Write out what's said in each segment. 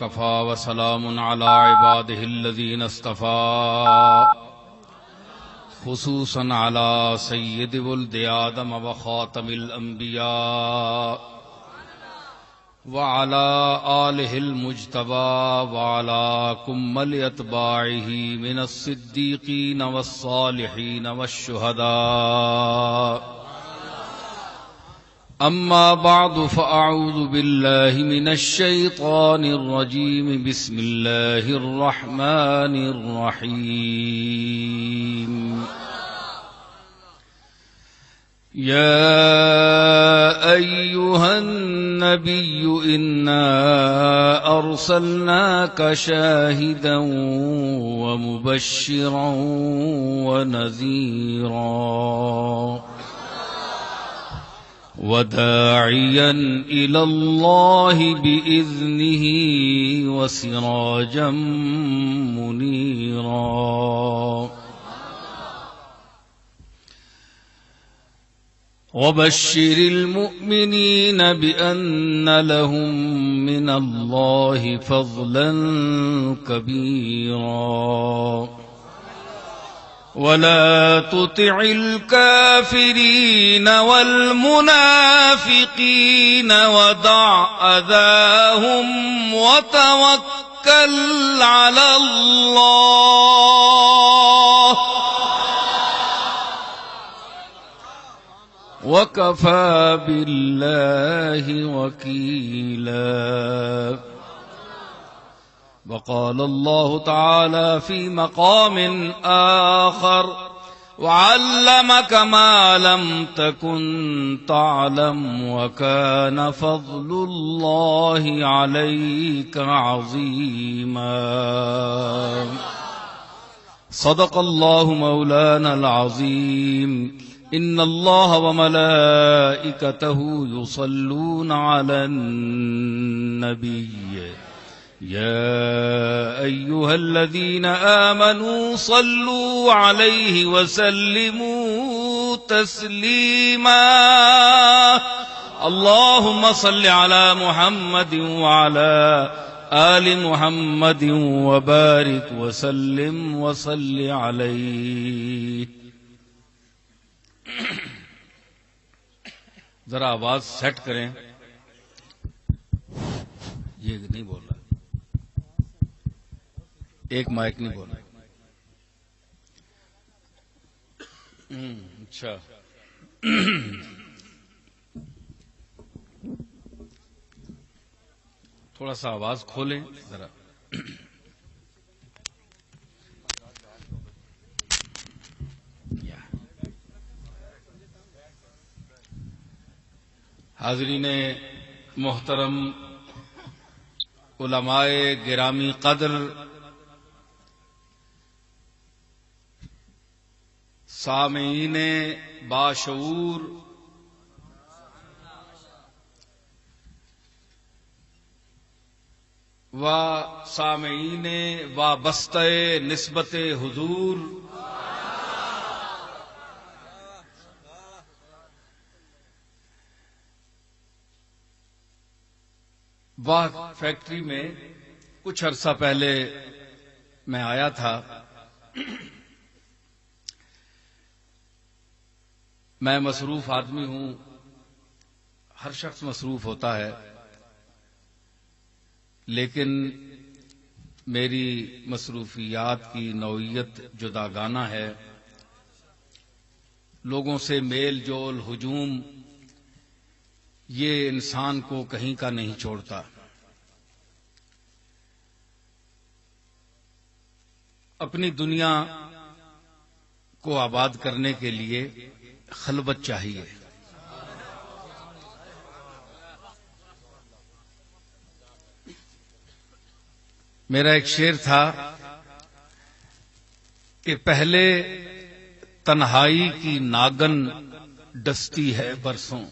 وكفى وسلام على عباده الذين اصطفى خصوصا على سيد ولد آدم وخاتم الأنبياء وعلى آله المجتبى وعلى كمل أتباعه من الصديقين والصالحين والشهداء أما بعد فأعوذ بالله من الشيطان الرجيم بسم الله الرحمن الرحيم يا أيها النبي إنا أرسلناك شاهدا ومبشرا ونذيرا وداعيا إلى الله بإذنه وسراجا منيرا وبشر المؤمنين بأن لهم من الله فضلا كبيرا ولا تطع الكافرين والمنافقين ودع أذاهم وتوكل على الله وكفى بالله وكيلا وقال الله تعالى في مقام آخر وعلمك ما لم تكن تعلم وكان فضل الله عليك عظيما صدق الله مولانا العظيم إن الله وملائكته يصلون على النبي يا أيها الذين آمنوا صلوا عليه وسلموا تسليما اللهم صل على محمد وعلى آل محمد وبارك وسلم وصل عليه. ذرا آواز سیٹ کریں، یہ نہیں بول رہا، ایک مائک نہیں بول رہا. اچھا تھوڑا سا آواز کھولیں ذرا. حاضرین محترم، علماء گرامی قدر، سامعین باشعور، و سامعین وابستہ نسبت حضور، واہ فیکٹری میں کچھ عرصہ پہلے میں آیا تھا. میں مصروف آدمی ہوں، ہر شخص مصروف ہوتا ہے، لیکن میری مصروفیات کی نوعیت جداگانہ ہے. لوگوں سے میل جول، ہجوم، یہ انسان کو کہیں کا نہیں چھوڑتا. اپنی دنیا کو آباد کرنے کے لیے خلوت چاہیے. میرا ایک شعر تھا کہ پہلے تنہائی کی ناگن ڈستی ہے برسوں،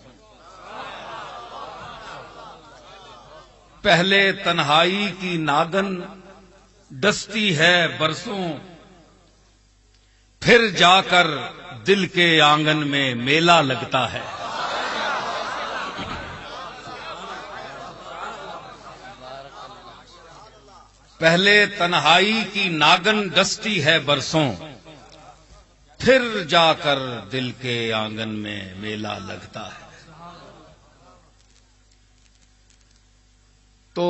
پہلے تنہائی کی ناگن ڈستی ہے برسوں، پھر جا کر دل کے آنگن میں میلہ لگتا ہے. پہلے تنہائی کی ناگن ڈستی ہے برسوں، پھر جا کر دل کے آنگن میں میلہ لگتا ہے۔ تو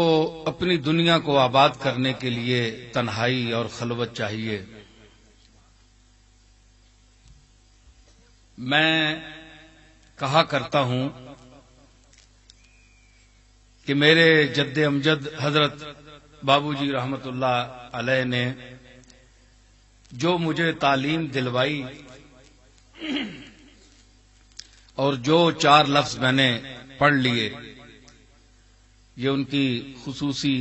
اپنی دنیا کو آباد کرنے کے لیے تنہائی اور خلوت چاہیے۔ میں کہا کرتا ہوں کہ میرے جد امجد حضرت بابو جی رحمت اللہ علیہ نے جو مجھے تعلیم دلوائی اور جو 4 لفظ میں نے پڑھ لیے، یہ ان کی خصوصی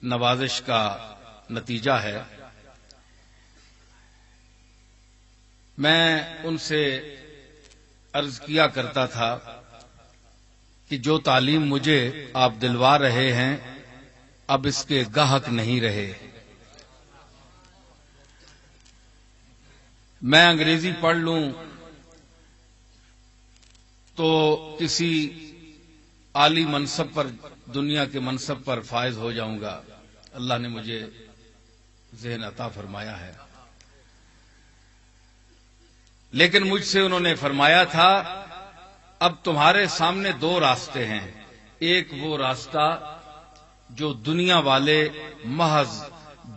نوازش کا نتیجہ ہے۔ میں ان سے عرض کیا کرتا تھا کہ جو تعلیم مجھے آپ دلوا رہے ہیں اب اس کے گاہک نہیں رہے۔ میں انگریزی پڑھ لوں تو کسی عالی منصب پر، دنیا کے منصب پر فائز ہو جاؤں گا۔ اللہ نے مجھے ذہن عطا فرمایا ہے، لیکن مجھ سے انہوں نے فرمایا تھا اب تمہارے سامنے 2 راستے ہیں۔ ایک وہ راستہ جو دنیا والے محض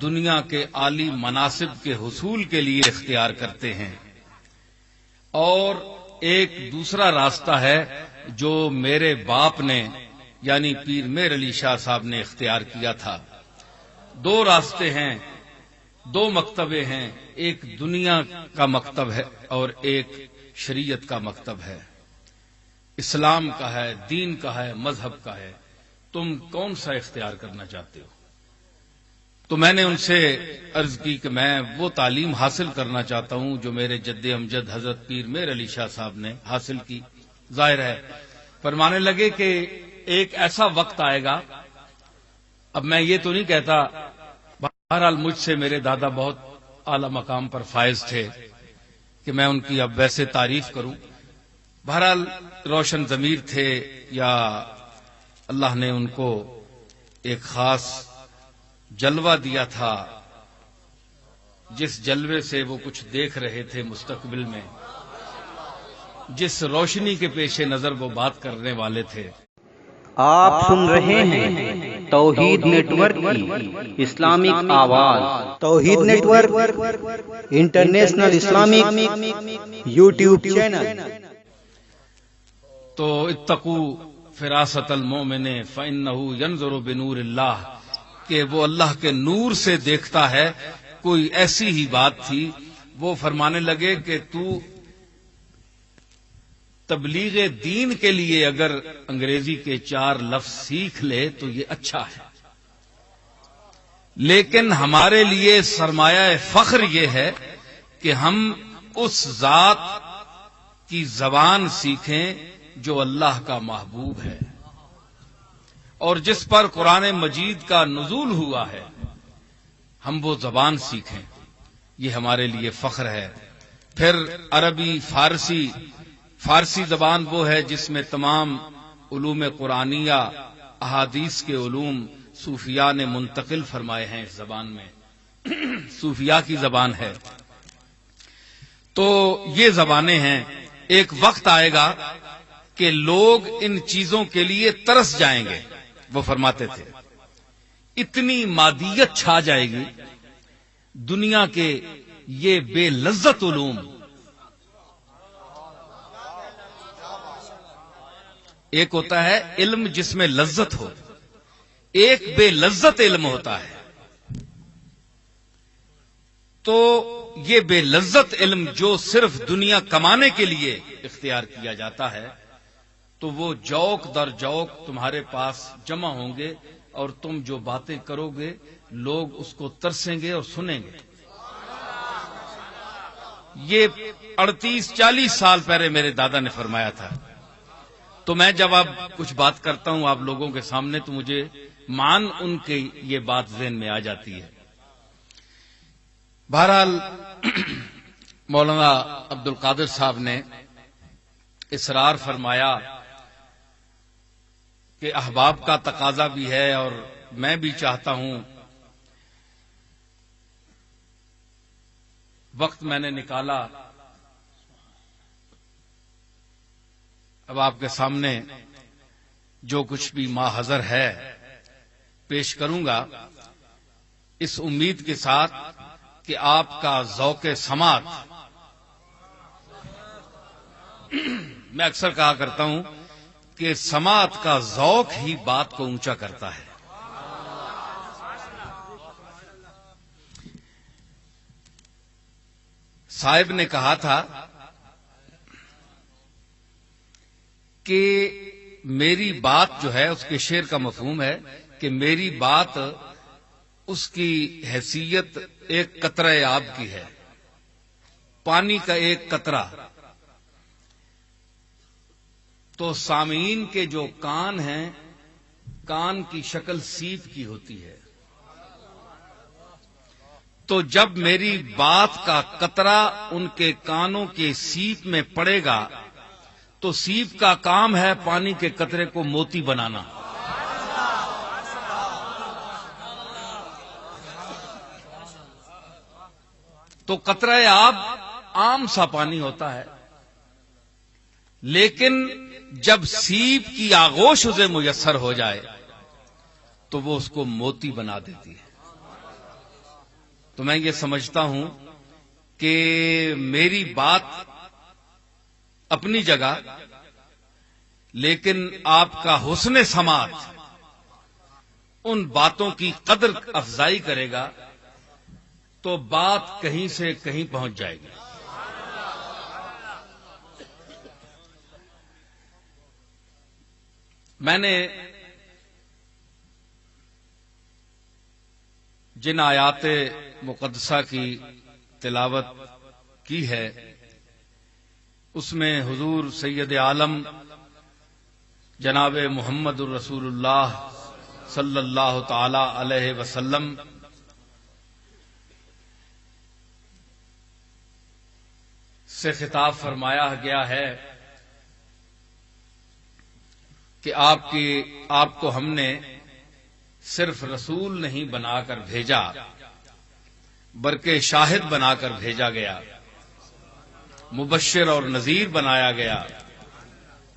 دنیا کے عالی مناصب کے حصول کے لیے اختیار کرتے ہیں، اور ایک دوسرا راستہ ہے جو میرے باپ نے یعنی پیر میر علی شاہ صاحب نے اختیار کیا تھا۔ 2 راستے ہیں، 2 مکتبے ہیں، ایک دنیا کا مکتب ہے اور ایک شریعت کا مکتب ہے، اسلام کا ہے، دین کا ہے، مذہب کا ہے۔ تم کون سا اختیار کرنا چاہتے ہو؟ تو میں نے ان سے عرض کی کہ میں وہ تعلیم حاصل کرنا چاہتا ہوں جو میرے جد امجد حضرت پیر میر علی شاہ صاحب نے حاصل کی۔ ظاہر ہے فرمانے لگے کہ ایک ایسا وقت آئے گا، اب میں یہ تو نہیں کہتا، بہرحال مجھ سے میرے دادا بہت اعلی مقام پر فائز تھے کہ میں ان کی اب ویسے تعریف کروں۔ بہرحال روشن ضمیر تھے، یا اللہ نے ان کو ایک خاص جلوہ دیا تھا، جس جلوے سے وہ کچھ دیکھ رہے تھے مستقبل میں، جس روشنی کے پیش نظر وہ بات کرنے والے تھے۔ آپ سن رہے ہیں توحید نیٹ ورک کی اسلامک آواز۔ Tawheed network international Islamic YouTube channel. تو اتقوا فراست المومن فإنہ ینظر بنور اللہ، کہ وہ اللہ کے نور سے دیکھتا ہے۔ کوئی ایسی ہی بات تھی، وہ فرمانے لگے کہ تو تبلیغ دین کے لیے اگر انگریزی کے 4 لفظ سیکھ لے تو یہ اچھا ہے، لیکن ہمارے لیے سرمایہ فخر یہ ہے کہ ہم اس ذات کی زبان سیکھیں جو اللہ کا محبوب ہے اور جس پر قرآن مجید کا نزول ہوا ہے، ہم وہ زبان سیکھیں، یہ ہمارے لیے فخر ہے۔ پھر عربی، فارسی زبان وہ ہے جس میں تمام علوم قرآنیہ، احادیث کے علوم صوفیاء نے منتقل فرمائے ہیں، اس زبان میں صوفیاء کی زبان ہے۔ تو یہ زبانیں ہیں۔ ایک وقت آئے گا کہ لوگ ان چیزوں کے لیے ترس جائیں گے۔ وہ فرماتے تھے اتنی مادیت چھا جائے گی، دنیا کے یہ بے لذت علوم، ایک ہوتا ہے علم جس میں لذت ہو، ایک بے لذت علم ہوتا ہے۔ تو یہ بے لذت علم جو صرف دنیا کمانے کے لیے اختیار کیا جاتا ہے، تو وہ جوک در جوک تمہارے پاس جمع ہوں گے، اور تم جو باتیں کرو گے لوگ اس کو ترسیں گے اور سنیں گے۔ یہ 38-40 سال پہلے میرے دادا نے فرمایا تھا۔ تو میں جب اب کچھ بات کرتا ہوں آپ لوگوں کے سامنے تو مجھے ان کی یہ بات ذہن میں آ جاتی ہے۔ بہرحال مولانا عبد القادر صاحب نے اصرار فرمایا کہ احباب کا تقاضا بھی ہے اور میں بھی چاہتا ہوں وقت میں نے نکالا، اب آپ کے سامنے جو کچھ بھی ماحضر ہے پیش کروں گا، اس امید کے ساتھ کہ آپ کا ذوق سماعت، میں اکثر کہا کرتا ہوں کہ سماعت کا ذوق ہی بات کو اونچا کرتا ہے۔ صاحب نے کہا تھا کہ میری بات جو ہے، اس کے شعر کا مفہوم ہے کہ میری بات اس کی حیثیت ایک قطرہ آب کی ہے، پانی کا ایک قطرہ۔ تو سامعین کے جو کان ہیں، کان کی شکل سیپ کی ہوتی ہے، تو جب میری بات کا قطرہ ان کے کانوں کے سیپ میں پڑے گا تو سیپ کا کام ہے پانی کے قطرے کو موتی بنانا۔ تو قطرہ آب عام سا پانی ہوتا ہے، لیکن جب سیپ کی آغوش اسے میسر ہو جائے تو وہ اس کو موتی بنا دیتی ہے۔ تو میں یہ سمجھتا ہوں کہ میری بات اپنی جگہ، لیکن آپ کا حسن سماعت ان باتوں کی قدر افزائی کرے گا تو بات کہیں سے کہیں پہنچ جائے گی۔ میں نے جن آیات مقدسہ کی تلاوت کی ہے، اس میں حضور سید عالم جناب محمد الرسول اللہ صلی اللہ تعالی علیہ وسلم سے خطاب فرمایا گیا ہے کہ آپ کو ہم نے صرف رسول نہیں بنا کر بھیجا بلکہ شاہد بنا کر بھیجا گیا، مبشر اور نذیر بنایا گیا،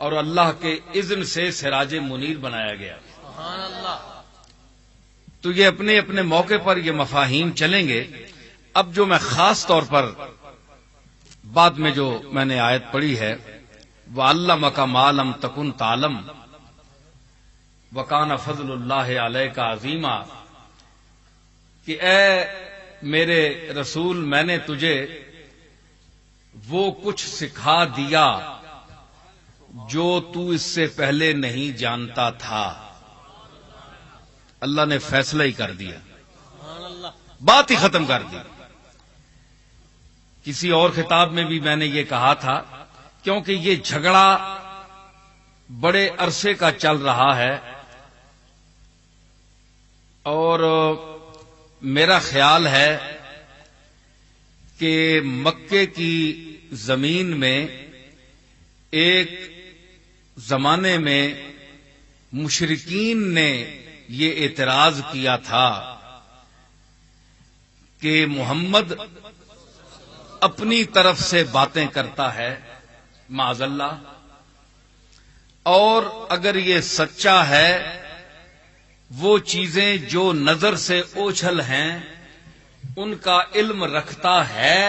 اور اللہ کے اذن سے سراج منیر بنایا گیا۔ سبحان اللہ۔ تو یہ اپنے اپنے موقع پر یہ مفاہیم چلیں گے۔ اب جو میں خاص طور پر بعد میں جو میں نے آیت پڑھی ہے، وَعَلَّمَكَ مَا لَمْ تَكُنْ تَعْلَمْ وَكَانَ فَضْلُ اللَّهِ عَلَيْكَ عَظِيمًا، کہ اے میرے رسول، میں نے تجھے وہ کچھ سکھا دیا جو تو اس سے پہلے نہیں جانتا تھا۔ اللہ نے فیصلہ ہی کر دیا، بات ہی ختم کر دی۔ کسی اور خطاب میں بھی میں نے یہ کہا تھا، کیونکہ یہ جھگڑا بڑے عرصے کا چل رہا ہے، اور میرا خیال ہے کہ مکے کی زمین میں ایک زمانے میں مشرکین نے یہ اعتراض کیا تھا کہ محمد اپنی طرف سے باتیں کرتا ہے معاذ اللہ، اور اگر یہ سچا ہے، وہ چیزیں جو نظر سے اوجھل ہیں ان کا علم رکھتا ہے،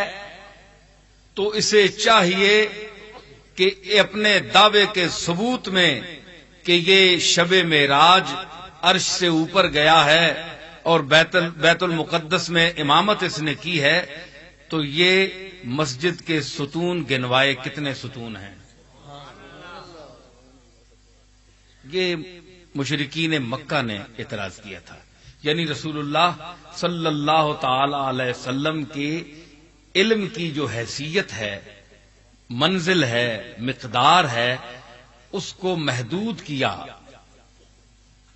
تو اسے چاہیے کہ اپنے دعوے کے ثبوت میں کہ یہ شب معراج عرش سے اوپر گیا ہے اور بیت المقدس میں امامت اس نے کی ہے، تو یہ مسجد کے ستون گنوائے کتنے ستون ہیں۔ یہ مشرکین مکہ نے اعتراض کیا تھا، یعنی رسول اللہ صلی اللہ تعالی علیہ وسلم کے علم کی جو حیثیت ہے، منزل ہے، مقدار ہے، اس کو محدود کیا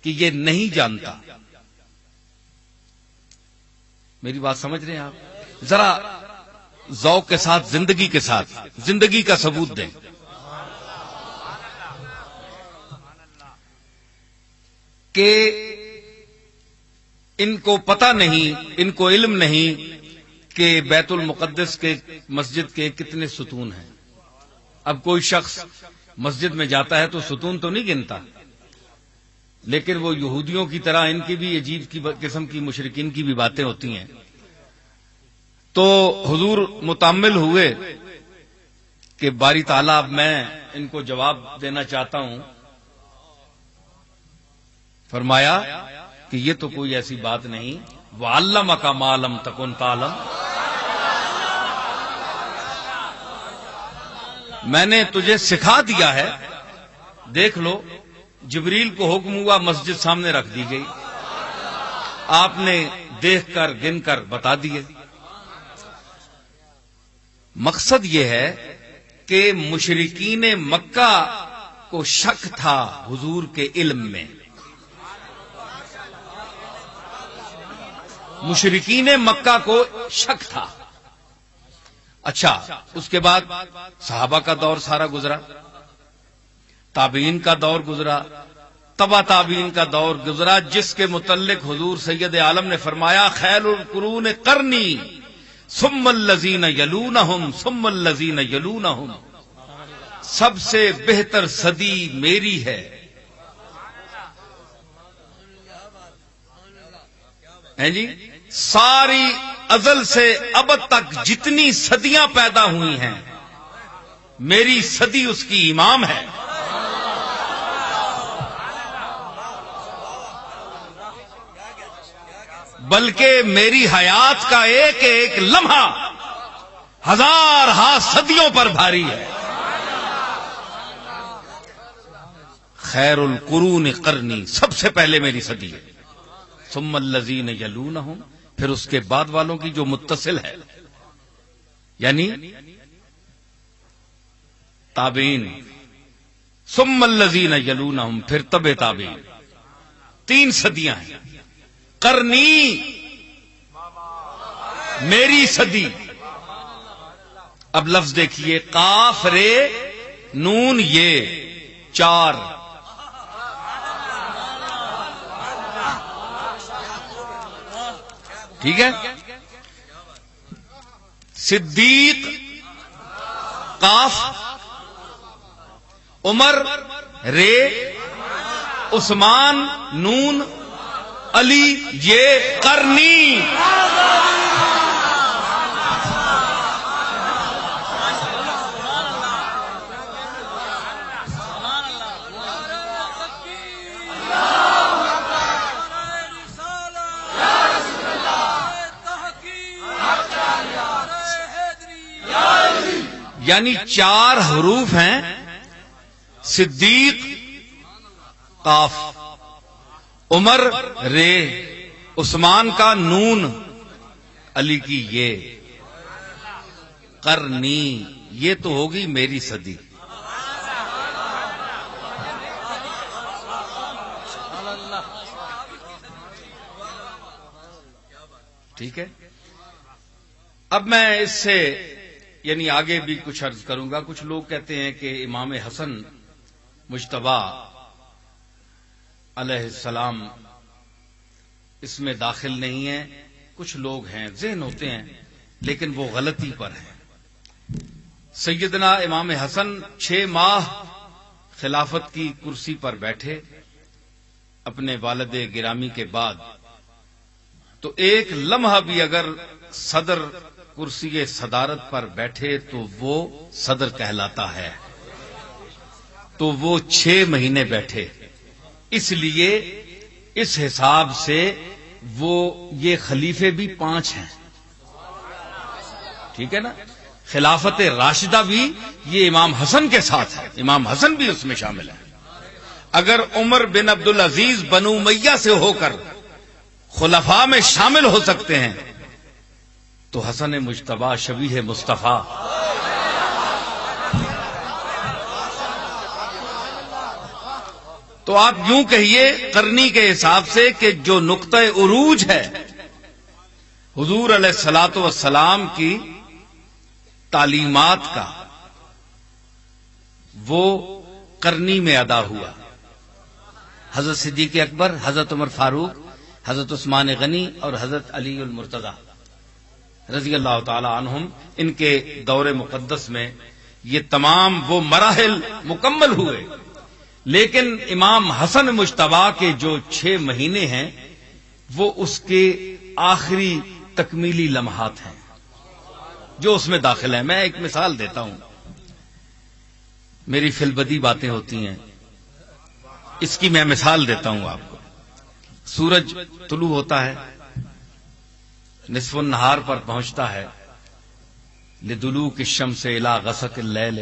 کہ یہ نہیں جانتا۔ میری بات سمجھ رہے ہیں آپ؟ ذرا ذوق کے ساتھ، زندگی کے ساتھ، زندگی کا ثبوت دیں۔ کہ ان کو پتہ نہیں، ان کو علم نہیں کہ بیت المقدس کے مسجد کے کتنے ستون ہیں. اب کوئی شخص مسجد میں جاتا ہے تو ستون تو نہیں گنتا، لیکن وہ یہودیوں کی طرح ان کی بھی عجیب قسم کی مشرکین کی بھی باتیں ہوتی ہیں. تو حضور متامل ہوئے کہ باری تعالیٰ اب میں ان کو جواب دینا چاہتا ہوں. فرمایا کہ یہ تو کوئی ایسی بات نہیں. وَعَلَّمَكَ مَا لَمْ تَكُنْ تَعْلَمْ، میں نے تجھے سکھا دیا ہے. دیکھ لو، جبریل کو حکم ہوا، مسجد سامنے رکھ دی گئی، آپ نے دیکھ کر گن کر بتا دیے. مقصد یہ ہے کہ مشرکین مکہ کو شک تھا حضور کے علم میں. مشرکین مکہ کو شک تھا. اچھا، اس کے بعد صحابہ کا دور سارا گزرا، تابعین کا دور گزرا، تبع تابعین کا دور گزرا، جس کے متعلق حضور سید عالم نے فرمایا خیر القرون قرنی ثم الذین یلونہم ثم الذین یلونہم، سب سے بہتر صدی میری ہے. ہیں جی، ساری ازل سے ابد تک جتنی صدیاں پیدا ہوئی ہیں، میری صدی اس کی امام ہے. بلکہ میری حیات کا ایک ایک لمحہ ہزار صدیوں پر بھاری ہے. خیر القرون قرنی، سب سے پہلے میری صدی ہے. ثم الذین یلونہم، پھر اس کے بعد والوں کی جو متصل ہے، یعنی تابعین. ثم الذین یلونہم، پھر تبع تابعین. 3 صدیاں ہیں. قرنی، میری صدی. اب لفظ دیکھیے، قاف رے نون یہ 4. ٹھیک ہے. صدیق قاف، عمر رے، عثمان نون، علی یہ قرنی. یعنی 4 حروف ہیں. صدیق قاف، عمر رے، عثمان کا نون، علی کی یہ. قرنی، یہ تو ہوگی میری صدی. ٹھیک ہے. اب میں اس سے یعنی آگے بھی کچھ عرض کروں گا. کچھ لوگ کہتے ہیں کہ امام حسن مجتبی علیہ السلام اس میں داخل نہیں ہیں. کچھ لوگ ہیں، ذہن ہوتے ہیں، لیکن وہ غلطی پر ہیں. سیدنا امام حسن 6 ماہ خلافت کی کرسی پر بیٹھے اپنے والد گرامی کے بعد. تو ایک لمحہ بھی اگر صدر کرسی صدارت پر بیٹھے تو وہ صدر کہلاتا ہے. تو وہ 6 مہینے بیٹھے، اس لیے اس حساب سے وہ یہ خلیفے بھی 5 ہیں. ٹھیک ہے نا. خلافت راشدہ بھی یہ امام حسن کے ساتھ ہے، امام حسن بھی اس میں شامل ہے. اگر عمر بن عبدالعزیز بنو امیہ سے ہو کر خلفاء میں شامل ہو سکتے ہیں تو حسن مجتبی شبیہ مصطفیٰ. تو آپ یوں کہیے قرنی کے حساب سے کہ جو نقطہ عروج ہے حضور علیہ الصلوۃ والسلام کی تعلیمات کا، وہ قرنی میں ادا ہوا. حضرت صدیق اکبر، حضرت عمر فاروق، حضرت عثمان غنی اور حضرت علی المرتضی رضی اللہ تعالی عنہم، ان کے دور مقدس میں یہ تمام وہ مراحل مکمل ہوئے، لیکن امام حسن مجتبی کے جو 6 مہینے ہیں وہ اس کے آخری تکمیلی لمحات ہیں جو اس میں داخل ہیں۔ میں ایک مثال دیتا ہوں، میری فلبدی باتیں ہوتی ہیں، اس کی میں مثال دیتا ہوں آپ کو۔ سورج طلوع ہوتا ہے، نصف النہار پر پہنچتا ہے، لدلوک الشمس الی غسق اللیل،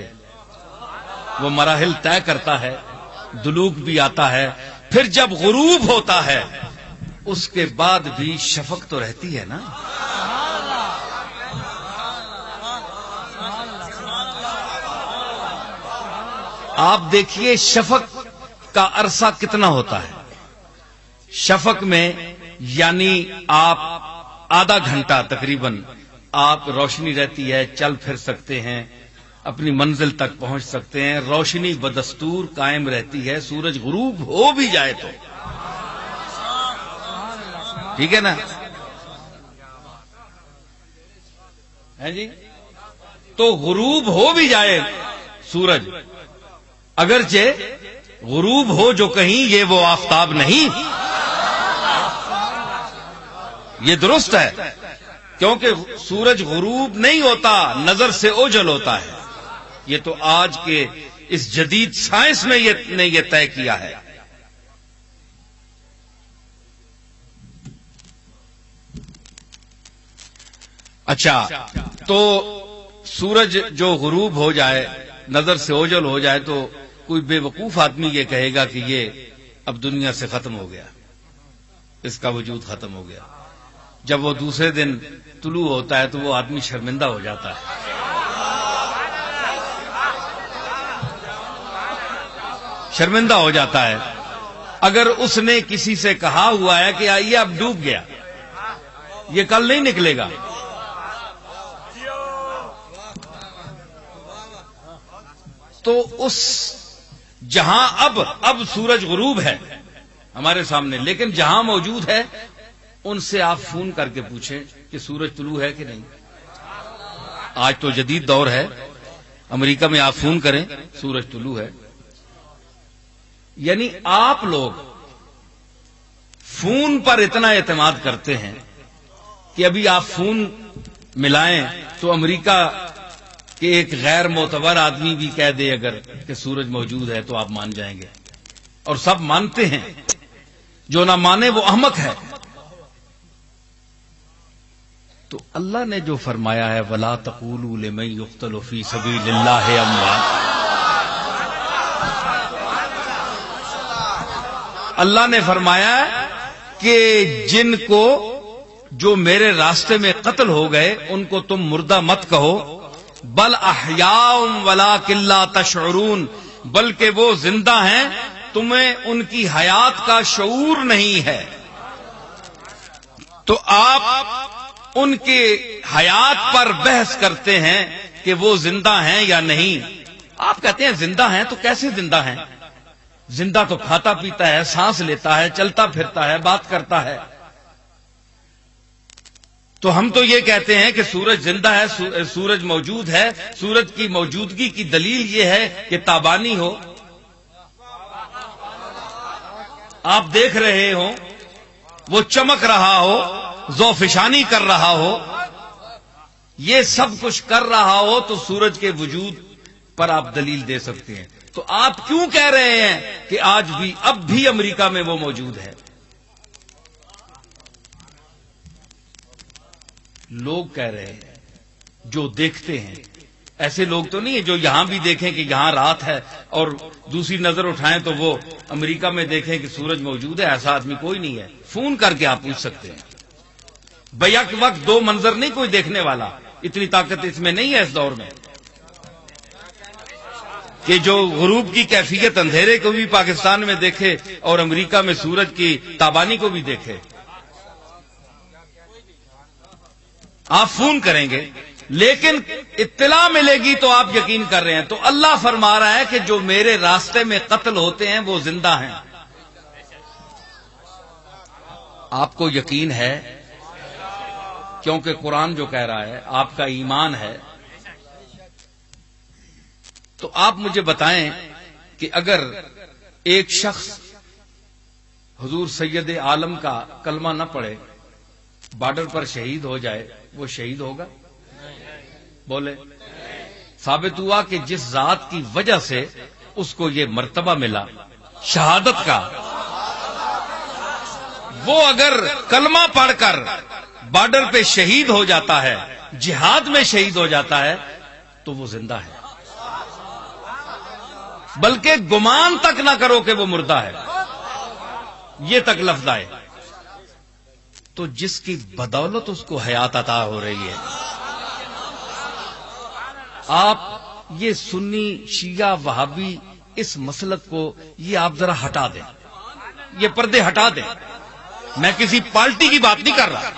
وہ مراحل طے کرتا ہے، دلوک بھی آتا ہے، پھر جب غروب ہوتا ہے اس کے بعد بھی شفق تو رہتی ہے نا۔ آپ دیکھیے شفق کا عرصہ کتنا ہوتا ہے۔ شفق میں یعنی آپ آدھا گھنٹہ تقریباً آپ روشنی رہتی ہے، چل پھر سکتے ہیں، اپنی منزل تک پہنچ سکتے ہیں، روشنی بدستور قائم رہتی ہے، سورج غروب ہو بھی جائے تو، ٹھیک ہے نا؟ ہے جی؟ تو غروب ہو بھی جائے سورج، اگرچہ غروب ہو جو کہیں یہ وہ آفتاب نہیں، یہ درست ہے، کیونکہ سورج غروب نہیں ہوتا، نظر سے اوجھل ہوتا ہے۔ یہ تو آج کے اس جدید سائنس میں یہ طے کیا ہے۔ اچھا، تو سورج جو غروب ہو جائے، نظر سے اوجھل ہو جائے تو کوئی بے وقوف آدمی یہ کہے گا کہ یہ اب دنیا سے ختم ہو گیا، اس کا وجود ختم ہو گیا۔ جب وہ دوسرے دن طلوع ہوتا ہے تو وہ آدمی شرمندہ ہو جاتا ہے۔ شرمندہ ہو جاتا ہے اگر اس نے کسی سے کہا ہوا ہے کہ آئیے اب ڈوب گیا، یہ کل نہیں نکلے گا۔ تو اس جہاں اب سورج غروب ہے ہمارے سامنے، لیکن جہاں موجود ہے ان سے آپ فون کر کے پوچھیں کہ سورج طلوع ہے کہ نہیں۔ آج تو جدید دور ہے، امریکہ میں آپ فون کریں سورج طلوع ہے۔ یعنی آپ لوگ فون پر اتنا اعتماد کرتے ہیں کہ ابھی آپ فون ملائیں تو امریکہ کہ ایک غیر معتبر آدمی بھی کہہ دے اگر کہ سورج موجود ہے تو آپ مان جائیں گے، اور سب مانتے ہیں، جو نہ مانے وہ احمق ہے۔ تو اللہ نے جو فرمایا ہے وَلَا تَقُولُوا لِمَن يُقْتَلُ فِي سَبِيلِ اللَّهِ أَمْوَاتٌ، اللہ نے فرمایا کہ جن کو جو میرے راستے میں قتل ہو گئے ان کو تم مردہ مت کہو، بل احیاء ولکن لا تشعرون، بلکہ وہ زندہ ہیں، تمہیں ان کی حیات کا شعور نہیں ہے۔ تو آپ ان کے حیات پر بحث کرتے ہیں کہ وہ زندہ ہیں یا نہیں۔ آپ کہتے ہیں زندہ ہیں، تو کیسے زندہ ہیں؟ زندہ تو کھاتا پیتا ہے، سانس لیتا ہے، چلتا پھرتا ہے، بات کرتا ہے۔ تو ہم تو یہ کہتے ہیں کہ سورج زندہ ہے، سورج موجود ہے، سورج کی موجودگی کی دلیل یہ ہے کہ تابانی ہو، آپ دیکھ رہے ہو، وہ چمک رہا ہو، ذوفشانی کر رہا ہو، یہ سب کچھ کر رہا ہو تو سورج کے وجود پر آپ دلیل دے سکتے ہیں۔ تو آپ کیوں کہہ رہے ہیں کہ آج بھی اب بھی امریکہ میں وہ موجود ہے؟ لوگ کہہ رہے ہیں جو دیکھتے ہیں، ایسے لوگ تو نہیں ہیں جو یہاں بھی دیکھیں کہ یہاں رات ہے اور دوسری نظر اٹھائیں تو وہ امریکہ میں دیکھیں کہ سورج موجود ہے، ایسا آدمی کوئی نہیں ہے۔ فون کر کے آپ پوچھ سکتے ہیں۔ بیک وقت دو منظر نہیں کوئی دیکھنے والا، اتنی طاقت اس میں نہیں ہے اس دور میں کہ جو غروب کی کیفیت اندھیرے کو بھی پاکستان میں دیکھے اور امریکہ میں سورج کی تابانی کو بھی دیکھے۔ آپ فون کریں گے لیکن اطلاع ملے گی تو آپ یقین کر رہے ہیں۔ تو اللہ فرما رہا ہے کہ جو میرے راستے میں قتل ہوتے ہیں وہ زندہ ہیں۔ آپ کو یقین ہے کیونکہ قرآن جو کہہ رہا ہے آپ کا ایمان ہے. تو آپ مجھے بتائیں کہ اگر ایک شخص حضور سید عالم کا کلمہ نہ پڑھے، بارڈر پر شہید ہو جائے، وہ شہید ہوگا؟ بولے. ثابت ہوا کہ جس ذات کی وجہ سے اس کو یہ مرتبہ ملا شہادت کا، وہ اگر کلمہ پڑھ کر بارڈر پہ شہید ہو جاتا ہے، جہاد میں شہید ہو جاتا ہے، تو وہ زندہ ہے. بلکہ گمان تک نہ کرو کہ وہ مردہ ہے، یہ تک لفظ آئے. تو جس کی بدولت اس کو حیات عطا ہو رہی ہے. آپ یہ سنی شیعہ وہابی اس مسلک کو یہ آپ ذرا ہٹا دیں، یہ پردے ہٹا دیں. میں کسی پارٹی کی بات نہیں کر رہا.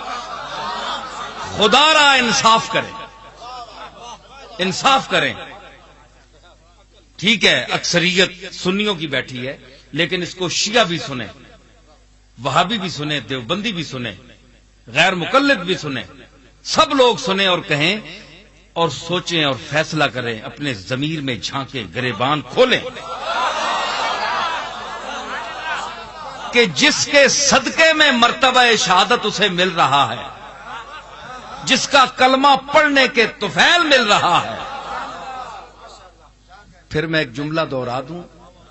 خدا را انصاف کریں، انصاف کریں. ٹھیک ہے اکثریت سنیوں کی بیٹھی ہے، لیکن اس کو شیعہ بھی سنیں، وہابی بھی سنیں، دیوبندی بھی سنیں، غیر مقلد بھی سنیں، سب لوگ سنیں اور کہیں اور سوچیں اور فیصلہ کریں، اپنے ضمیر میں جھانکیں، گریبان کھولیں کہ جس کے صدقے میں مرتبہ شہادت اسے مل رہا ہے، جس کا کلمہ پڑھنے کے طفیل مل رہا ہے. پھر میں ایک جملہ دوہرا دوں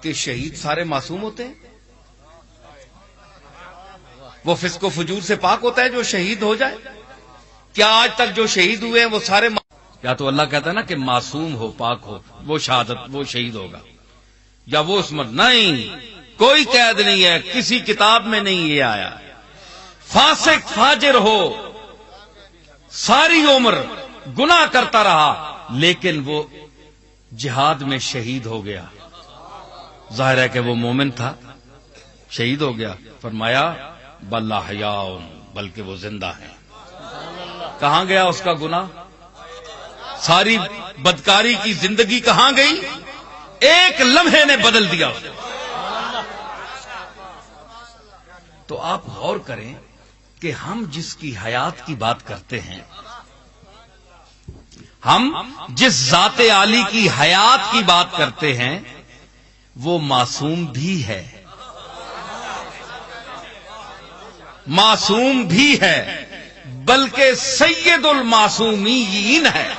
کہ شہید سارے معصوم ہوتے ہیں؟ وہ فسق و فجور سے پاک ہوتا ہے جو شہید ہو جائے؟ کیا آج تک جو شہید ہوئے ہیں وہ سارے یا تو اللہ کہتا ہے نا کہ معصوم ہو، پاک ہو، وہ شہادت وہ شہید ہوگا، یا وہ اس میں نہیں، کوئی قید نہیں ہے، کسی کتاب میں نہیں یہ آیا. فاسق فاجر ہو، ساری عمر گناہ کرتا رہا، لیکن وہ جہاد میں شہید ہو گیا، ظاہر ہے کہ وہ مومن تھا، شہید ہو گیا. فرمایا بل احیاء، بلکہ وہ زندہ ہے. کہاں گیا اس کا گناہ؟ ساری بدکاری کی زندگی کہاں گئی؟ ایک لمحے نے بدل دیا اسے. تو آپ غور کریں کہ ہم جس کی حیات کی بات کرتے ہیں، ہم جس ذات عالی کی حیات کی بات کرتے ہیں، وہ معصوم بھی ہے، معصوم بھی ہے، بلکہ سید المعصومین ہے،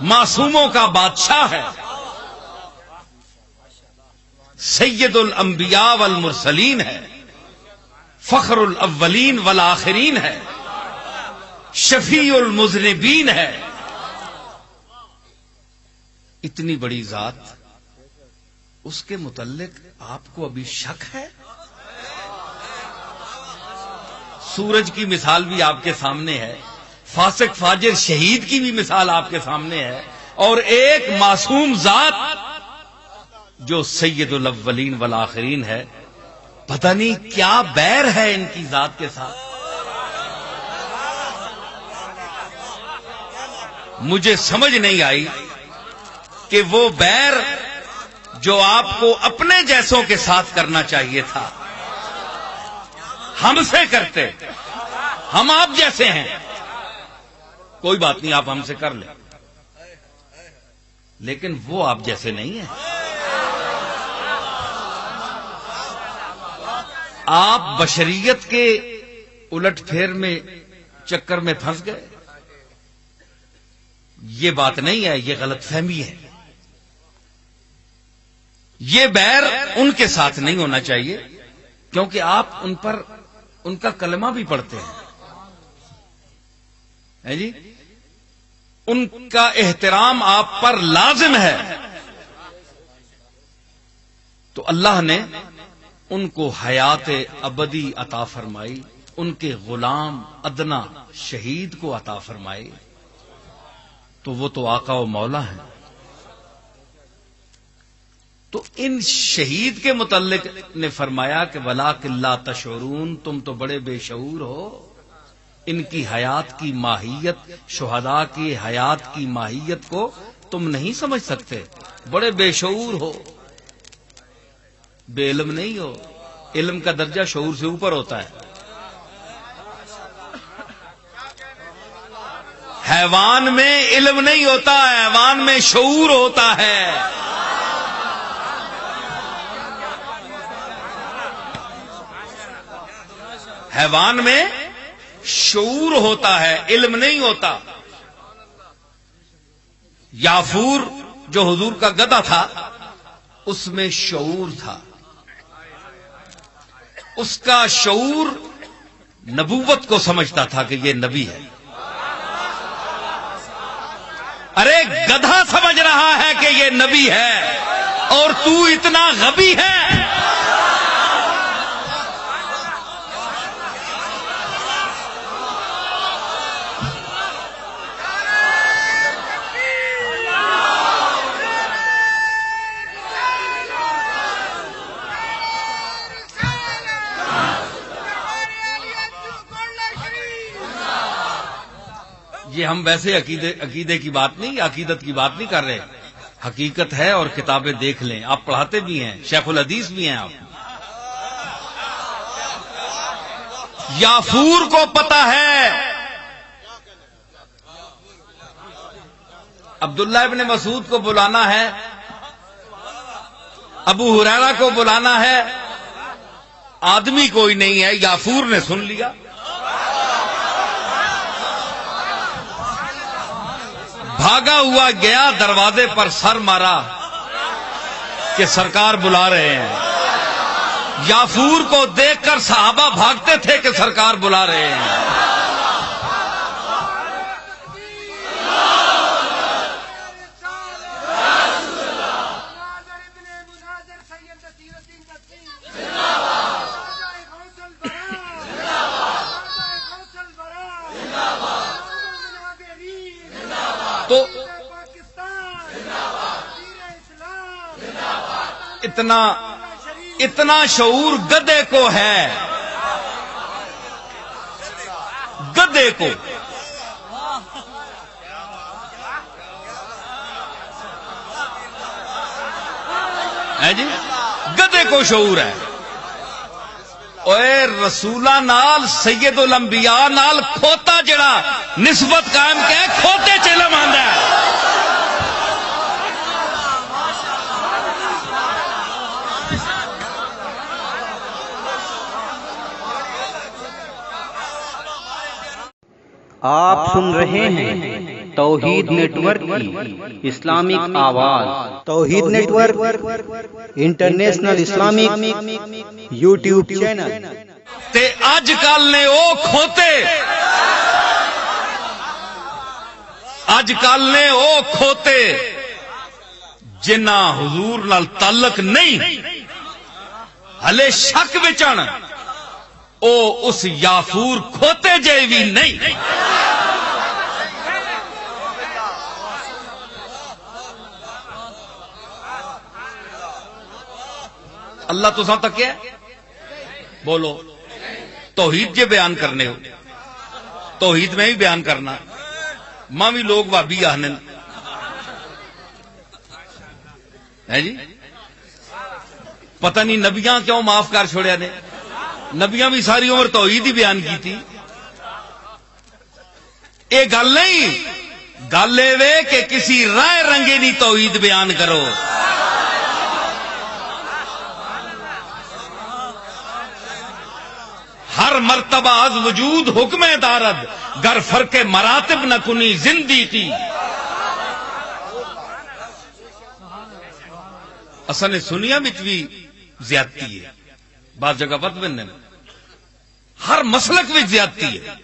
معصوموں کا بادشاہ ہے، سید الانبیاء والمرسلین ہے، فخر الاولین والآخرین ہے، شفیع المذنبین ہے. اتنی بڑی ذات، اس کے متعلق آپ کو ابھی شک ہے؟ سورج کی مثال بھی آپ کے سامنے ہے، فاسق فاجر شہید کی بھی مثال آپ کے سامنے ہے، اور ایک معصوم ذات جو سید الاولین والآخرین ہے. پتہ نہیں کیا بیر ہے ان کی ذات کے ساتھ. مجھے سمجھ نہیں آئی کہ وہ بیر جو آپ کو اپنے جیسوں کے ساتھ کرنا چاہیے تھا، ہم سے کرتے. ہم آپ جیسے ہیں، کوئی بات نہیں، آپ ہم سے کر لیں، لیکن وہ آپ جیسے نہیں ہیں. آپ بشریت کے الٹ پھیر میں چکر میں پھنس گئے. یہ بات نہیں ہے، یہ غلط فہمی ہے. یہ بیر ان کے ساتھ نہیں ہونا چاہیے، کیونکہ آپ ان پر ان کا کلمہ بھی پڑھتے ہیں جی، ان کا احترام آپ پر لازم ہے. تو اللہ نے ان کو حیات ابدی عطا فرمائی، ان کے غلام ادنا شہید کو عطا فرمائی. تو وہ تو آقا و مولا ہیں. تو ان شہید کے متعلق نے فرمایا کہ وَلَٰكِن لَا تَشْعُرُونَ، تم تو بڑے بے شعور ہو. ان کی حیات کی ماہیت، شہداء کی حیات کی ماہیت کو تم نہیں سمجھ سکتے، بڑے بے شعور ہو، بے علم نہیں ہو. علم کا درجہ شعور سے اوپر ہوتا ہے. حیوان میں علم نہیں ہوتا، حیوان میں شعور ہوتا ہے۔ حیوان میں شعور ہوتا ہے، علم نہیں ہوتا۔ یافور جو حضور کا گدھا تھا اس میں شعور تھا، اس کا شعور نبوت کو سمجھتا تھا کہ یہ نبی ہے۔ ارے گدھا سمجھ رہا ہے کہ یہ نبی ہے اور تو اتنا غبی ہے۔ یہ ہم ویسے عقیدے کی بات نہیں، عقیدت کی بات نہیں کر رہے، حقیقت ہے اور کتابیں دیکھ لیں، آپ پڑھاتے بھی ہیں، شیخ الحدیث بھی ہیں آپ۔ یافور کو پتا ہے، عبداللہ ابن مسعود کو بلانا ہے، ابو ہریرہ کو بلانا ہے، آدمی کوئی نہیں ہے، یافور نے سن لیا۔ بھاگا ہوا گیا، دروازے پر سر مارا کہ سرکار بلا رہے ہیں۔ یافور کو دیکھ کر صحابہ بھاگتے تھے کہ سرکار بلا رہے ہیں۔ تو اتنا شعور گدھے کو ہے، گدھے کو۔ ہے جی، گدھے کو شعور ہے۔ اے رسولہ نال سید الانبیاء نال کھوتا جڑا نسبت قائم کہ کھوتے چلم آندا ہے۔ آپ سن رہے ہیں توحید نیٹ ورک کی اسلامک آواز۔ Tawheed network international Islamic YouTube channel. تے اج کل نے او کھوتے، اج کل نے او کھوتے جنہ حضور نال تعلق نہیں، ہلے شک وچن او اس یافور کھوتے جے بھی نہیں۔ اللہ تو ساتھ تک ہے، بولو توحید جے بیان کرنے ہو، توحید میں بھی بیان کرنا، ماں بھی لوگ بھابی آہنے ہے جی۔ پتہ نہیں نبیاں کیوں معاف کر چھوڑیا نے، نبیاں بھی ساری عمر توحید ہی بیان کی تھی۔ یہ گل نہیں، گل یہ کہ کسی رائے رنگے نہیں توحید بیان کرو۔ ہر مرتبہ از وجود حکم دارد، گر فرق مراتب نہ کنی زندگی۔ اصل سنیا میں بھی زیادتی ہے، بعض جگہ بد بننے میں، ہر مسلک میں زیادتی ہے۔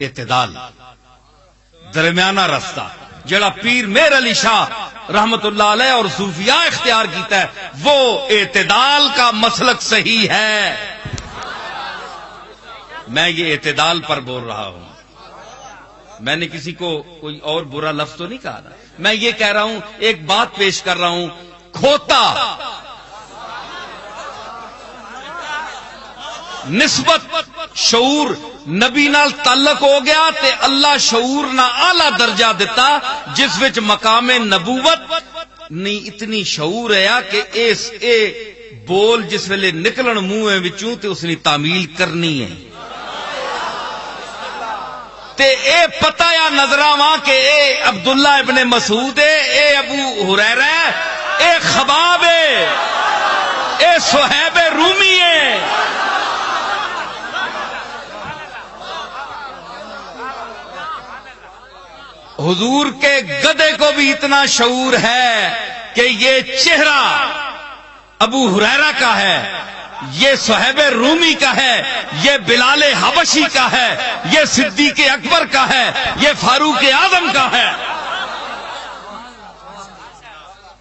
اعتدال، درمیانہ رستہ جڑا پیر مہر علی شاہ رحمت اللہ علیہ اور صوفیاء اختیار کیتا ہے، وہ اعتدال کا مسلک صحیح ہے۔ میں یہ اعتدال پر بول رہا ہوں، میں نے کسی کو کوئی اور برا لفظ تو نہیں کہا، میں یہ کہہ رہا ہوں، ایک بات پیش کر رہا ہوں۔ کھوتا نسبت شعور نبی نال تعلق ہو گیا تے اللہ شعور نہ اعلی درجہ دیتا جس وچ مقام نبوت نہیں اتنی شعور ہے کہ اس اے بول جس ویلے نکلن منہ وچوں تے اس نے تعمیل کرنی ہے۔ تے اے پتہ یا نظراں کہ اے عبداللہ ابن مسعود ہے، اے ابو ہریرہ ہے، اے خباب ہے، اے صہیب رومی ہے۔ حضور کے گدھے کو بھی اتنا شعور ہے کہ یہ چہرہ ابو ہریرہ کا ہے، یہ صہیب رومی کا ہے، یہ بلال حبشی کا ہے، یہ صدیق اکبر کا ہے، یہ فاروق اعظم کا ہے۔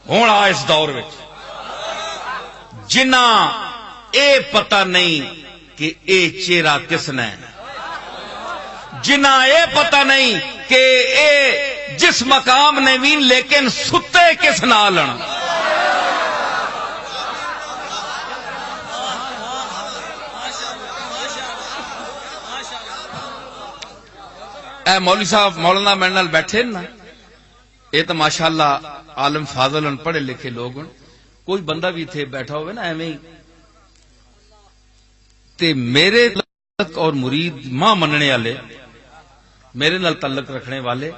ہونا اس دور میں جنہ اے پتہ نہیں کہ اے چہرہ کس نے، جنہ اے پتہ نہیں کہ اے جس مقام نے بھی لیکن ستے کس نالن۔ اے مولوی صاحب مولانا میرے نال بیٹھے نا، یہ تو ماشاءاللہ عالم فاضل ان پڑھے لکھے لوگ ہیں، کوئی بندہ بھی تھے بیٹھا ہوئے نا ایویں تے میرے تعلق اور مرید ماں مننے والے، میرے نال تعلق رکھنے والے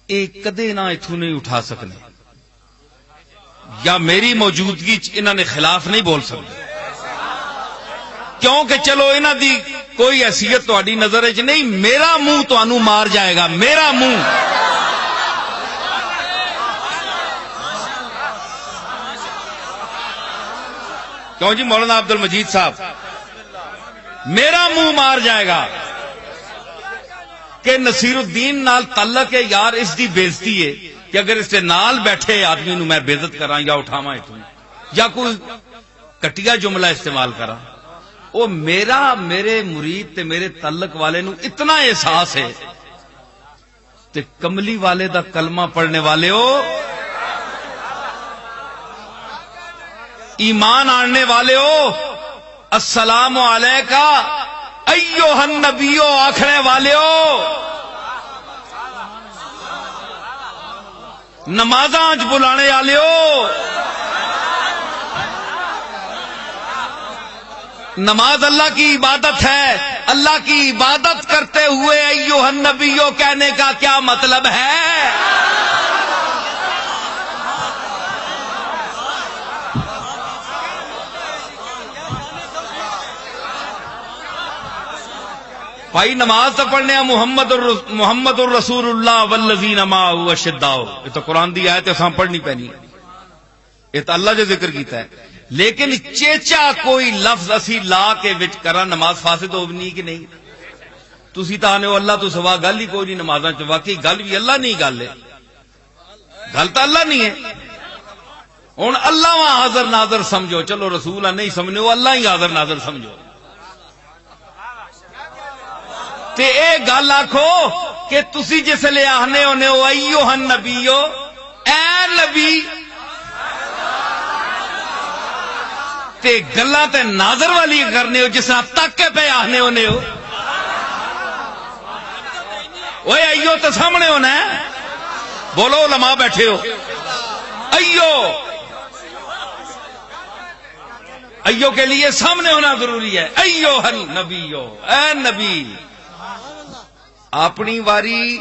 ایک کدے نہ اتھوں نہیں اٹھا سکنے، یا میری موجودگی انہوں نے خلاف نہیں بول سکتے، کیونکہ چلو انہوں دی کوئی حیثیت تہاڈی نظر وچ نہیں، میرا منہ تانوں مار جائے گا، میرا منہ۔ کیوں جی مولانا عبد المجید صاحب، میرا منہ مار جائے گا کہ نصیر الدین نال تعلق ہے یار، اس دی بےزتی ہے کہ اگر اس کے نال بیٹھے آدمی نو میں بےزت کراں یا اٹھاواں اتوں یا کوئی کٹیا جملہ استعمال کراں، وہ میرے مرید تے میرے تعلق والے نو اتنا احساس ہے تے کملی والے دا کلمہ پڑھنے والے ہو، ایمان آننے والے ہو، السلام علیکہ ایوہ النبیو آکھنے والے ہو، نمازاں اج بلانے والے ہو، نماز اللہ کی عبادت ہے، اللہ کی عبادت کرتے ہوئے ایوہ النبیو کہنے کا کیا مطلب ہے؟ بھائی نماز تو پڑھنے ہیں محمد الرسول اللہ والذین معہ اشداء، یہ تو قرآن دی آیت ہے، پڑھنی پینی، یہ تو اللہ جو ذکر کیتا ہے، لیکن چیچا کوئی لفظ اسی لا کے وچ کرا نماز فاسد ہو نہیں کہ نہیں؟ تسی تو آنے ہو اللہ تو سوا گل ہی کوئی نہیں نمازاں چ، واقعی گل بھی اللہ نہیں گل ہے، گل تو اللہ نہیں ہے۔ ہن اللہ وہاں حاضر ناظر سمجھو، چلو رسول نہیں سمجھو، اللہ ہی حاضر ناظر سمجھو، تے اے گل آکھو کہ تسی جس لے آہنے ہونے ہو ایوہ النبیو، اے نبی، تے گلاں تے ناظر والی کرنے ہو جس طرح تک کے پہ آہنے ہونے ہو، وہ ایو تو سامنے ہونا ہے، بولو علماء بیٹھے ہو، ایو کے لیے سامنے ہونا ضروری ہے، ایو النبیو، اے نبی، اپنی واری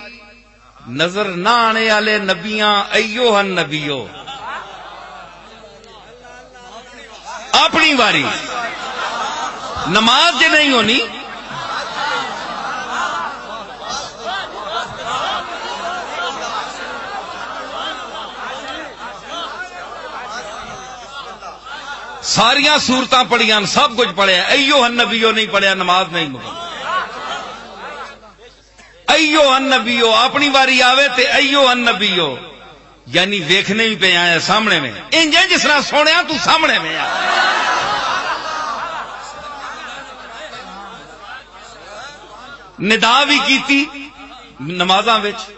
نظر نہ آنے والے نبیاں ایوہ النبیو، اپنی واری نماز جے نہیں ہونی، ساریاں سورتاں پڑھیاں سب کچھ پڑھیا، ایوہ النبیو نہیں پڑھیا، نماز نہیں مکمل، ایوہ النبیو اپنی واری آوے تے ایوہ النبیو، یعنی ویکھنے بھی پہ آیا سامنے میں، انجیں جس طرح سونے تو سامنے میں آ، ندا بھی کیتی نمازاں وچ،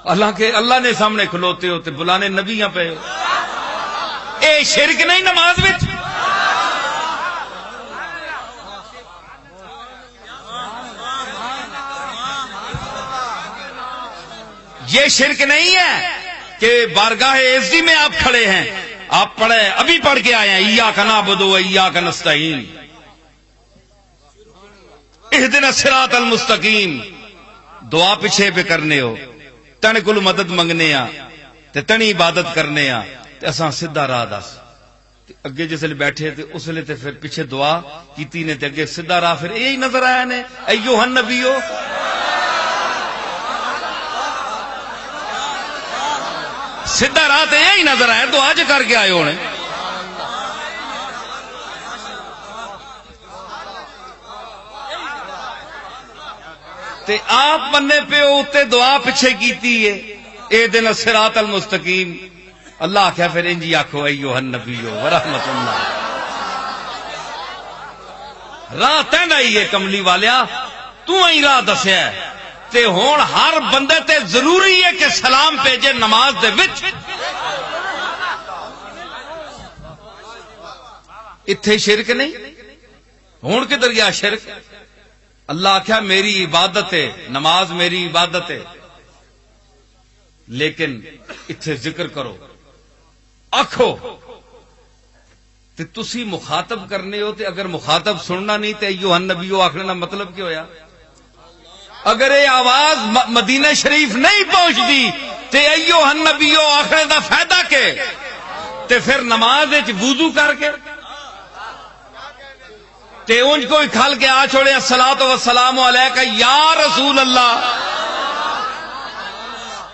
اللہ نے سامنے کھلوتے ہوتے بلانے نبیاں پہ، اے شرک نہیں نماز وچ؟ یہ شرک نہیں ہے کہ بارگاہ عزی میں آپ کھڑے ہیں، آپ پڑھے ابھی پڑھ کے آئے ہیں ایاک نعبد و ایاک نستعین، اہدنا الصراط المستقیم، دعا پیچھے پہ کرنے ہو تن کو مدد منگنے آ تے تنی عبادت کرنے آ تے اساں سیدھا راہ دس اگے جس لئے بیٹھے تے اس لئے تے پھر پیچھے دعا کیتی نے تے اگے سیدھا راہ پھر یہی نظر آیا نے ایوہ النبیو سیدھا راہ تے یہی نظر آیا دعا جو کر کے آئے ہونے تے آپ بننے پہ ہوتے دعا پیچھے کیتی ہے اے دن الصراط المستقیم اللہ کیا پھر انجی آکھو ایوہ النبیو ورحمت اللہ راہ تیندا ہی ہے کملی والیا تو ہی راہ دسیا ہے تے ہون ہر بندے تے ضروری ہے کہ سلام بھیجے نماز دے وچ اتھے شرک نہیں ہون کے دریا شرک اللہ کیا میری عبادت ہے نماز میری عبادت ہے لیکن اتھے ذکر کرو آکھو تے تسی مخاطب کرنے ہو تے اگر مخاطب سننا نہیں تے ایوہ النبیو آخنے کا مطلب کیا ہویا اگر یہ آواز مدینہ شریف نہیں پہنچتی تے ایوہ النبیو آخنے دا فائدہ کے تے پھر نماز وضو کر کے تے اونج کوئی کھل کے آ چھوڑے الصلاۃ والسلام علیکہ یا رسول اللہ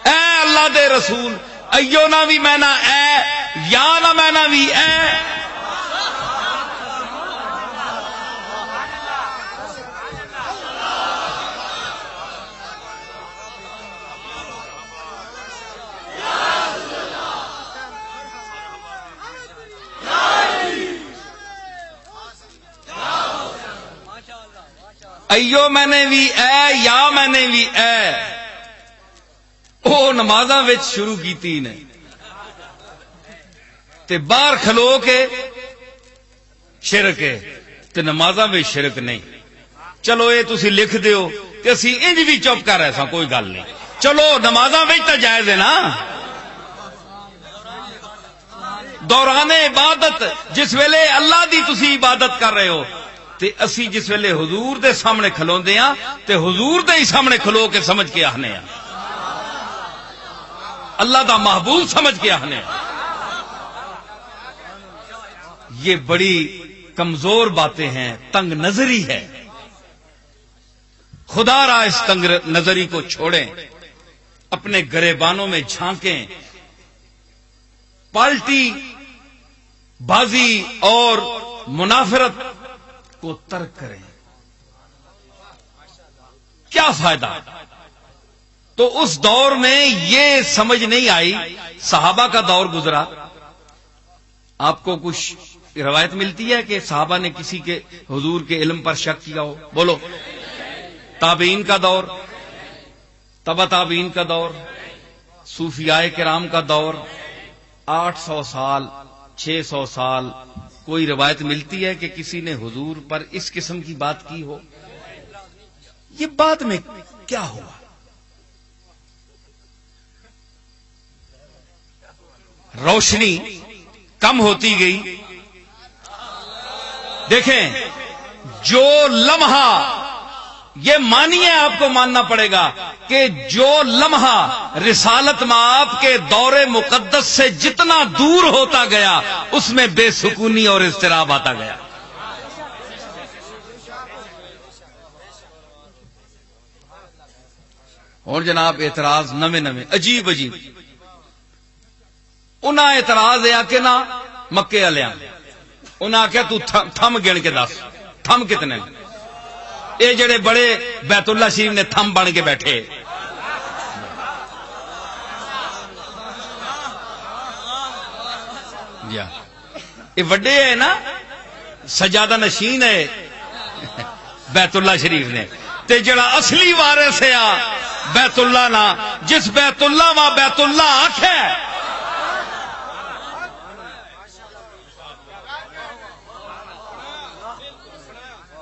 اے اللہ دے رسول ایو نہ بھی میں نہ اے یا نہ میں نہ بھی اے ایو میں نے بھی اے یا میں نے بھی اے او نمازاں وچ شروع کیتی نے تے باہر کھلو کے شرک ہے تے نمازاں وچ شرک نہیں چلو اے تسی لکھ دیو کہ اسی انج بھی چپ کر ایسا کوئی گل نہیں چلو نمازاں وچ تے جائز ہے نا دوران عبادت جس ویلے اللہ دی تسی عبادت کر رہے ہو تے اسی جس ویلے حضور دے سامنے کھلوندے ہاں تے حضور دے ہی سامنے کھلو کے سمجھ کے آہنے ہاں اللہ دا محبوب سمجھ کے آہنے ہاں یہ بڑی کمزور باتیں ہیں تنگ نظری ہے خدا را اس تنگ نظری کو چھوڑیں اپنے گریبانوں میں جھانکیں پالٹی بازی اور منافرت کو ترک کریں کیا فائدہ تو اس دور میں یہ سمجھ نہیں آئی صحابہ کا دور گزرا آپ کو کچھ روایت ملتی ہے کہ صحابہ نے کسی کے حضور کے علم پر شک کیا ہو بولو تابعین کا دور تبع تابعین کا دور صوفیاء کرام کا دور 800 سال 600 سال کوئی روایت ملتی ہے کہ کسی نے حضور پر اس قسم کی بات کی ہو یہ بات میں کیا ہوا روشنی کم ہوتی گئی دیکھیں جو لمحہ یہ مانیے آپ کو ماننا پڑے گا کہ جو لمحہ رسالت مآب کے دور مقدس سے جتنا دور ہوتا گیا اس میں بے سکونی اور اضطراب آتا گیا اور جناب اعتراض نویں نویں عجیب عجیب انہاں اعتراض ہے کہ نہ مکے والیاں انہاں آخیا تو تھم گن کے دس تھم کتنے اے جڑے بڑے بیت اللہ شریف نے تھم بن کے بیٹھے یہ وڈے ہے نا سجادہ نشین ہے بیت اللہ شریف نے تے جڑا اصلی وارث ہے بیت اللہ نا جس بیت اللہ وا بیت اللہ آکھے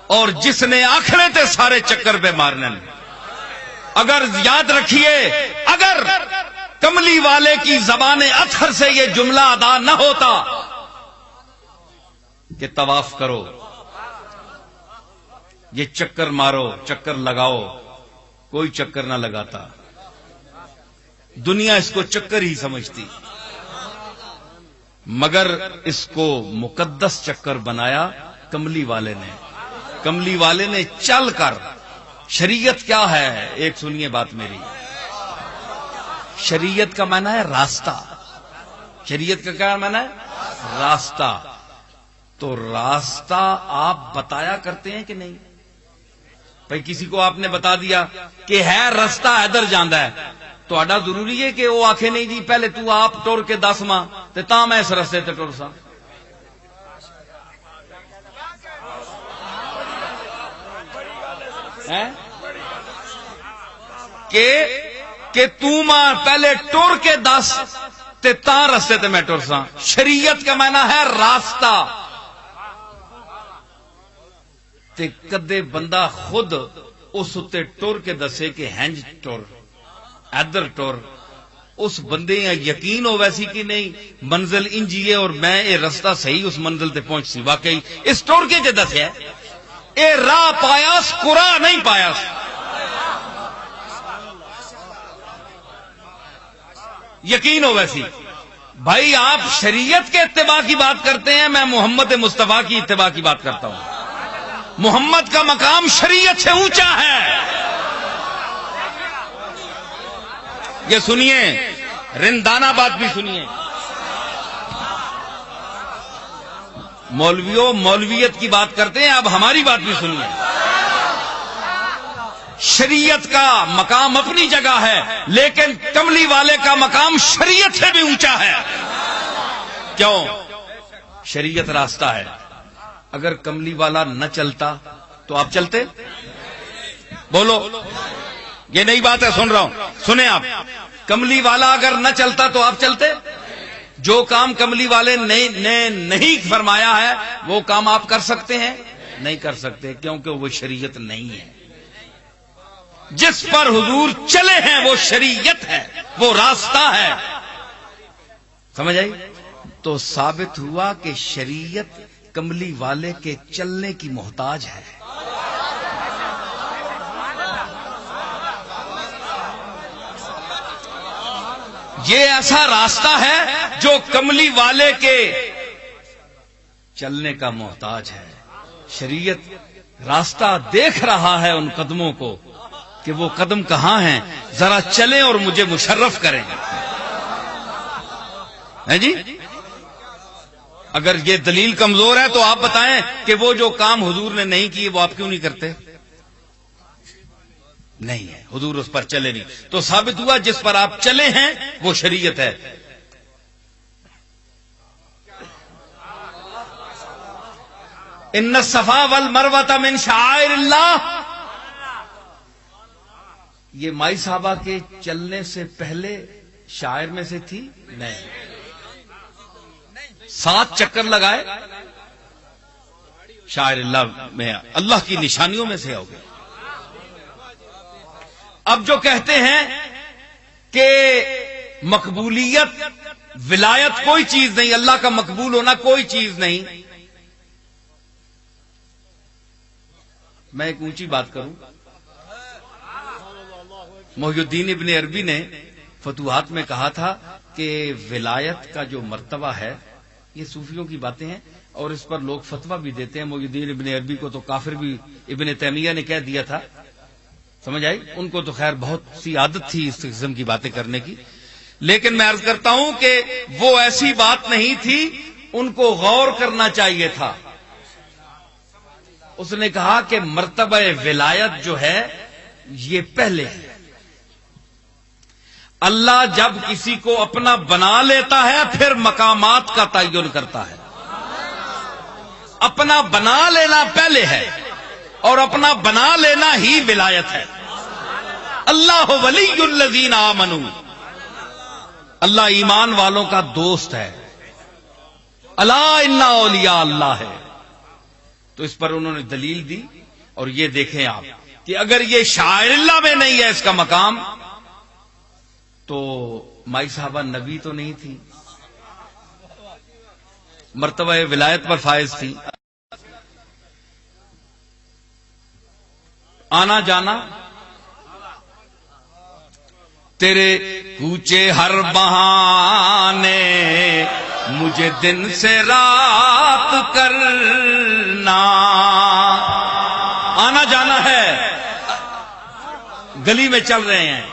اور جس نے آخرے تے سارے چکر پہ مارنے اگر یاد رکھیے اگر کملی والے کی زبان اطہر سے یہ جملہ ادا نہ ہوتا کہ طواف کرو یہ چکر مارو چکر لگاؤ کوئی چکر نہ لگاتا. دنیا اس کو چکر ہی سمجھتی، مگر اس کو مقدس چکر بنایا کملی والے نے. کملی والے نے چل کر، شریعت کیا ہے ایک سنیے بات میری، شریعت کا معنی ہے راستہ. شریعت کا کیا معنی ہے؟ راستہ. تو راستہ آپ بتایا کرتے ہیں کہ نہیں؟ بھائی کسی کو آپ نے بتا دیا کہ ہے راستہ ادھر جانا ہے، تو آڈا ضروری ہے کہ وہ آخے نہیں جی پہلے تو آپ ٹر کے دس ماں تے تاں میں اس رستے تے ٹر سا. کہ تو ماں پہلے ٹر کے دس تے تاں رستے تے میں ٹر سا. شریعت کا معنی ہے راستہ. تے کدے بندہ خود اس اتے ٹر کے دسے کہ ہنج ٹر ادھر ٹر، اس بندے یقین ہو ویسی کہ نہیں منزل انجیے اور میں یہ رستہ صحیح اس منزل تے پہنچ سی. واقعی اس ٹر کے دسیا اے راہ پایاس قرا نہیں پایاس. یقین ہو ویسی. بھائی آپ شریعت کے اتباع کی بات کرتے ہیں، میں محمد مصطفیٰ کی اتباع کی بات کرتا ہوں. محمد کا مقام شریعت سے اونچا ہے. یہ سنیے، رندانہ بات بھی سنیے. مولویوں مولویت کی بات کرتے ہیں، اب ہماری بات بھی سنیے. شریعت کا مقام اپنی جگہ ہے، لیکن کملی والے کا مقام شریعت سے بھی اونچا ہے. کیوں؟ شریعت راستہ ہے. اگر کملی والا نہ چلتا تو آپ چلتے؟ بولو، یہ نئی بات ہے، سن رہا ہوں، سنیں آپ. کملی والا اگر نہ چلتا تو آپ چلتے؟ جو کام کملی والے نے نہیں فرمایا ہے وہ کام آپ کر سکتے ہیں؟ نہیں کر سکتے، کیونکہ وہ شریعت نہیں ہے. جس پر حضور چلے ہیں وہ شریعت ہے، وہ راستہ ہے. سمجھ آئی؟ تو ثابت ہوا کہ شریعت کملی والے کے چلنے کی محتاج ہے. یہ ایسا راستہ ہے جو کملی والے کے چلنے کا محتاج ہے. شریعت راستہ دیکھ رہا ہے ان قدموں کو کہ وہ قدم کہاں ہیں، ذرا چلیں اور مجھے مشرف کریں. ہے جی؟ اگر یہ دلیل کمزور ہے تو آپ بتائیں کہ وہ جو کام حضور نے نہیں کیے وہ آپ کیوں نہیں کرتے؟ نہیں ہے، حضور اس پر چلے نہیں. تو ثابت ہوا جس پر آپ چلے ہیں وہ شریعت ہے. ان الصفا والمروہ من شعائر اللہ. یہ مائی صاحبہ کے چلنے سے پہلے شاعر میں سے تھی؟ نہیں. 7 چکر لگائے شاعر اللہ میں، اللہ کی نشانیوں میں سے ہو گئے. اب جو کہتے ہیں کہ مقبولیت ولایت کوئی چیز نہیں، اللہ کا مقبول ہونا کوئی چیز نہیں. میں ایک اونچی بات کروں. محی الدین ابن عربی نے فتوحات میں کہا تھا کہ ولایت کا جو مرتبہ ہے، یہ صوفیوں کی باتیں ہیں اور اس پر لوگ فتویٰ بھی دیتے ہیں. محی الدین ابن عربی کو تو کافر بھی ابن تیمیہ نے کہہ دیا تھا. سمجھ آئی؟ ان کو تو خیر بہت سی عادت تھی اس قسم کی باتیں کرنے کی، لیکن میں عرض کرتا ہوں کہ وہ ایسی بات نہیں تھی، ان کو غور کرنا چاہیے تھا. اس نے کہا کہ مرتبہ ولایت جو ہے یہ پہلے ہے. اللہ جب کسی کو اپنا بنا لیتا ہے پھر مقامات کا تعین کرتا ہے. اپنا بنا لینا پہلے ہے اور اپنا بنا لینا ہی ولایت ہے. اللہ ولی الذین آمنوا، اللہ ایمان والوں کا دوست ہے. الا ان اولیاء اللہ ہے. تو اس پر انہوں نے دلیل دی. اور یہ دیکھیں آپ کہ اگر یہ شاعر اللہ میں نہیں ہے اس کا مقام، تو مائی صاحبہ نبی تو نہیں تھی، مرتبہ ولایت پر فائز تھی. آنا جانا تیرے کوچے ہر بہانے مجھے دن سے رات کرنا. آنا جانا ہے، گلی میں چل رہے ہیں،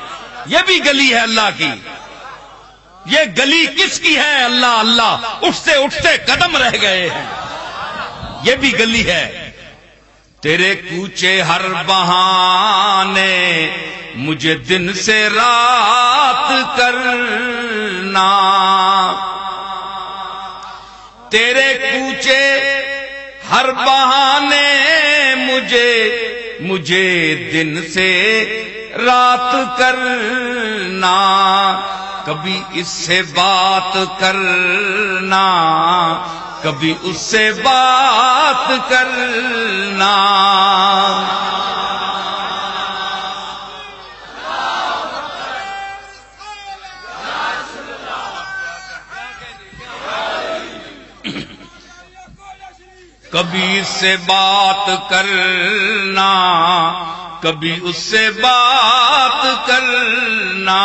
یہ بھی گلی ہے اللہ کی. یہ گلی کس کی ہے؟ اللہ اللہ اٹھتے اٹھتے قدم رہ گئے ہیں، یہ بھی گلی ہے. تیرے کوچے ہر بہانے مجھے دن سے رات کرنا. تیرے کوچے ہر بہانے مجھے دن سے رات کرنا. کبھی اس سے بات کرنا، کبھی اس سے بات کرنا. کبھی اس سے بات کرنا، کبھی اس سے بات کرنا.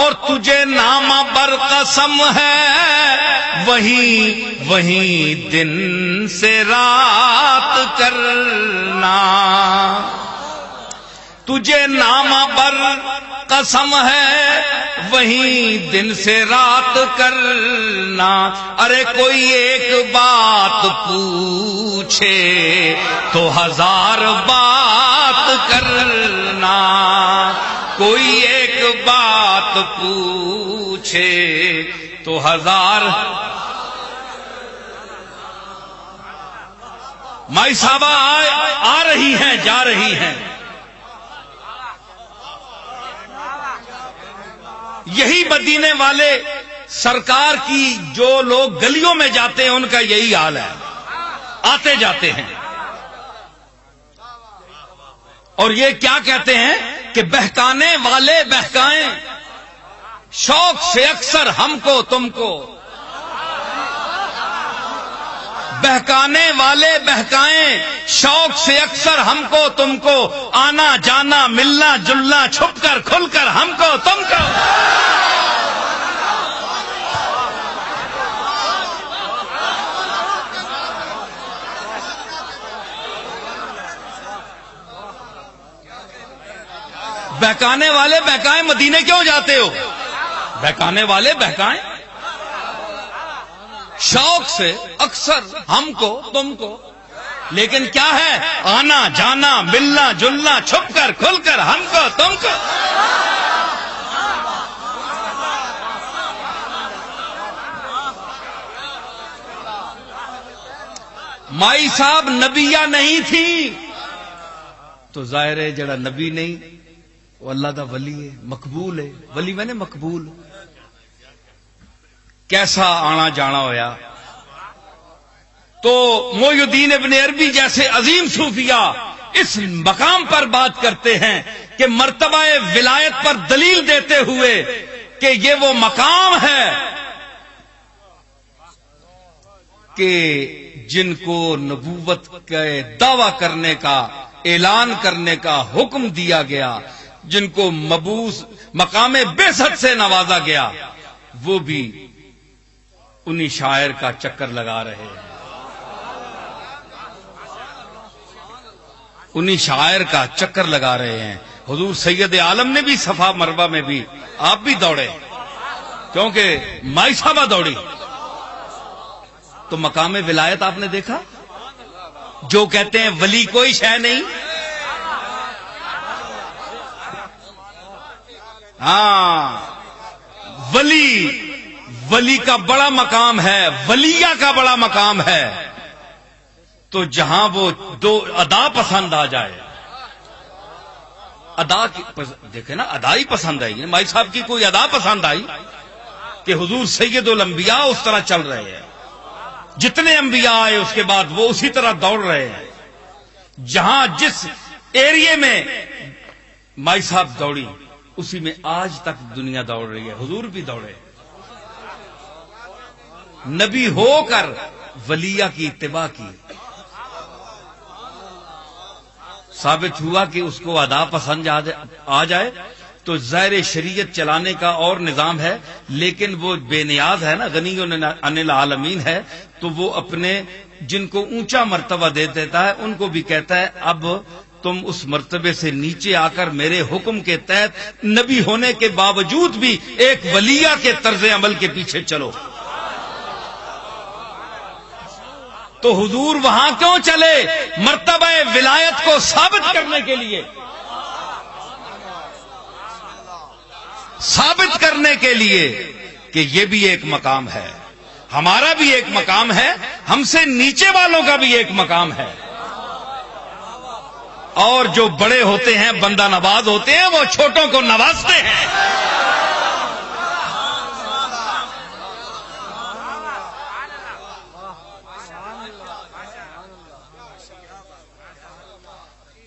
اور تجھے نامہ بر قسم ہے وہیں دن سے رات کرنا. تجھے نامہ بر قسم ہے وہیں دن سے رات کرنا. ارے کوئی ایک بات پوچھے تو ہزار بات کرنا. کوئی ایک بات پوچھے تو ہزار. مائی صاحبہ آ رہی ہیں، جا رہی ہیں. یہی مدینے والے سرکار کی جو لوگ گلیوں میں جاتے ہیں ان کا یہی حال ہے، آتے جاتے ہیں. اور یہ کیا کہتے ہیں کہ بہکانے والے بہکائیں شوق سے اکثر ہم کو تم کو. بہکانے والے بہکائیں شوق سے اکثر ہم کو تم کو. آنا جانا ملنا جلنا چھپ کر کھل کر ہم کو تم کو. بہکانے والے بہکائیں مدینے کیوں جاتے ہو؟ بہکانے والے بہکائیں شوق سے اکثر ہم کو تم کو. لیکن کیا ہے؟ آنا جانا ملنا جلنا چھپ کر کھل کر ہم کو تم کو. مائی صاحب نبیہ نہیں تھی تو ظاہر ہے جڑا نبی نہیں وہ اللہ دا ولی ہے، مقبول ہے. ولی میں نے مقبول. کیسا آنا جانا ہویا. تو محی الدین ابن عربی جیسے عظیم صوفیاء اس مقام پر بات کرتے ہیں کہ مرتبہ ولایت پر دلیل دیتے ہوئے کہ یہ وہ مقام ہے کہ جن کو نبوت کے دعویٰ کرنے کا اعلان کرنے کا حکم دیا گیا، جن کو مبعوث مقام بعثت سے نوازا گیا، وہ بھی انہی شاعر کا چکر لگا رہے ہیں. انہی شاعر کا چکر لگا رہے ہیں. حضور سید عالم نے بھی صفا مروہ میں بھی آپ بھی دوڑے کیونکہ مائی صاحبہ دوڑی. تو مقام ولایت آپ نے دیکھا جو کہتے ہیں ولی کوئی شے نہیں. ہاں ولی کا بڑا مقام ہے، ولیہ کا بڑا مقام ہے. تو جہاں وہ دو ادا پسند آ جائے، ادا دیکھیں نا، ادا ہی پسند آئی. مائی صاحب کی کوئی ادا پسند آئی کہ حضور سید الانبیاء اس طرح چل رہے ہیں، جتنے انبیاء آئے اس کے بعد وہ اسی طرح دوڑ رہے ہیں. جہاں جس ایریے میں مائی صاحب دوڑی اسی میں آج تک دنیا دوڑ رہی ہے. حضور بھی دوڑے. نبی ہو کر ولیہ کی اتباع کی. ثابت ہوا کہ اس کو ادا پسند آ جائے تو ظاہر شریعت چلانے کا اور نظام ہے، لیکن وہ بے نیاز ہے نا، غنی عن العالمین ہے، تو وہ اپنے جن کو اونچا مرتبہ دے دیتا ہے ان کو بھی کہتا ہے اب تم اس مرتبے سے نیچے آ کر میرے حکم کے تحت نبی ہونے کے باوجود بھی ایک ولیہ کے طرز عمل کے پیچھے چلو۔ تو حضور وہاں کیوں چلے؟ مرتبہ ولایت کو ثابت کرنے کے لیے، ثابت کرنے کے لیے کہ یہ بھی ایک مقام ہے، ہمارا بھی ایک مقام ہے، ہم سے نیچے والوں کا بھی ایک مقام ہے، اور جو بڑے ہوتے ہیں بندہ نواز ہوتے ہیں، وہ چھوٹوں کو نوازتے ہیں۔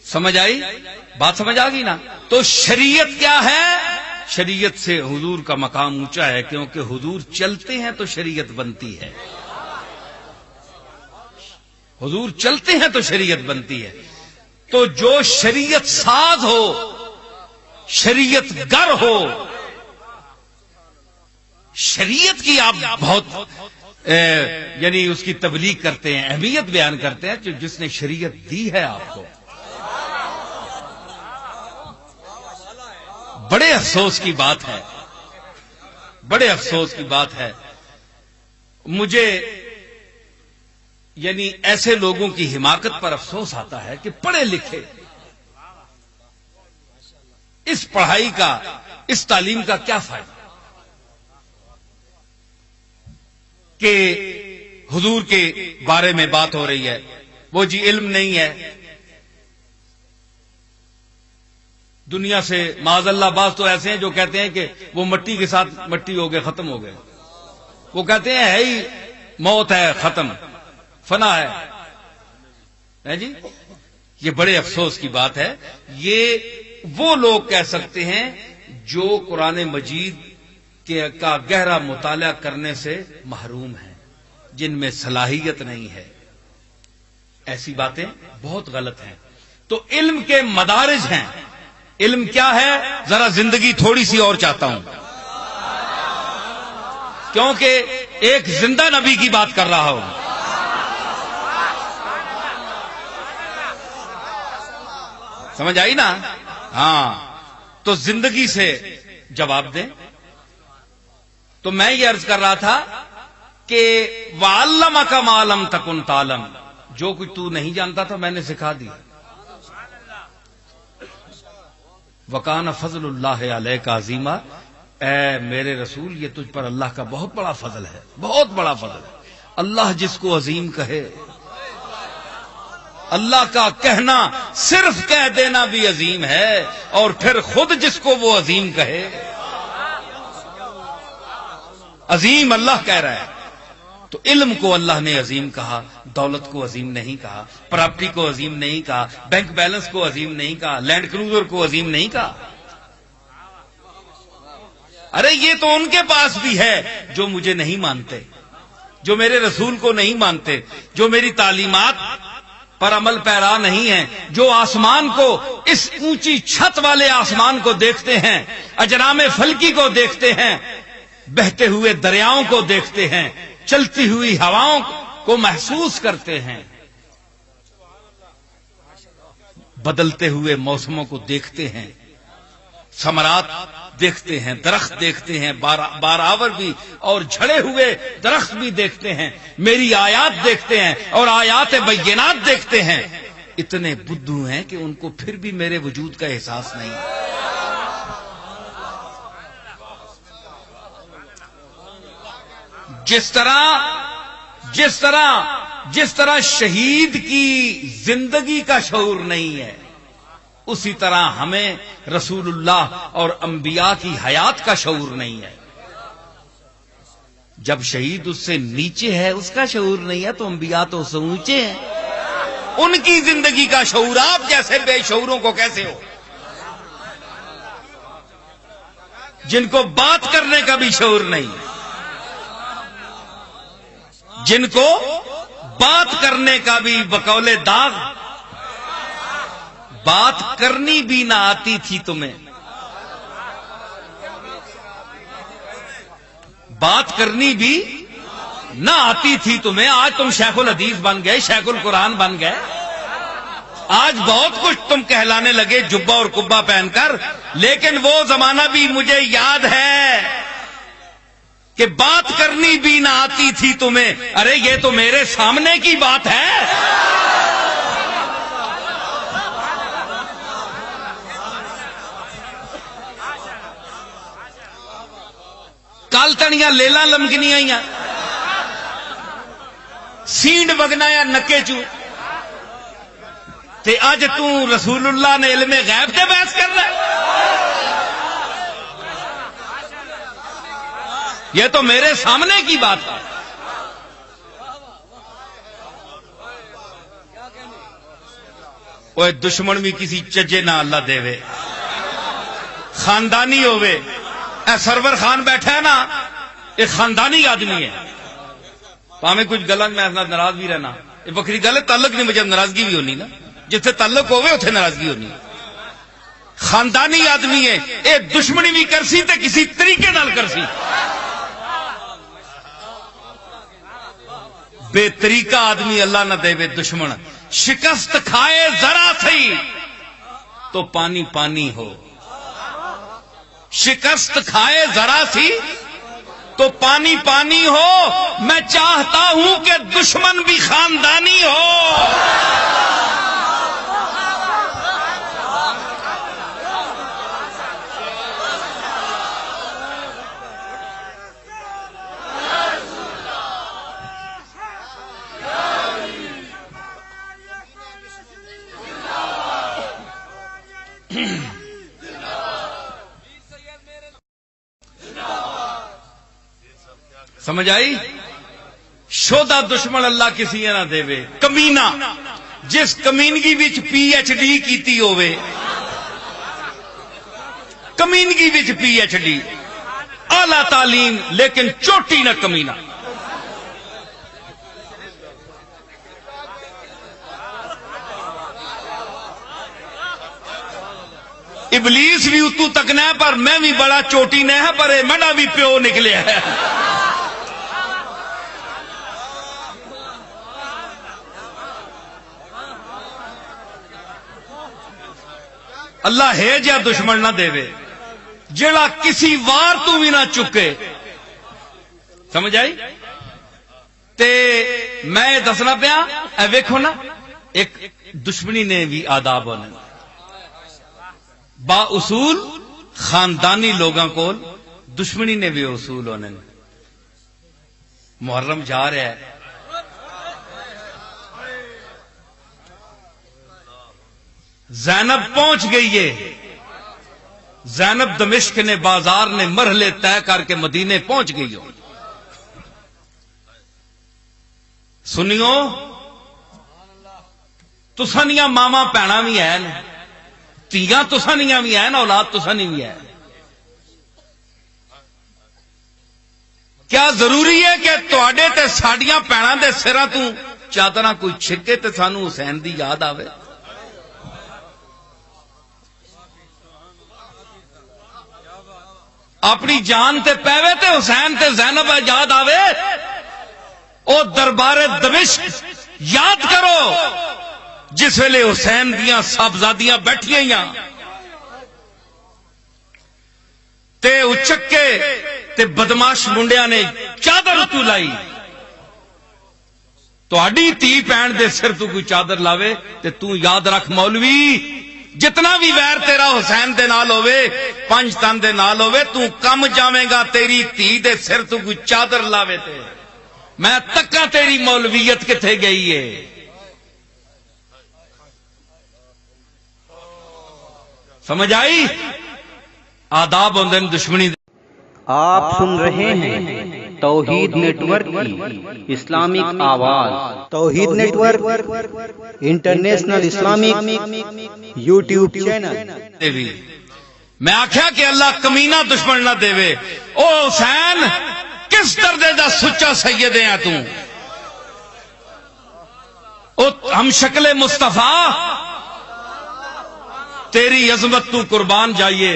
سمجھ آئی بات؟ سمجھ آ گئی نا؟ تو شریعت کیا ہے؟ شریعت سے حضور کا مقام اونچا ہے، کیونکہ حضور چلتے ہیں تو شریعت بنتی ہے، حضور چلتے ہیں تو شریعت بنتی ہے۔ تو جو شریعت ساز ہو، شریعت گر ہو، شریعت کی آپ بہت یعنی اس کی تبلیغ کرتے ہیں، اہمیت بیان کرتے ہیں، جس نے شریعت دی ہے آپ کو، بڑے افسوس کی بات ہے، بڑے افسوس کی بات ہے۔ مجھے یعنی ایسے لوگوں کی حماقت پر افسوس آتا ہے کہ پڑھے لکھے، اس پڑھائی کا، اس تعلیم کا کیا فائدہ کہ حضور کے بارے میں بات ہو رہی ہے، وہ جی علم نہیں ہے۔ دنیا سے معاذ اللہ بعض تو ایسے ہیں جو کہتے ہیں کہ وہ مٹی کے ساتھ مٹی ہو گئے، ختم ہو گئے، وہ کہتے ہیں ہے ہی موت ہے، ختم، فنا ہے جی۔ یہ بڑے افسوس کی بات ہے، یہ وہ لوگ کہہ سکتے ہیں جو قرآن مجید کا گہرا مطالعہ کرنے سے محروم ہیں، جن میں صلاحیت نہیں ہے۔ ایسی باتیں بہت غلط ہیں۔ تو علم کے مدارج ہیں۔ علم کیا ہے؟ ذرا زندگی تھوڑی سی اور چاہتا ہوں، کیونکہ ایک زندہ نبی کی بات کر رہا ہوں۔ سمجھ آئی نا؟ ہاں، تو زندگی سے جواب دیں۔ تو میں یہ عرض کر رہا تھا کہ وَعَلَّمَكَ مَا لَمْ تَكُنْ تَعْلَمْ، جو کچھ تو نہیں جانتا تھا میں نے سکھا دیا۔ وَكَانَ فَضْلُ اللَّهِ عَلَيْكَ عَظِيمًا، اے میرے رسول یہ تجھ پر اللہ کا بہت بڑا فضل ہے، بہت بڑا فضل ہے۔ اللہ جس کو عظیم کہے، اللہ کا کہنا، صرف کہہ دینا بھی عظیم ہے، اور پھر خود جس کو وہ عظیم کہے، عظیم اللہ کہہ رہا ہے۔ تو علم کو اللہ نے عظیم کہا، دولت کو عظیم نہیں کہا، پراپرٹی کو عظیم نہیں کہا، بینک بیلنس کو عظیم نہیں کہا، لینڈ کروزر کو عظیم نہیں کہا۔ ارے یہ تو ان کے پاس بھی ہے جو مجھے نہیں مانتے، جو میرے رسول کو نہیں مانتے، جو میری تعلیمات پر عمل پیرا نہیں ہیں، جو آسمان کو، اس اونچی چھت والے آسمان کو دیکھتے ہیں، اجرام فلکی کو دیکھتے ہیں، بہتے ہوئے دریاؤں کو دیکھتے ہیں، چلتی ہوئی ہواؤں کو محسوس کرتے ہیں، بدلتے ہوئے موسموں کو دیکھتے ہیں، ثمرات دیکھتے ہیں، درخت دیکھتے ہیں، بارآور بھی اور جھڑے ہوئے درخت بھی دیکھتے ہیں، میری آیات دیکھتے ہیں اور آیات بینات دیکھتے ہیں۔ اتنے بدھو ہیں کہ ان کو پھر بھی میرے وجود کا احساس نہیں۔ جس طرح شہید کی زندگی کا شعور نہیں ہے، اسی طرح ہمیں رسول اللہ اور انبیاء کی حیات کا شعور نہیں ہے۔ جب شہید اس سے نیچے ہے اس کا شعور نہیں ہے، تو انبیاء تو اس سے اونچے ہیں، ان کی زندگی کا شعور آپ جیسے بے شعوروں کو کیسے ہو، جن کو بات کرنے کا بھی شعور نہیں، جن کو بات کرنے کا بھی بقول داغ، بات کرنی بھی نہ آتی تھی تمہیں، بات کرنی بھی نہ آتی تھی تمہیں، آج تم شیخ الحدیث بن گئے، شیخ القرآن بن گئے، آج بہت کچھ تم کہلانے لگے جبہ اور کبا پہن کر، لیکن وہ زمانہ بھی مجھے یاد ہے کہ بات کرنی بھی نہ آتی تھی تمہیں۔ ارے یہ تو میرے سامنے کی بات ہے۔ کال تنیاں لیلا لمکنیاں ہی سینڈ بگنا یا نکے چو تے اج تو رسول اللہ نے علم غیب تے بحث کر رہا ہے؟ یہ تو میرے سامنے کی بات ہے۔ وہ دشمن بھی کسی چجے نہ اللہ دے وے، خاندانی ہوئے۔ اے سرور خان بیٹھا ہے نا، ایک خاندانی آدمی ہے، پاویں کچھ غلط میں اپنا ناراض بھی رہنا، یہ بکری گل ہے، تعلق نہیں، مجھے ناراضگی بھی ہونی نا، جتنے تعلق ہوئے اتنے ناراضگی ہونی۔ خاندانی آدمی ہے، یہ دشمنی بھی کرسی تے کسی طریقے نال کرسی، بے طریقہ آدمی اللہ نہ دے بے دشمن۔ شکست کھائے ذرا سی تو پانی پانی ہو، شکست کھائے ذرا سی تو پانی پانی ہو۔ میں چاہتا ہوں کہ دشمن بھی خاندانی ہو۔ سمجھ آئی؟ شودا دشمن اللہ کسی نہ دے وے۔ کمینہ جس کمینگی وچ پی ایچ ڈی کیتی ہوئے، کمینگی وچ پی ایچ ڈی، اعلی تعلیم لیکن چوٹی نہ کمینہ۔ ابلیس بھی اتو تک نہ پر میں بھی بڑا چوٹی نہ ہے، پر مڈا بھی پیو نکلے ہے۔ اللہ ہے جا دشمن نہ دے وے جڑا کسی وار تو بھی نہ چکے۔ سمجھ آئی؟ تے میں دسنا پیا، اے ویکھو نا، ایک دشمنی نے بھی آداب ہونے، با اصول خاندانی لوگاں کو دشمنی نے بھی اصول ہونے۔ محرم جا رہا ہے، زینب پہنچ گئی ہے، زینب دمشق نے بازار نے مرحلے طے کر کے مدینے پہنچ گئی ہو۔ سنیو، تسانیاں ماما پینا بھی ہے، تیاں تسانیاں بھی ہیں، اولاد تسانی بھی ہے۔ کیا ضروری ہے کہ تواڈے تے ساڈیاں پیڑاں دے سراں تو چادراں کوئی چھکے تے سانو حسین دی یاد آوے؟ اپنی جان تے پیوے تے حسین تے زینب یاد آوے؟ او دربار دمشق یاد کرو جس ویلے حسین دیاں صاحبزادیاں بیٹھیاں تے اچکے تے بدماش منڈیاں نے چادر اتو لائی۔ تہاڈی تھی پین دے سر تو کوئی چادر لاوے تے تو یاد رکھ مولوی، جتنا بھی ویر تیرا حسین دے نال ہوئے، پنج تن دے نال ہوئے، تو کم جاویں گا تیری تھی دے سر تو کوئی چادر لاوے تے۔ میں تکا تیری مولویت کتھے گئی ہے؟ سمجھ آئی؟ آداب ہوندے دشمنی۔ آپ سن رہے ہیں توحید نیٹ ورک کی اسلامک آواز۔ Tawheed network international Islamic YouTube channel. میں آخیا کہ اللہ کمینہ دشمن نہ دے وے۔ او حسین کس درجے دا سچا سید ہے تو؟ او ہم شکل مصطفیٰ تیری عظمت تو قربان جائیے۔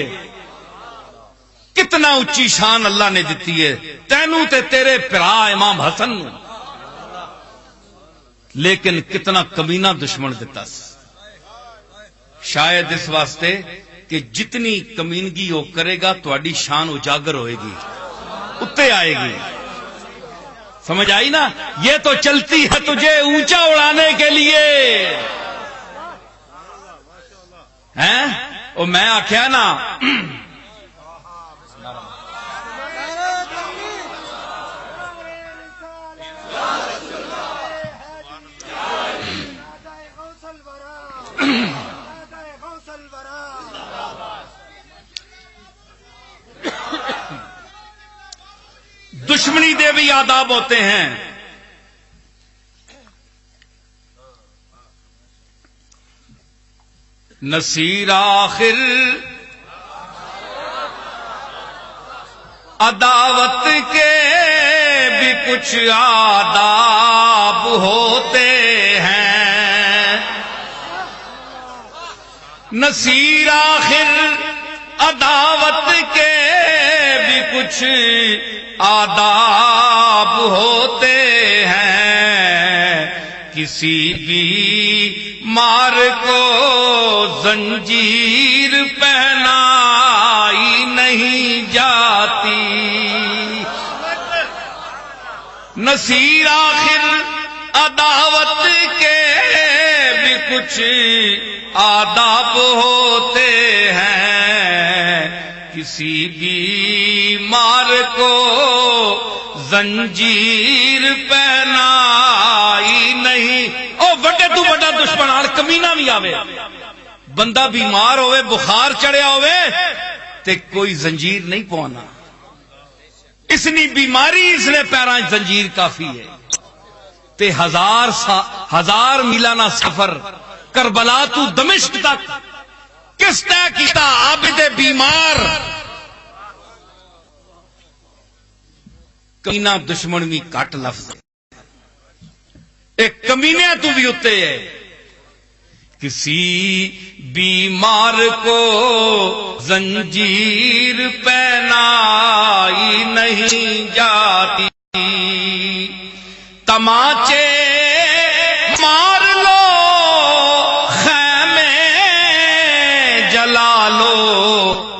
کتنا اچھی شان اللہ نے دیتی ہے تینوں تے تیرے پرا امام حسن نو، لیکن کتنا کمینہ دشمن دیتا سی۔ شاید اس واسطے کہ جتنی کمینگی وہ کرے گا تہاڈی شان اجاگر ہوئے گی، اتے آئے گی۔ سمجھ آئی نا؟ یہ تو چلتی ہے تجھے اونچا اڑانے کے لیے ہیں۔ اور میں آخیا نا دشمنی دے بھی آداب ہوتے ہیں۔ نصیر آخر عداوت کے بھی کچھ آداب ہوتے ہیں، نصیر آخر عداوت کے بھی کچھ آداب ہوتے ہیں، کسی بھی مار کو زنجیر پہنائی نہیں جاتی، نصیر آخر عداوت کے بھی کچھ آداب ہوتے ہیں، کسی بھی مار کو زنجیر پہنائی نہیں۔ او بڑے تو بڑا دشمن آل کمینہ بھی آوے، بندہ بیمار ہوئے بخار چڑھیا ہوئے تے کوئی زنجیر نہیں پوانا، اس نے بیماری اس نے پیراں زنجیر کافی ہے تے ہزار میلانہ سفر کربلا تو دمشق تک کس طے کیتا عابد بیمار۔ کمینہ دشمن بھی کٹ لفظ ایک کمینے تو بھی اتے ہے، کسی بیمار کو زنجیر پہنائی نہیں جاتی، تماچے مار لو خیمے جلا لو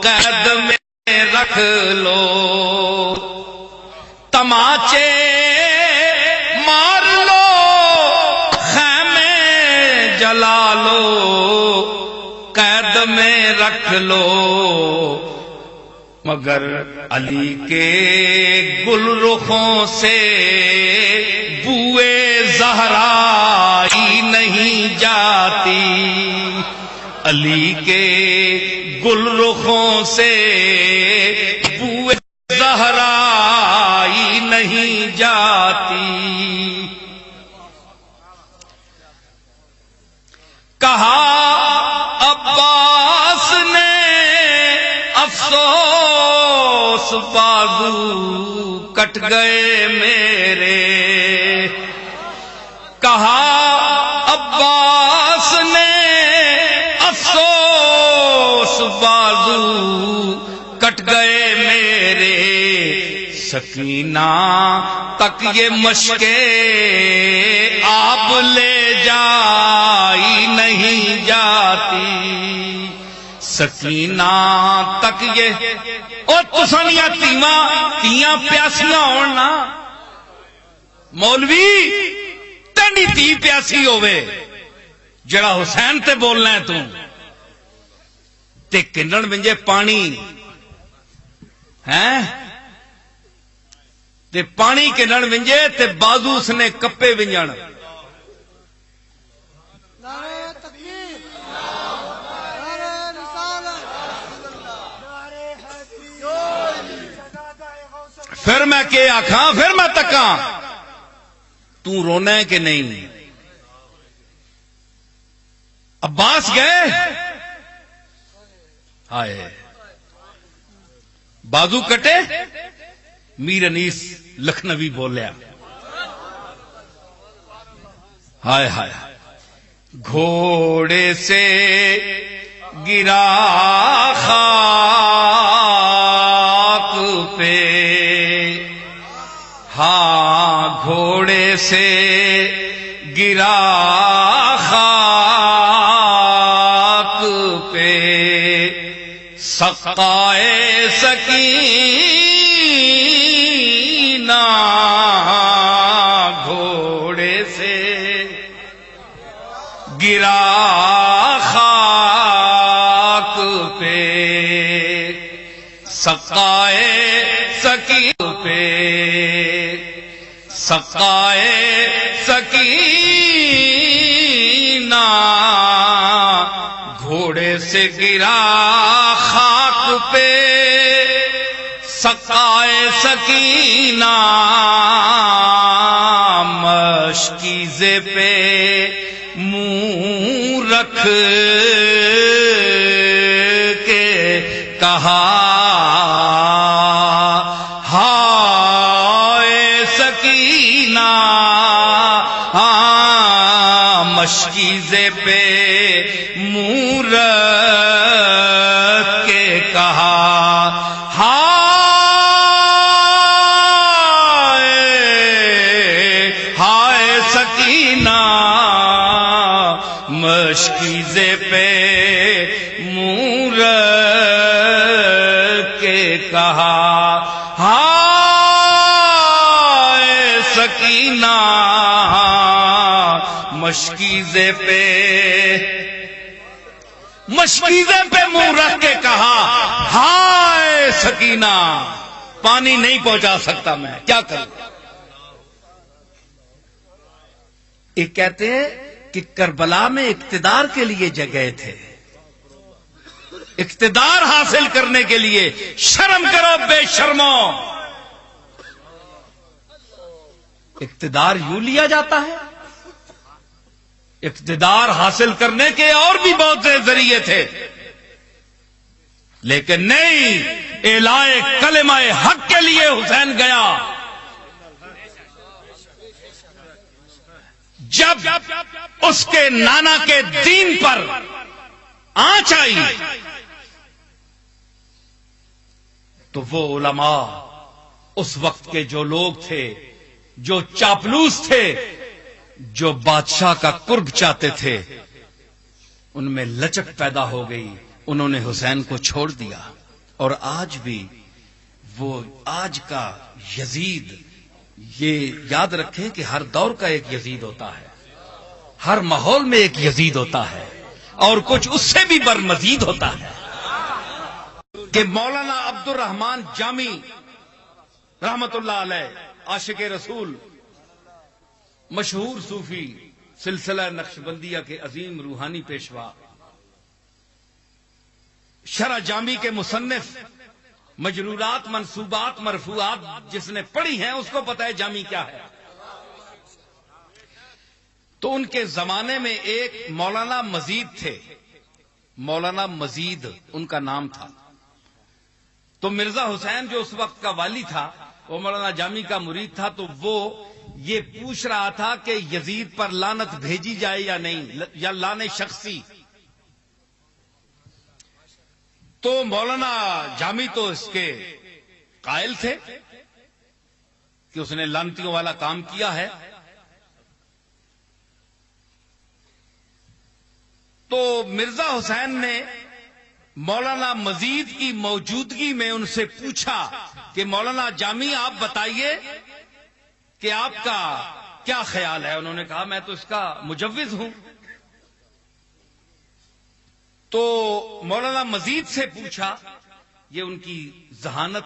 قید میں رکھ لو، تماچے مار لو خیمے جلا لو قید میں رکھ لو، مگر علی کے گل رخوں سے بوئے زہرائی نہیں جاتی، علی کے گل رخوں سے بوئے زہرائی نہیں جاتی۔ کہا عباس نے افسوس بازو کٹ گئے میرے، کہا عباس نے افسوس بازو کٹ گئے میرے، سکینہ تک یہ مشکے آپ لے جائی نہیں جاتی، سکینہ تک یہ اور تسانیاں تیاں پیاسیاں ہونا مولوی تینی تی پیاسی ہوئے جڑا حسین تے بولنا ہے تے کنڈن بنجے پانی ہیں تے پانی کنڈن بنجے تے بازو اس نے کپے بنجن، پھر میں کہ آکھاں پھر میں تکاں تو رونا ہے کہ نہیں؟ عباس گئے ہائے بازو کٹے، میر انیس لکھنوی بولیا ہائے ہائے گھوڑے سے گرا خار سے گرا خاک پہ سقائے سکینہ گھوڑے سے گرا خاک پہ سقائے سکینہ پہ سقائے سکینہ گھوڑے سے گرا خاک پہ سقائے سکینہ مشکیزے پہ منہ رکھ کے کہا ہائے سکینہ مشکیزے پہ منہ رکھ کے کہا ہائے سکینہ مشکیزے پہ منہ رکھ کے کہا ہائے سکینہ مشکیزے پہ منہ رکھ کے کہا ہائے سکینہ پانی نہیں پہنچا سکتا میں کیا کروں. یہ کہتے ہیں کہ کربلا میں اقتدار کے لیے جگہ تھے، اقتدار حاصل کرنے کے لیے. شرم کرو بے شرمو، اقتدار یوں لیا جاتا ہے؟ اقتدار حاصل کرنے کے اور بھی بہت سے ذریعے تھے، لیکن نہیں، اعلائے کلمہ حق کے لیے حسین گیا. جب اس کے نانا کے دین پر آنچ آئی تو وہ علماء اس وقت کے جو لوگ تھے، جو چاپلوس تھے، جو بادشاہ کا قرب چاہتے تھے، ان میں لچک پیدا ہو گئی. انہوں نے حسین کو چھوڑ دیا. اور آج بھی وہ آج کا یزید، یہ یاد رکھیں کہ ہر دور کا ایک یزید ہوتا ہے، ہر ماحول میں ایک یزید ہوتا ہے، اور کچھ اس سے بھی برمزید ہوتا ہے. کہ مولانا عبد الرحمان جامی رحمت اللہ علیہ، عاشق رسول، مشہور صوفی، سلسلہ نقشبندیہ کے عظیم روحانی پیشوا، شرح جامی کے مصنف، مجرورات، منصوبات، مرفوعات جس نے پڑھی ہیں اس کو پتہ ہے جامی کیا ہے. تو ان کے زمانے میں ایک مولانا مزید تھے، مولانا مزید ان کا نام تھا. تو مرزا حسین جو اس وقت کا والی تھا، وہ مولانا جامی کا مرید تھا. تو وہ یہ پوچھ رہا تھا کہ یزید پر لعنت بھیجی جائے یا نہیں، یا لانے شخصی. تو مولانا جامی تو اس کے قائل تھے کہ اس نے لعنتیوں والا کام کیا ہے. تو مرزا حسین نے مولانا مزید کی موجودگی میں ان سے پوچھا کہ مولانا جامی آپ بتائیے کہ آپ کا کیا خیال ہے. انہوں نے کہا میں تو اس کا مجوز ہوں. تو مولانا مزید سے پوچھا، یہ ان کی ذہانت،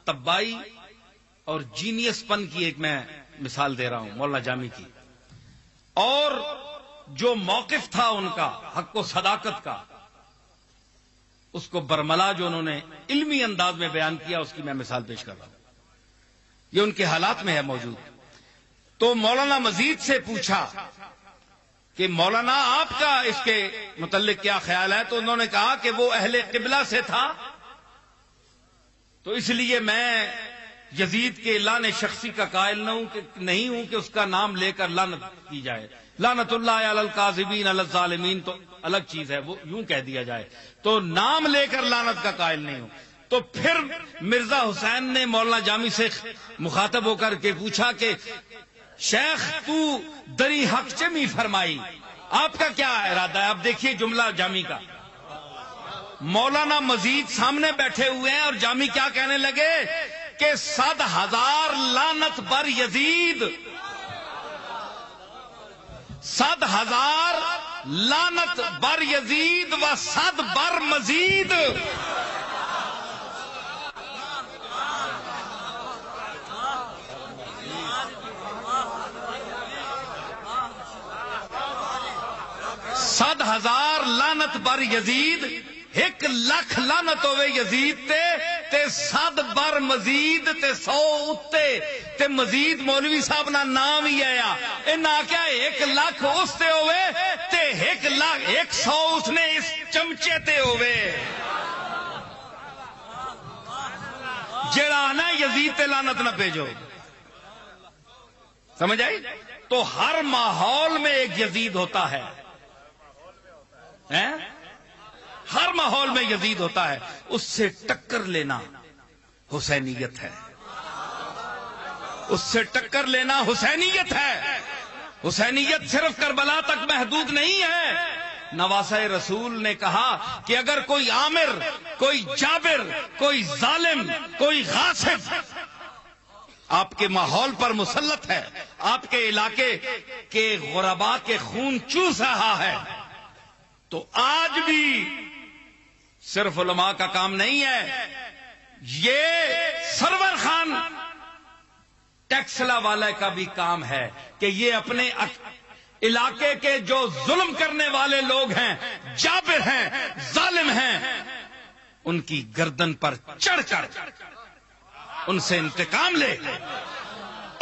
طبائی اور جینیس پن کی ایک میں مثال دے رہا ہوں مولانا جامی کی، اور جو موقف تھا ان کا حق و صداقت کا، اس کو برملا جو انہوں نے علمی انداز میں بیان کیا، اس کی میں مثال پیش کر رہا ہوں. یہ ان کے حالات میں ہے موجود. تو مولانا مزید سے پوچھا کہ مولانا آپ کا اس کے متعلق کیا خیال ہے. تو انہوں نے کہا کہ وہ اہل قبلہ سے تھا، تو اس لیے میں یزید کے لعنت شخصی کا قائل نہیں ہوں کہ اس کا نام لے کر لعنت کی جائے. لعنت اللہ علی الکاذبین علی الظالمین تو الگ چیز ہے، وہ یوں کہہ دیا جائے. تو نام لے کر لعنت کا قائل نہیں ہوں. تو پھر مرزا حسین نے مولانا جامی سے مخاطب ہو کر کے پوچھا کہ شیخ تو دری حق چمی فرمائی. آپ کا کیا ارادہ ہے؟ اب دیکھیے جملہ جامی کا. مولانا مزید سامنے بیٹھے ہوئے ہیں اور جامی کیا کہنے لگے کہ 100,000 لعنت بر یزید، 100,000 لعنت بر یزید و 100 بر مزید. سد ہزار لعنت بر یزید، 1,00,000 لعنت ہوئے یزید تے 100 بر مزید تے 100 اتے تے مزید مولوی صاحب نا نام ہی آیا. انہاں کیا 1,00,000 اس تے ہوئے تے 100 اس نے اس چمچے تے ہوئے. جڑا نا یزید تے لعنت نہ بھیجو. سمجھ آئی؟ تو ہر ماحول میں ایک یزید ہوتا ہے. ہر ماحول میں یزید ہوتا ہے. اس سے ٹکر لینا حسینیت ہے. اس سے ٹکر لینا حسینیت ہے. حسینیت صرف کربلا تک محدود نہیں ہے. نواسہ رسول نے کہا کہ اگر کوئی عامر، کوئی جابر، کوئی ظالم، کوئی غاصب آپ کے ماحول پر مسلط ہے، آپ کے علاقے کے غربا کے خون چوس رہا ہے، تو آج بھی صرف علماء کا کام نہیں ہے. یہ سرور خان ٹیکسلا والے کا بھی کام ہے کہ یہ اپنے علاقے کے جو ظلم کرنے والے لوگ ہیں، جابر ہیں، ظالم ہیں، ان کی گردن پر چڑھ کر ان سے انتقام لے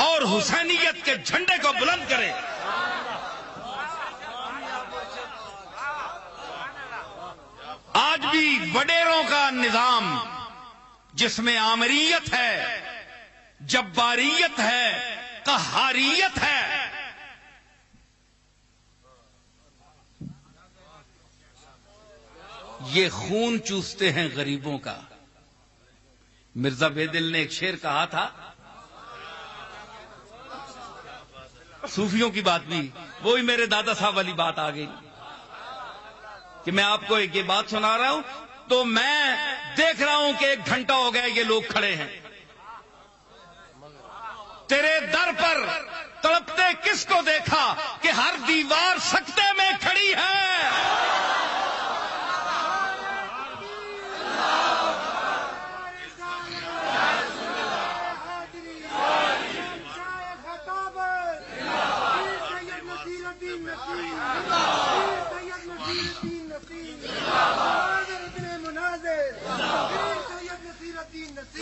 اور حسینیت کے جھنڈے کو بلند کرے. آج بھی وڈیروں کا نظام جس میں آمریت ہے، جباریت ہے، قہاریت ہے، یہ خون چوستے ہیں غریبوں کا. مرزا بیدل نے ایک شعر کہا تھا، صوفیوں کی بات بھی، وہی میرے دادا صاحب والی بات آ گئی کہ میں آپ کو ایک یہ بات سنا رہا ہوں تو میں دیکھ رہا ہوں کہ 1 گھنٹہ ہو گیا یہ لوگ کھڑے ہیں تیرے در پر. تڑپتے کس کو دیکھا کہ ہر دیوار سکتے میں کھڑی ہے.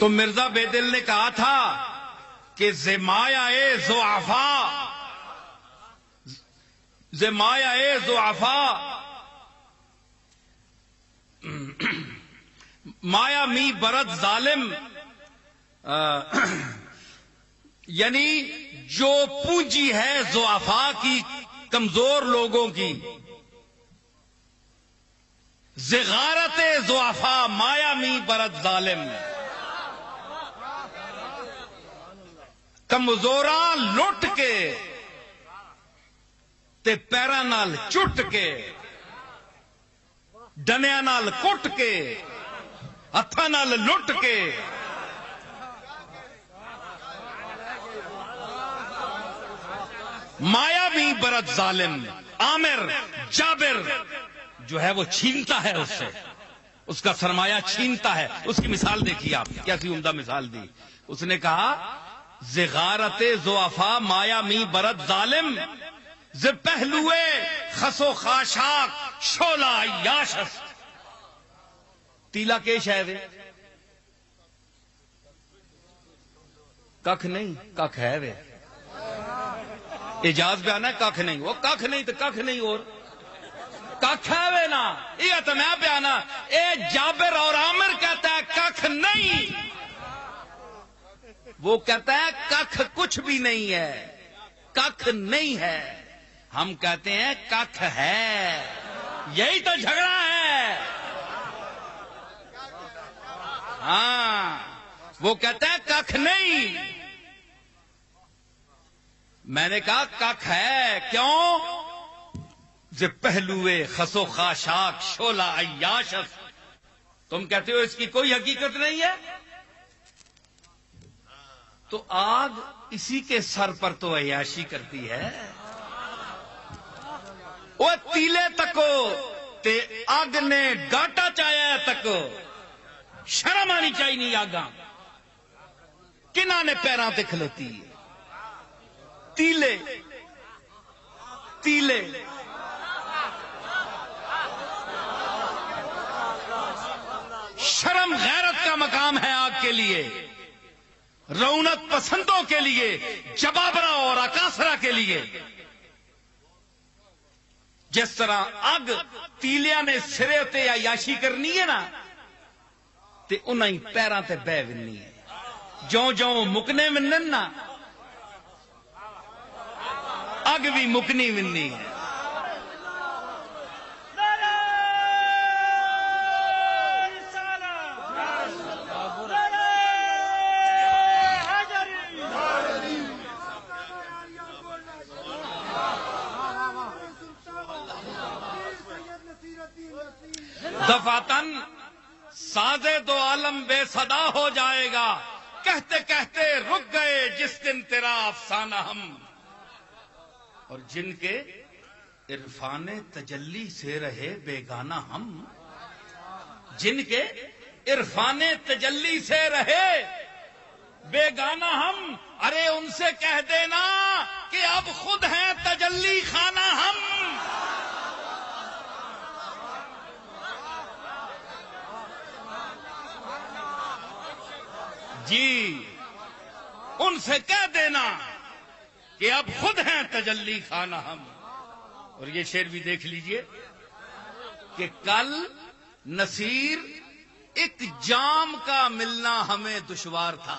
تو مرزا بیدل نے کہا تھا کہ زمایہ ضعفا مایا می برد ظالم، یعنی جو پونجی ہے ضعفا کی، کمزور لوگوں کی، زغارت ضعفا مایا می برد ظالم، کمزوراں لٹ کے تے پیراں نال چٹ کے، ڈنیاں نال کٹ کے، ہتھاں نال لٹ کے، مایا بھی برد ظالم، عامر جابر جو ہے وہ چھینتا ہے اس سے، اس کا سرمایہ چھینتا ہے. اس کی مثال دیکھیے آپ، کیسی عمدہ مثال دی. اس نے کہا زغارت ضعفا مایا می برد ظالم، ز پہلوے خسو خاشاک شولا یاشس. تیلا کیش ہے وے ککھ نہیں، ککھ ہے وے. اجاز پہ آنا ککھ نہیں، وہ ککھ نہیں تو ککھ نہیں اور ککھ ہے وے نا. یہ تو میں پہ آنا، اے جابر اور عامر کہتا ہے ککھ نہیں، وہ کہتا ہے ککھ کچھ بھی نہیں ہے، ککھ نہیں ہے. ہم کہتے ہیں ککھ ہے. یہی تو جھگڑا ہے. ہاں وہ کہتا ہے ککھ نہیں. میں نے کہا کک ہے، کیوں؟ ز پہلوے خسو خاشاک شولہ عیاشت، تم کہتے ہو اس کی کوئی حقیقت نہیں ہے، تو آگ اسی کے سر پر تو عیاشی کرتی ہے۔ وہ تیلے تکو تے آگ نے گاٹا چایا تکو، شرم آنی چاہیے نہیں آگاں کنہ نے پیراں تے کھلوتی ہے۔ تیلے تیلے شرم غیرت کا مقام ہے آگ کے لیے، رونق پسندوں کے لیے، جبابرہ اور اکاسرہ کے لیے۔ جس طرح اگ تیلیاں نے سرے تے عیاشی کرنی ہے نا، تے انہاں ہی پیراں تے بہ ونی ہے، جوں جوں مکنے ونن نا اگ بھی مکنی ونی ہے۔ دفاتن سازے دو عالم بے صدا ہو جائے گا، کہتے کہتے رک گئے جس دن تیرا افسانہ ہم، اور جن کے عرفان تجلی سے رہے بیگانہ ہم، جن کے عرفان تجلی سے رہے بیگانہ ہم، ارے ان سے کہہ دینا کہ اب خود ہیں تجلی خانہ ہم۔ جی ان سے کہہ دینا کہ اب خود ہیں تجلی خانہ ہم۔ اور یہ شعر بھی دیکھ لیجئے کہ کل نصیر ایک جام کا ملنا ہمیں دشوار تھا،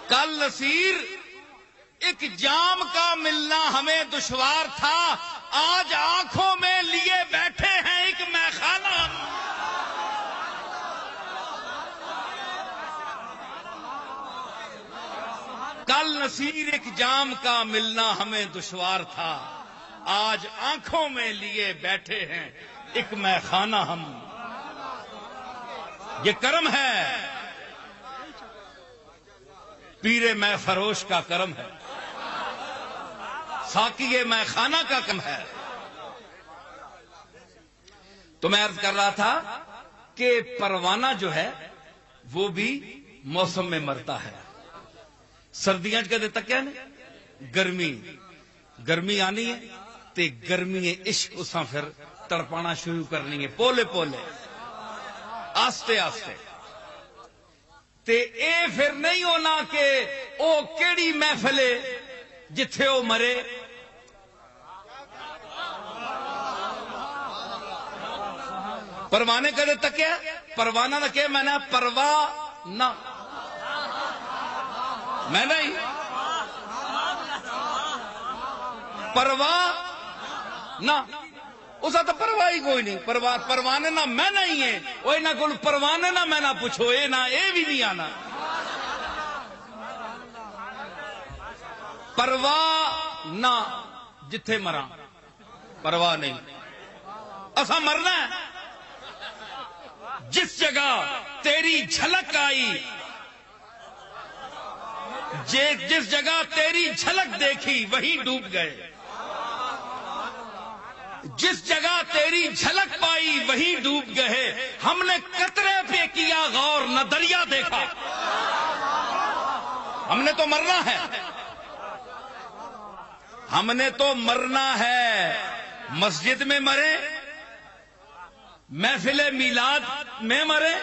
کل نصیر ایک جام کا ملنا ہمیں دشوار تھا، آج آنکھوں میں لیے بیٹھے ہیں ایک میخانہ ہم۔ کل نصیر ایک جام کا ملنا ہمیں دشوار تھا، آج آنکھوں میں لیے بیٹھے ہیں ایک میخانہ ہم۔ یہ کرم ہے، پیر میں فروش کا کرم ہے، ساقی میں خانہ کا کم ہے۔ تو میں عرض کر رہا تھا کہ پروانہ جو ہے وہ بھی موسم میں مرتا ہے۔ سردیاں کہتے تک کیا نہیں، گرمی آنی ہے تے گرمی عشق اساں پھر تڑپانا شروع کرنی ہے، پولے پولے آستے آستے، تے اے پھر نہیں ہونا کہ او کیڑی محفلے جتھے او مرے۔ پروانے کدے تکیا، پروانہ نہ کہ میں نے پرواہ نہ، میں نہیں پرواہ نہ، اسا تو پرواہ ہی کوئی نہیں، پروانے نہ میں نہیں ہے، وہ نہ کل پروانے نہ میں نہ پوچھو، اے نہ اے بھی نہیں آنا۔ پرواہ نہ جتھے مرا، پرواہ نہیں، اسا مرنا ہے جس جگہ تیری جھلک آئی، جس جگہ تیری جھلک دیکھی وہیں ڈوب گئے، جس جگہ تیری جھلک پائی وہیں ڈوب گئے، ہم نے قطرے پہ کیا غور نہ دریا دیکھا۔ ہم نے تو مرنا ہے، ہم نے تو مرنا ہے، مسجد میں مرے، محفل میلاد میں مرے،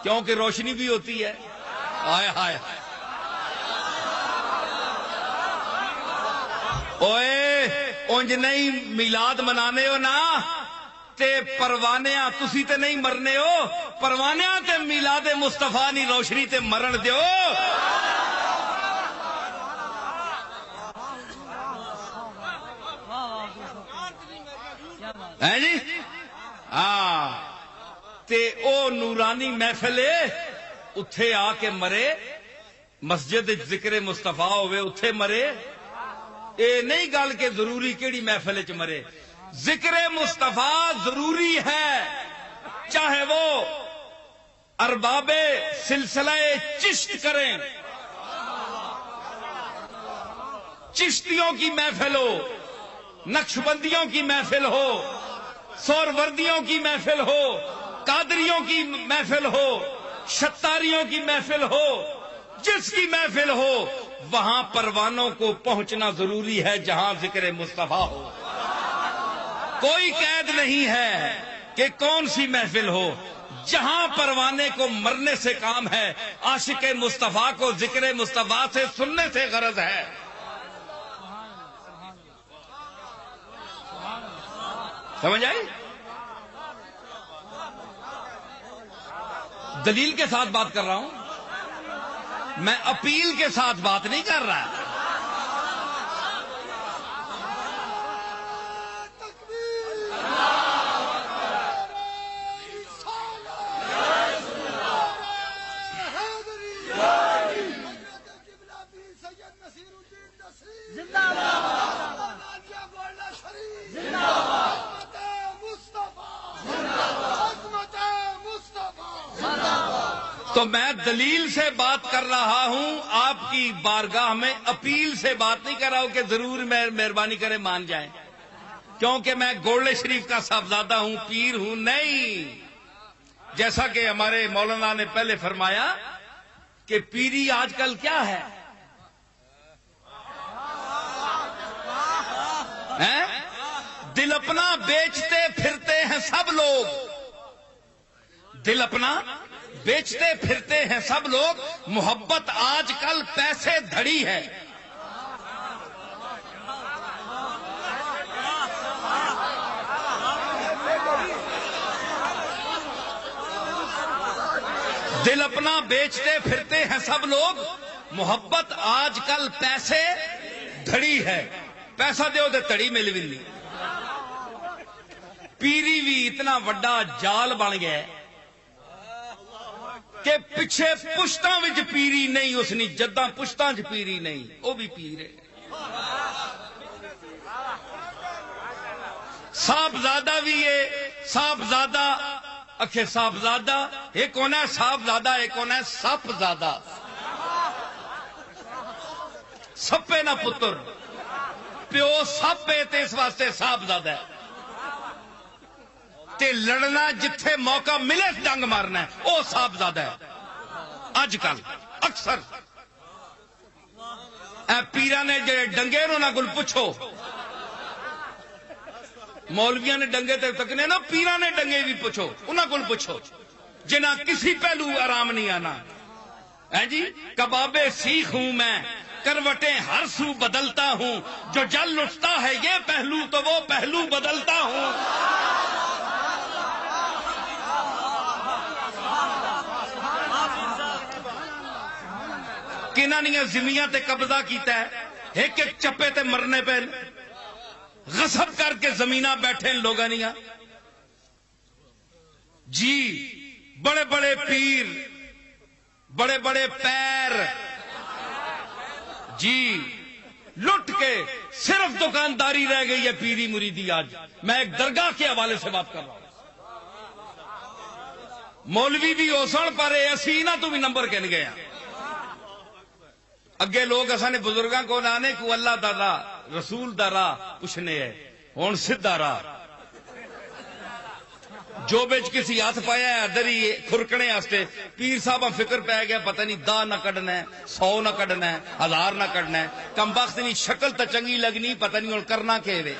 کیونکہ روشنی بھی ہوتی ہے، ہائے ہائے اوئے اونج نہیں میلاد منانے ہو نا تے پروانیاں تسی تے نہیں مرنے ہو، پروانیاں تے میلاد مصطفیٰ نی روشنی تے مرن دیو۔ ہے جی ہاں، تے او نورانی محفل اتھے آ کے مرے مسجد ذکر مصطفیٰ ہوئے اتھے مرے اے نہیں گل کہ ضروری کیڑی محفل چ مرے ذکر مصطفیٰ ضروری ہے چاہے وہ ارباب سلسلہ چشت کریں چشتیوں کی محفل ہو نقشبندیوں کی محفل ہو سوروردیوں کی محفل ہو قادریوں کی محفل ہو شتاریوں کی محفل ہو جس کی محفل ہو وہاں پروانوں کو پہنچنا ضروری ہے جہاں ذکر مصطفیٰ ہو کوئی قید نہیں ہے کہ کون سی محفل ہو جہاں پروانے کو مرنے سے کام ہے عاشق مصطفیٰ کو ذکر مصطفیٰ سے سننے سے غرض ہے سمجھ آئی دلیل کے ساتھ بات کر رہا ہوں میں اپیل کے ساتھ بات نہیں کر رہا تو میں دلیل سے بات کر رہا ہوں آپ کی بارگاہ میں اپیل سے بات نہیں کر رہا ہوں کہ ضرور مہربانی کریں مان جائیں کیونکہ میں گولڑے شریف کا صاحبزادہ ہوں پیر ہوں نہیں جیسا کہ ہمارے مولانا نے پہلے فرمایا کہ پیری آج کل کیا ہے دل اپنا بیچتے پھرتے ہیں سب لوگ دل اپنا بیچتے پھرتے ہیں سب لوگ محبت آج کل پیسے دھڑی ہے دل اپنا بیچتے پھرتے ہیں سب لوگ محبت آج کل پیسے دھڑی ہے پیسہ دیو دے تڑی مل بھی پیری بھی اتنا وڈا جال بن گیا کہ پچھے پشتاں وچ پیری نہیں اس نے جداں پشتاں وچ پیری نہیں وہ بھی پیر ہے صاحبزادہ بھی ہے صاحبزادہ اکھے صاحبزادہ ایک ہونا ہے صاحبزادہ ایک ہونا ہے سپ زادہ سپے نہ پتر پیو سپ ہے تے اس واسطے صاحبزادہ ہے تے لڑنا جتھے موقع ملے ڈنگ مارنا ہے وہ صاحبزادہ ہے اج کل اکثر اے پیرا نے جڑے ڈنگے انہاں کول پوچھو مولویاں نے ڈنگے تے تکنے نا پیرا نے ڈنگے بھی پوچھو انہاں کول پوچھو جنہاں کسی پہلو آرام نہیں آنا ہے جی کبابے سیخ ہوں میں کروٹیں ہر سو بدلتا ہوں جو جل اٹھتا ہے یہ پہلو تو وہ پہلو بدلتا ہوں کنہ نہیں زمیاں تے قبضہ کیتا ہے ایک ایک چپے تے مرنے پہ غصب کر کے زمینہ بیٹھے ان لوگاں نہیں جی بڑے بڑے پیر بڑے بڑے پیر جی لٹ کے صرف دکانداری رہ گئی ہے پیری مریدی آج میں ایک درگاہ کے حوالے سے بات کر رہا ہوں مولوی بھی اوسن پر اسی نہ تو بھی نمبر کہنے گیا اگے لوگ اصا نے بزرگاں کو نانے کو اللہ دا راہ رسول دا راہ پوچھنے ہے ہوں سیدھا راہ جو بچ کسی ہاتھ پایا ہے ادھر ہی کھرکنے واسطے پیر صاحب فکر پی گیا پتہ نہیں دا نہ کڈنا ہے 100 نہ کڈنا ہے 1000 نہ کڈنا ہے کم بخت نہیں شکل تو چنگی لگنی پتہ نہیں ہوں کرنا کہ وے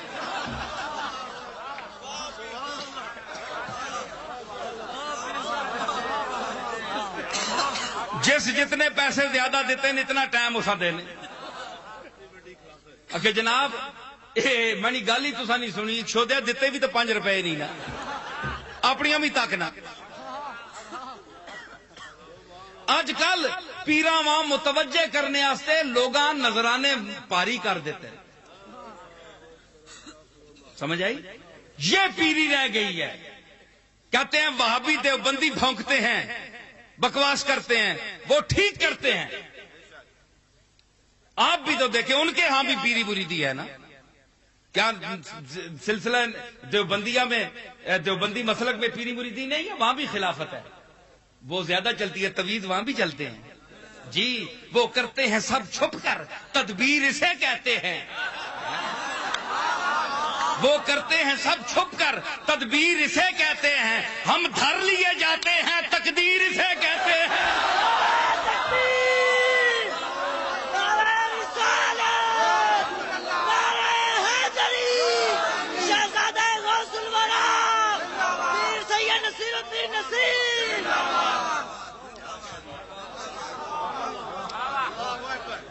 جس جتنے پیسے زیادہ دیتے ہیں اتنا ٹائم اسا دینے اکھے جناب میں گل ہی تسا نہیں سنی شودیا دیتے بھی تو 5 روپے نہیں نا اپنی بھی تکنا اج کل پیراں واں متوجہ کرنے واسطے لوگاں نظرانے پاری کر دیتے سمجھ آئی یہ پیری رہ گئی ہے کہتے ہیں وہابی دیوبندی بھونکتے ہیں بکواس کرتے ہیں وہ ٹھیک کرتے ہیں. آپ بھی تو دیکھیں ان کے ہاں بھی پیری مریدی ہے نا. کیا سلسلہ دیوبندیہ میں دیوبندی مسلک میں پیری مریدی نہیں ہے؟ وہاں بھی خلافت ہے، وہ زیادہ چلتی ہے. تویز وہاں بھی چلتے ہیں جی. وہ کرتے ہیں سب چھپ کر، تدبیر اسے کہتے ہیں. وہ کرتے ہیں سب چھپ کر، تدبیر اسے کہتے ہیں. ہم دھر لیے جاتے ہیں، تقدیر اسے کہتے ہیں.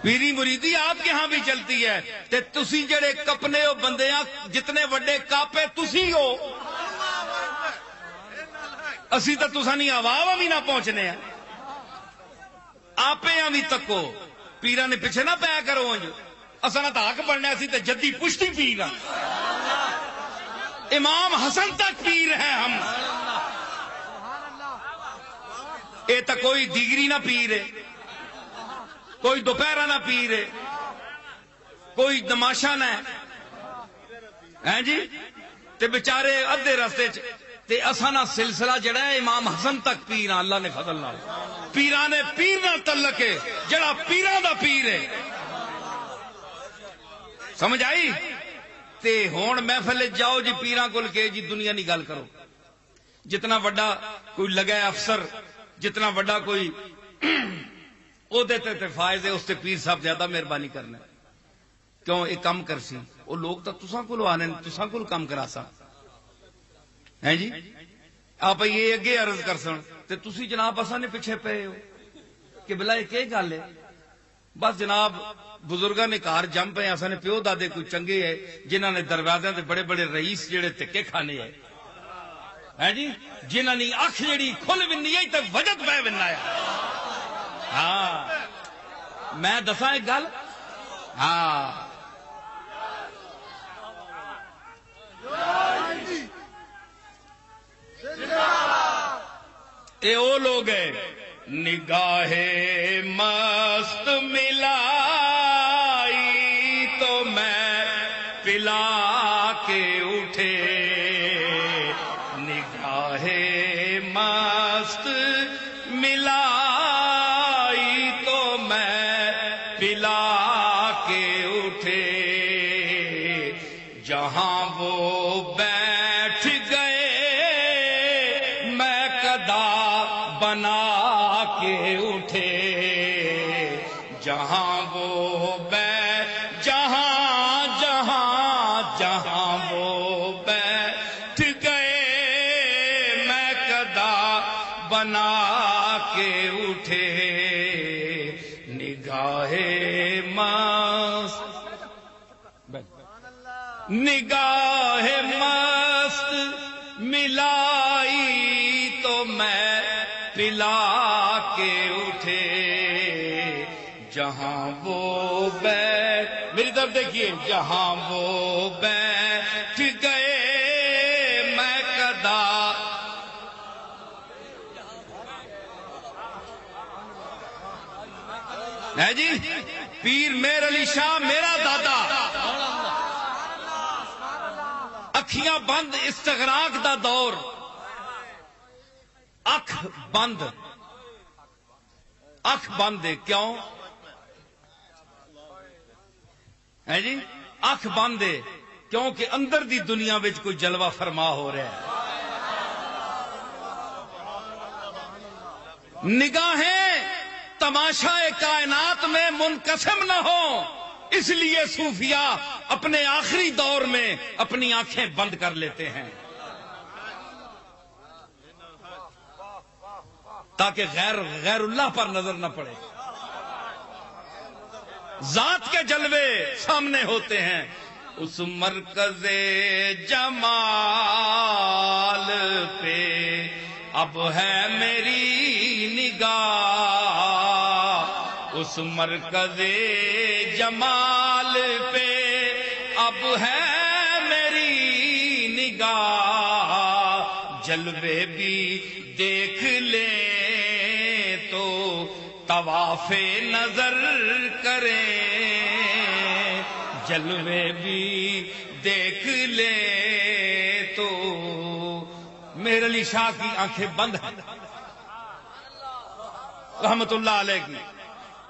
پیری مریدی آپ کے ہاں بھی چلتی ہے تے تسی جڑے کپنے ہو بندیاں جتنے وڈے کاپے تسی ہو، اسی تو تسا نہیں عوام بھی نہ پہنچنے ہیں. آپے بھی تکو پیرا نے پیچھے نہ پایا کرو. اصل نہ تاک بڑھنا سی تے جدی پشتی پیر ہاں. امام حسن تک پیر ہیں ہم. اے تو کوئی دیگری نہ پیر ہے، کوئی دوپہرہ نہ پیر ہے، کوئی تماشا نہ ہے جی. تے بیچارے ادھے رستے تے اسانا سلسلہ جڑا ہے امام حسن تک پیر. اللہ نے فضل نال پیران نے پیر نہ تعلق ہے جڑا پیران دا پیر ہے. سمجھ آئی؟ تے ہون محفل جاؤ جی پیران کول کے جی دنیا نہیں گل کرو. جتنا وڈا کوئی لگا افسر، جتنا وڈا کوئی او دیتے تے فائز ہے، اس تے پیر صاحب زیادہ مہربانی کرنا. کیوں ایک کم کر سی وہ لوگ تو تساں کول آنے تساں کول کم کرا سا ہیں جی. آپ یہ اگے عرض کر سن تے تسی جناب اساں نے پیچھے پے ہو کہ بلا یہ کی گل ہے. بس جناب بزرگاں نے گھر جم پے، اساں نے پیو دادے کوئی چنگے ہے جنہاں نے دروازے تے بڑے بڑے رئیس جڑے تکے کھانے ہے جی، جنہاں نے اکھ جڑی کھل ونی ہے تے وجد پے وننا ہے. ہاں میں دساں ایک گل. ہاں اے او لوگ ہیں نگاہ مست ملائی تو میں پلا کے اٹھے. نگاہ مست ملائی تو میں پلا کے اٹھے. جہاں وہ بیٹھ گئے میں قدا بنا کے اٹھے. جہاں وہ جہاں جہاں جہاں وہ بیٹھ گئے میں قدا بنا کے اٹھے. نگاہ مست نگاہ مست ملائی تو میں پلا کے اٹھے. جہاں وہ میری طرف دیکھیے، جہاں وہ بیٹھ گئے میں قدا ہے جی. پیر میر علی شاہ میرا دادا اکھیاں بند استغراق دا دور، اکھ بند ہے. کیوں ہے جی؟ اکھ بند ہے کیونکہ اندر دی دنیا وچ کوئی جلوہ فرما ہو رہا ہے. نگاہیں تماشا کائنات میں منقسم نہ ہو، اس لیے صوفیاء اپنے آخری دور میں اپنی آنکھیں بند کر لیتے ہیں تاکہ غیر اللہ پر نظر نہ پڑے. ذات کے جلوے سامنے ہوتے ہیں. اس مرکز جمال پہ اب ہے میری نگاہ. اس مرکز جمال پہ اب ہے میری نگاہ. جلوے بھی دیکھ لیں تو طواف نظر کریں، جلوے بھی دیکھ لے تو مہر علی شاہ کی آنکھیں بند ہیں رحمت اللہ علیہ کی.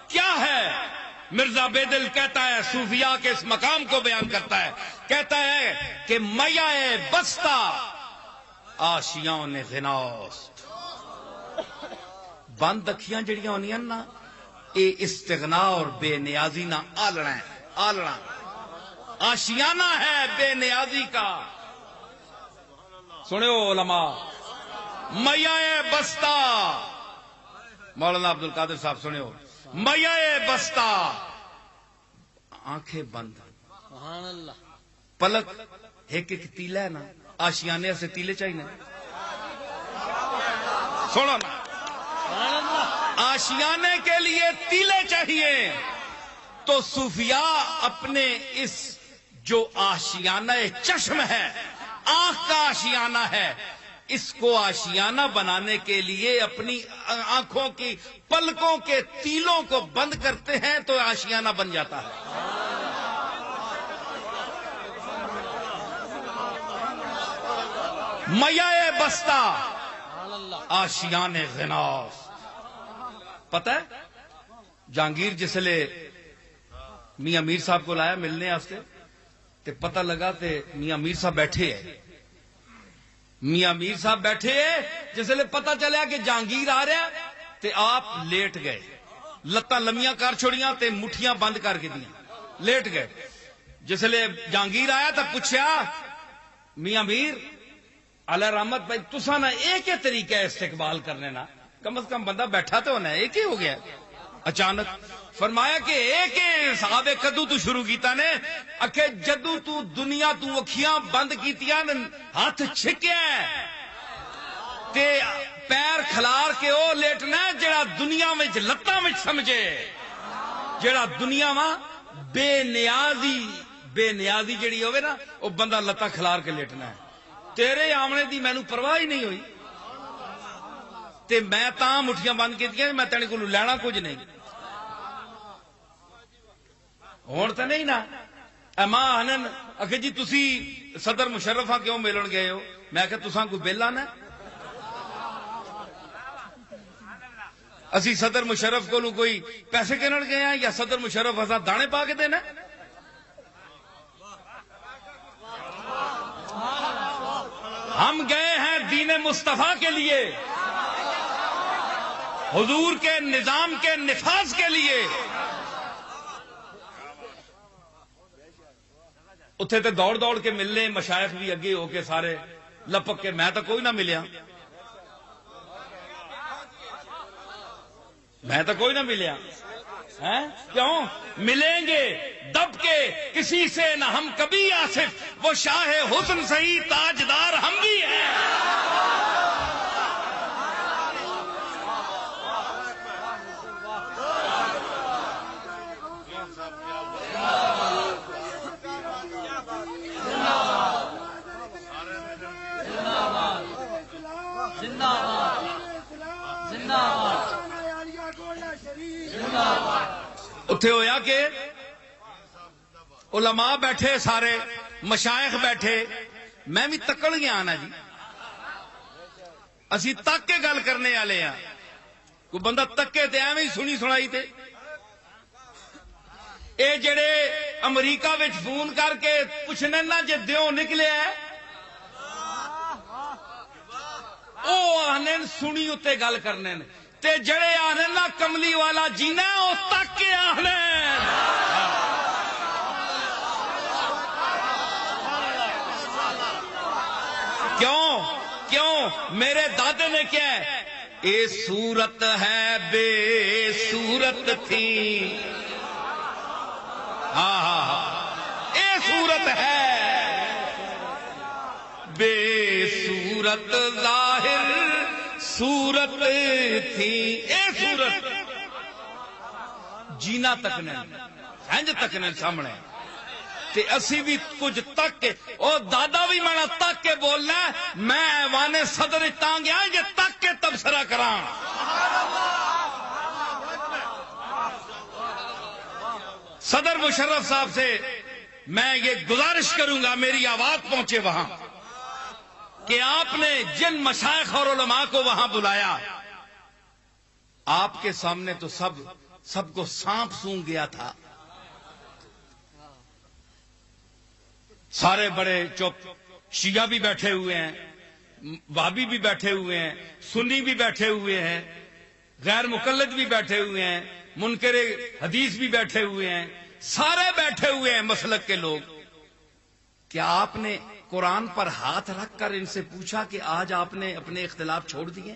کیا ہے؟ مرزا بیدل کہتا ہے، صوفیاء کے اس مقام کو بیان کرتا ہے، کہتا ہے کہ میائے بستہ آشیاں نے غناست. بند اکھیاں جڑیاں ہونیاں نا، اے استغنا اور بے نیازی نہ آلنا ہے. آلنا آشیانہ ہے بے نیازی کا. سنو علماء، میائے بستہ، مولانا عبد القادر صاحب سنو، میائے بستہ آنکھیں بند، سبحان اللہ. پلک ایک ایک تیلا ہے نا، آشیانے سے تیلے چاہیے. سنو نا، آشیانے کے لیے تیلے چاہیے. تو صوفیاء اپنے اس جو آشیانہ چشم ہے، آنکھ کا آشیانہ ہے، اس کو آشیانہ بنانے کے لیے اپنی آنکھوں کی پلکوں کے تیلوں کو بند کرتے ہیں تو آشیانہ بن جاتا ہے. میائے بستہ آشیان غناست. پتہ ہے جہانگیر جسلے میاں میر صاحب کو لایا ملنے واسطے تے پتہ لگا تے میاں میر صاحب بیٹھے ہیں. میاں میر صاحب بیٹھے ہیں، جسلے پتہ چلیا کہ جہانگیر آ رہا تے آپ لیٹ گئے، لتاں لمیاں کر چھوڑیاں تے مٹھیاں بند کر کے دیاں، لیٹ گئے. جسلے جہانگیر آیا تو پوچھا، میاں میر علیہ رحمت بھائی تساں نہ ایک ہی طریقہ ہے استقبال کرنے نا، کم از کم بندہ بیٹھا تو ہونا ہے، ایک ہی ہو گیا. اچانک فرمایا کہ ایک صحابے کدو تو شروع کیتا نے، اکھے جدو تو دنیا تو اکھیاں بند کیتیاں ہاتھ چھکیا تے پیر کھلار کے او لیٹنا جڑا دنیا میں لتاں میں سمجھے، جڑا دنیا میں بے نیازی جڑی ہوئے نا وہ بندہ لتاں کھلار کے لیٹنا ہے. تیرے آمنے دی مینوں پرواہ ہی نہیں ہوئی تے میں تاں مٹھیاں بند کیتیاں، میں تیرے کو لینا کچھ نہیں. ہون تو نہیں نا ماں آنن اکھے جی تسی صدر مشرفہ کیوں ملن گئے ہو؟ میں کہ تساں کوئی بل آنا، اسی صدر مشرف کو کوئی پیسے گنن گئے ہیں یا صدر مشرف اساں دانے پا کے دینا؟ ہم گئے ہیں دین مصطفیٰ کے لیے، حضور کے نظام کے نفاذ کے لیے. اتھے تے دوڑ دوڑ کے ملنے، مشائخ بھی اگے ہو کے سارے لپک کے، میں تو کوئی نہ ملیا، میں تو کوئی نہ ملیا. کیوں ملیں گے دب کے کسی سے نہ ہم کبھی آصف، وہ شاہ حسن سہی تاجدار ہم بھی ہیں. اتھے ہویا کہ علماء بیٹھے، سارے مشائخ بیٹھے، میں بھی تکڑ گیا نا جی. اسی تک کے گل کرنے والے ہاں، کوئی بندہ تکے تے ایویں سنی سنائی تے. اے جڑے امریکہ وچ فون کر کے پوچھنے نا جے دیو نکلے او آنے سنی اتے گل کرنے تے جڑے آنے نا کملی والا جینا او تک کے آنے. کیوں میرے دادے نے کیا ہے، اے صورت ہے بے صورت تھی، اے صورت ہے بے صورت ظاہر صورت تھی، اے صورت جینا تک نہیں ہنج تک نہیں سامنے تے اسی بھی کچھ تک کے او دادا بھی میں تک کے بولنا میں ایوانے صدر تاں گیا یہ تک کے تبصرہ کراں. صدر مشرف صاحب سے میں یہ گزارش کروں گا، میری آواز پہنچے وہاں، کہ آپ نے جن مشائخ اور علماء کو وہاں بلایا، آپ کے سامنے تو سب کو سانپ سونگ گیا تھا، سارے بڑے چپ، شیعہ بھی بیٹھے ہوئے ہیں، وہابی بھی بیٹھے ہوئے ہیں، سنی بھی بیٹھے ہوئے ہیں، غیر مقلد بھی بیٹھے ہوئے ہیں، منکر حدیث بھی بیٹھے ہوئے ہیں، سارے بیٹھے ہوئے ہیں مسلک کے لوگ۔ کیا آپ نے قرآن پر ہاتھ رکھ کر ان سے پوچھا کہ آج آپ نے اپنے اختلاف چھوڑ دیے؟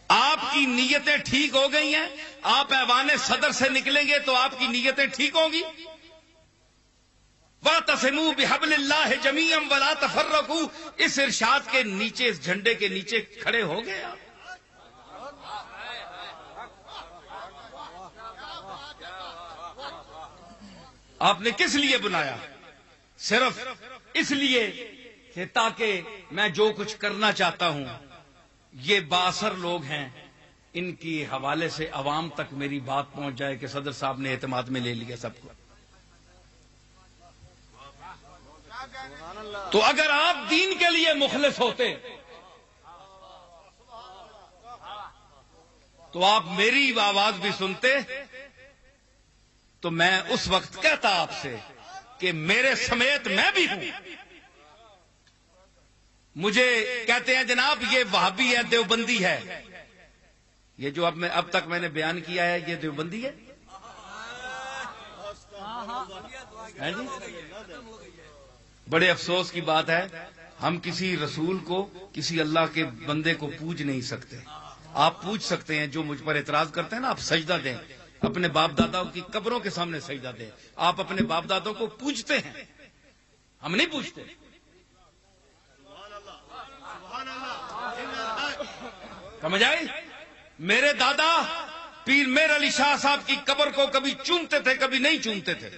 آپ کی نیتیں ٹھیک ہو گئی ہیں؟ آپ ایوان صدر سے نکلیں گے تو آپ کی نیتیں ٹھیک ہوں گی؟ وَاعْتَصِمُوا بِحَبْلِ اللَّهِ جَمِيعًا وَلَا تَفَرَّقُوا، اس ارشاد کے نیچے، اس جھنڈے کے نیچے کھڑے ہو گئے آپ۔ آپ نے کس لیے بنایا؟ صرف اس لیے کہ تاکہ میں جو کچھ کرنا چاہتا ہوں، یہ بااثر لوگ ہیں، ان کی حوالے سے عوام تک میری بات پہنچ جائے کہ صدر صاحب نے اعتماد میں لے لیا سب کو۔ تو اگر آپ دین کے لیے مخلص ہوتے تو آپ میری آواز بھی سنتے، تو میں اس وقت کہتا آپ سے کہ میرے سمیت میں بھی ہوں۔ مجھے کہتے ہیں جناب یہ وہابی ہے، دیوبندی ہے، یہ جو اب تک میں نے بیان کیا ہے یہ دیوبندی ہے؟ جی؟ بڑے افسوس کی بات ہے، ہم کسی رسول کو، کسی اللہ کے بندے کو پوج نہیں سکتے۔ آپ پوچھ سکتے ہیں، جو مجھ پر اعتراض کرتے ہیں نا، آپ سجدہ دیں، اپنے باپ دادا کی قبروں کے سامنے سجدہ دیں۔ آپ اپنے باپ دادوں کو پوجتے ہیں، ہم نہیں پوجتے۔ سمجھ آئی؟ میرے دادا پیر میر علی شاہ صاحب کی قبر کو کبھی چومتے تھے، کبھی نہیں چومتے تھے۔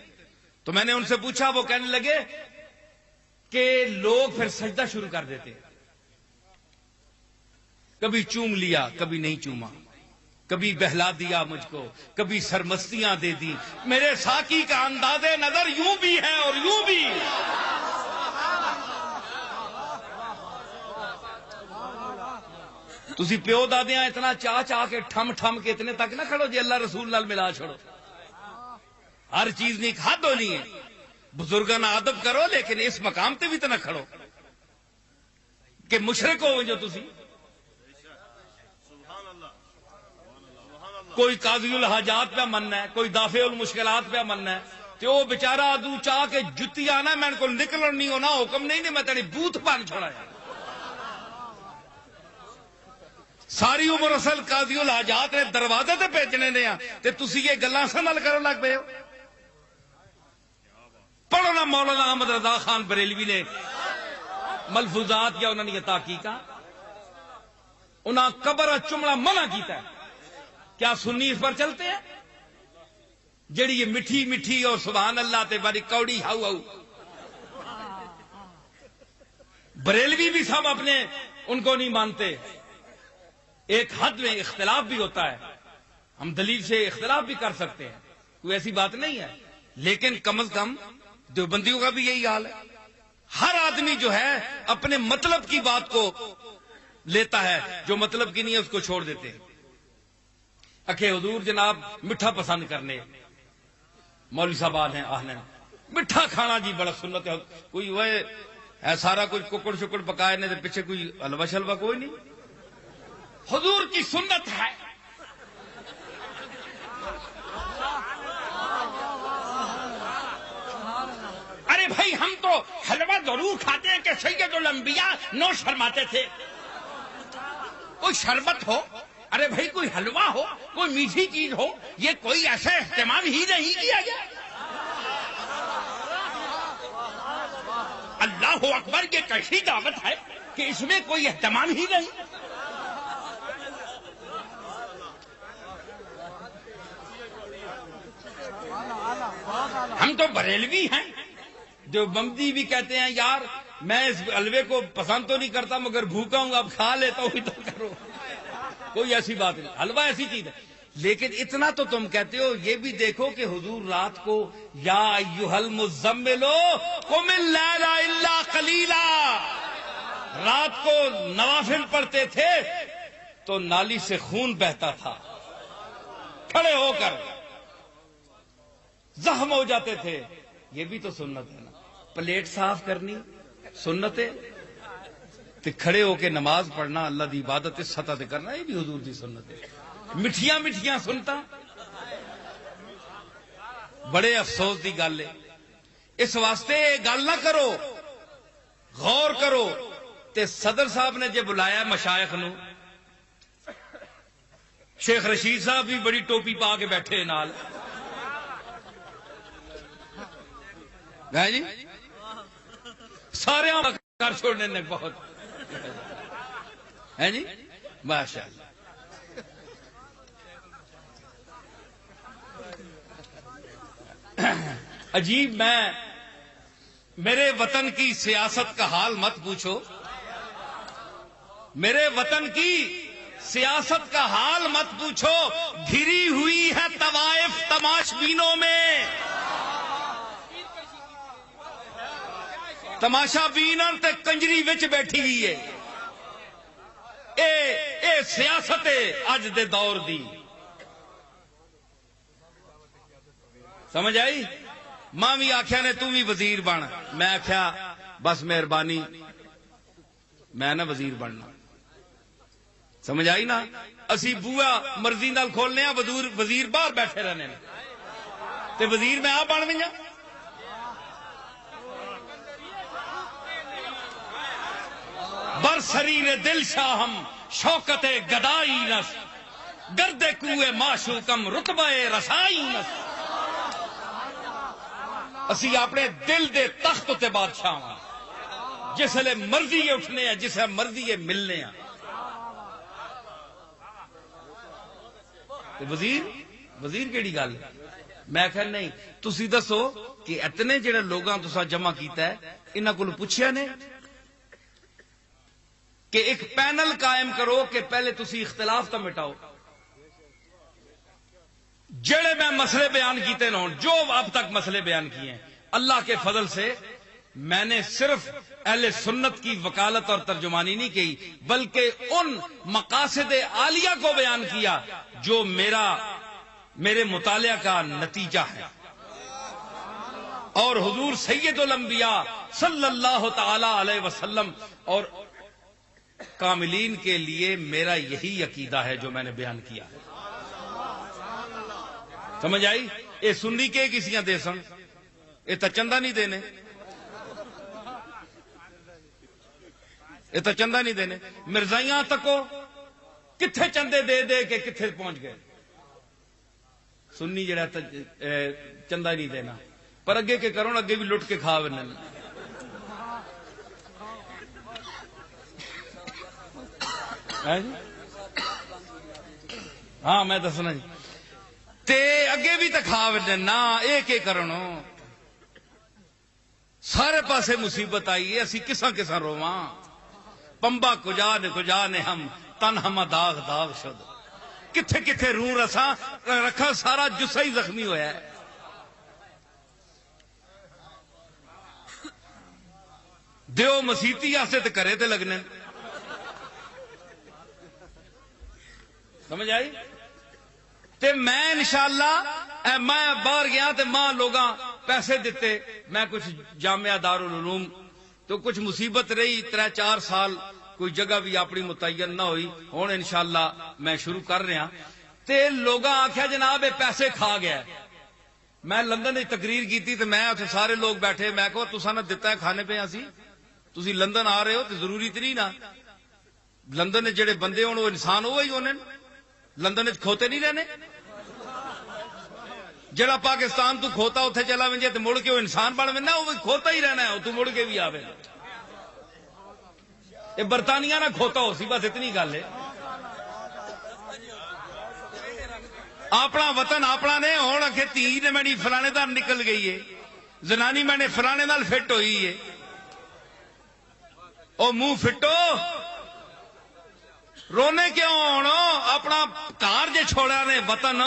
تو میں نے ان سے پوچھا، وہ کہنے لگے کہ لوگ پھر سجدہ شروع کر دیتے، کبھی چوم لیا، کبھی نہیں چوما، کبھی بہلا دیا مجھ کو، کبھی سرمستیاں دے دی۔ میرے ساقی کا انداز نظر یوں بھی ہے اور یوں بھی۔ تسی پیو دادیاں اتنا چاہ کے ٹھم ٹھم کے اتنے تک نہ کھڑو جی اللہ رسول نال ملا چھوڑو۔ ہر چیز نہیں حد ہونی ہے، بزرگاں ادب کرو، لیکن اس مقام تے بھی تو نہ کھڑو کہ مشرک ہو جو تسی۔ کوئی قاضی الحاجات پہ مننا ہے، کوئی دافع المشکلات پہ مننا ہے، تو وہ بیچارہ ادو چاہ کے جتی آنا میں کو نکلن نہیں ہونا، حکم نہیں میں تیری بوتھ بن چھوڑایا۔ ساری عمر اصل قاضی الحاجات نے دروازے تے بھیجنے نے تے تسی یہ گلاں سنبھال کرن لگ پئے ہو۔ پڑھو نا مولانا احمد رضا خان بریلوی نے ملفوظات یا انہوں نے تحقیقاں، انہاں قبر چمڑا منع کیتا ہے۔ کیا سنی اس پر چلتے ہیں؟ جڑی یہ مٹھی مٹھی اور سبحان اللہ تے بڑی کوڑی ہاؤ ہاؤ، بریلوی بھی سب اپنے ان کو نہیں مانتے۔ ایک حد میں اختلاف بھی ہوتا ہے، ہم دلیل سے اختلاف بھی کر سکتے ہیں، کوئی ایسی بات نہیں ہے، لیکن کم از کم دیوبندیوں کا بھی یہی حال ہے۔ ہر آدمی جو ہے اپنے مطلب کی بات کو لیتا ہے، جو مطلب کی نہیں ہے اس کو چھوڑ دیتے ہیں۔ اکھے حضور جناب میٹھا پسند کرنے، مولوی صاحب آہنے میٹھا کھانا جی بڑا سنت ہے، کوئی وہ ہے سارا کچھ ککڑ شکڑ پکائے نے پیچھے کوئی حلوہ شلوہ کوئی نہیں، حضور کی سنت ہے۔ ارے بھائی ہم تو حلوہ ضرور کھاتے ہیں کہ سید الانبیاء نوش فرماتے تھے، کوئی شربت ہو، ارے بھائی کوئی حلوہ ہو، کوئی میٹھی چیز ہو، یہ کوئی ایسا اہتمام ہی نہیں کیا گیا۔ اللہ اکبر، یہ کیسی دعوت ہے کہ اس میں کوئی اہتمام ہی نہیں۔ ہم تو بریلوی ہیں، دیوبندی بھی کہتے ہیں یار میں اس حلوے کو پسند تو نہیں کرتا مگر بھوکا ہوں، اب کھا لیتا ہوں تو کرو، کوئی ایسی بات نہیں، حلوہ ایسی چیز ہے۔ لیکن اتنا تو تم کہتے ہو، یہ بھی دیکھو کہ حضور رات کو یا ایھا المزمل قم اللیل الا قلیلا، رات کو نوافل پڑھتے تھے تو نالی سے خون بہتا تھا، کھڑے ہو کر زخم ہو جاتے تھے. یہ بھی تو سنت ہے نا. پلیٹ صاف کرنی سنت ہے، تے کھڑے ہو کے نماز پڑھنا، اللہ دی عبادت اس سطح تے کرنا، یہ بھی حضور دی سنت ہے. مٹھیاں مٹھیاں سنتا، بڑے افسوس دی گل ہے. اس واسطے یہ گل نہ کرو، غور کرو. تے صدر صاحب نے جے بلایا مشائخ نو، شیخ رشید صاحب بھی بڑی ٹوپی پا کے بیٹھے نال، جی سارے کر چھوڑنے نے بہت ہے جی، ماشاء اللہ. عجیب. میرے وطن کی سیاست کا حال مت پوچھو، میرے وطن کی سیاست کا حال مت پوچھو. گھری ہوئی ہے طوائف تماش بینوں میں، تماشا بینر تے کنجری وچ بیٹھی ہوئی ہے. اے سیاست ہے اج دے دور دی. سمجھ آئی؟ ماں بھی آخیا نے تو بھی وزیر بن، میں آخیا بس مہربانی میں نہ وزیر بننا. سمجھ آئی نا؟ اسی بوا مرضی نال کھولنے ہیں، وزیر باہر بیٹھے رہنے تے وزیر میں آپ بن گئی. برسریر دل شاہم شوکت گدائی نس، گرد کوئے معشوقم رتبہ رسائی نس. اسی اپنے دل دے تخت تے بادشاہ ہاں، جس لے مرضی اٹھنے ہیں، جسے مرضی ملنے ہیں. وزیر کیڑی گل ہے؟ میں کہ نہیں، تسی دسو کہ اتنے جڑے لوگاں تسا جمع کیتا ہے انہاں کول پوچھیا نے کہ ایک پینل قائم کرو کہ پہلے تسی اختلاف تو مٹاؤ. جڑے میں مسئلے بیان کیتے نہ، جو اب تک مسئلے بیان کیے ہیں، اللہ کے فضل سے میں نے صرف اہل سنت کی وکالت اور ترجمانی نہیں کی، بلکہ ان مقاصد عالیہ کو بیان کیا جو میرے مطالعہ کا نتیجہ ہے. اور حضور سید الانبیاء صلی اللہ تعالی علیہ وسلم اور کاملین کے لیے میرا یہی عقیدہ ہے جو میں نے بیان کیا. سمجھ آئی؟ یہ سنی کے کسیاں دے سن، یہ تو چندہ نہیں دینے، یہ تو چندہ نہیں دینے. مرزائیاں تکو کتھے چندے دے دے کے کتھے پہنچ گئے. سنی جڑا چندہ نہیں دینا، پر اگے کے کرو اگے بھی لٹ کے کھا بننے. ہاں میں دسنا جی تے اگے بھی تو کھا بننے نا. ایک کرنو سارے پاسے مصیبت آئی ہے. اسی کساں کساں رواں پمبا کجا نے ہم تن ہم داغ داغ شد. کتھے کتھے روح رساں رکھا، سارا جسا ہی زخمی ہویا ہے. دیو مسیتی آسے تے کرے تے لگنے. سمجھ آئی؟ تے میں انشاءاللہ میں باہر گیا تے ماں لوگاں پیسے دیتے، میں کچھ جامعہ دارالعلوم تو کچھ مصیبت رہی 3-4 سال کوئی جگہ بھی اپنی متعین نہ ہوئی. ہوں انشاءاللہ میں شروع کر رہا تے لوگاں آخیا جناب یہ پیسے کھا گیا. میں لندن تقریر کی تے میں اتنے سارے لوگ بیٹھے، میں کہو تساں نے دتا ہے کھانے پہ اسی، تسی لندن آ رہے ہو تو ضروری تو نہیں نا لندن جڑے بندے ہون وہ انسان ہوئی ہونے، لندن کھوتے نہیں رہنے. جڑا پاکستان تو کھوتا اتنے چلا ونجے تو مڑ کے وہ انسان بن ملنا، وہ کھوتا ہی رہنا ہے، تو مڑ کے بھی آوے. یہ برطانیہ نہ کھوتا ہو سی، بس اتنی گل ہے. اپنا وطن اپنا نے ہوں آخے تھی نے میری فلانے دار نکل گئی ہے، زنانی میں نے فلانے نال فٹ ہوئی ہے. او منہ فٹو رونے کیوں ہونا؟ اپنا گھر جے چھوڑا نے وطن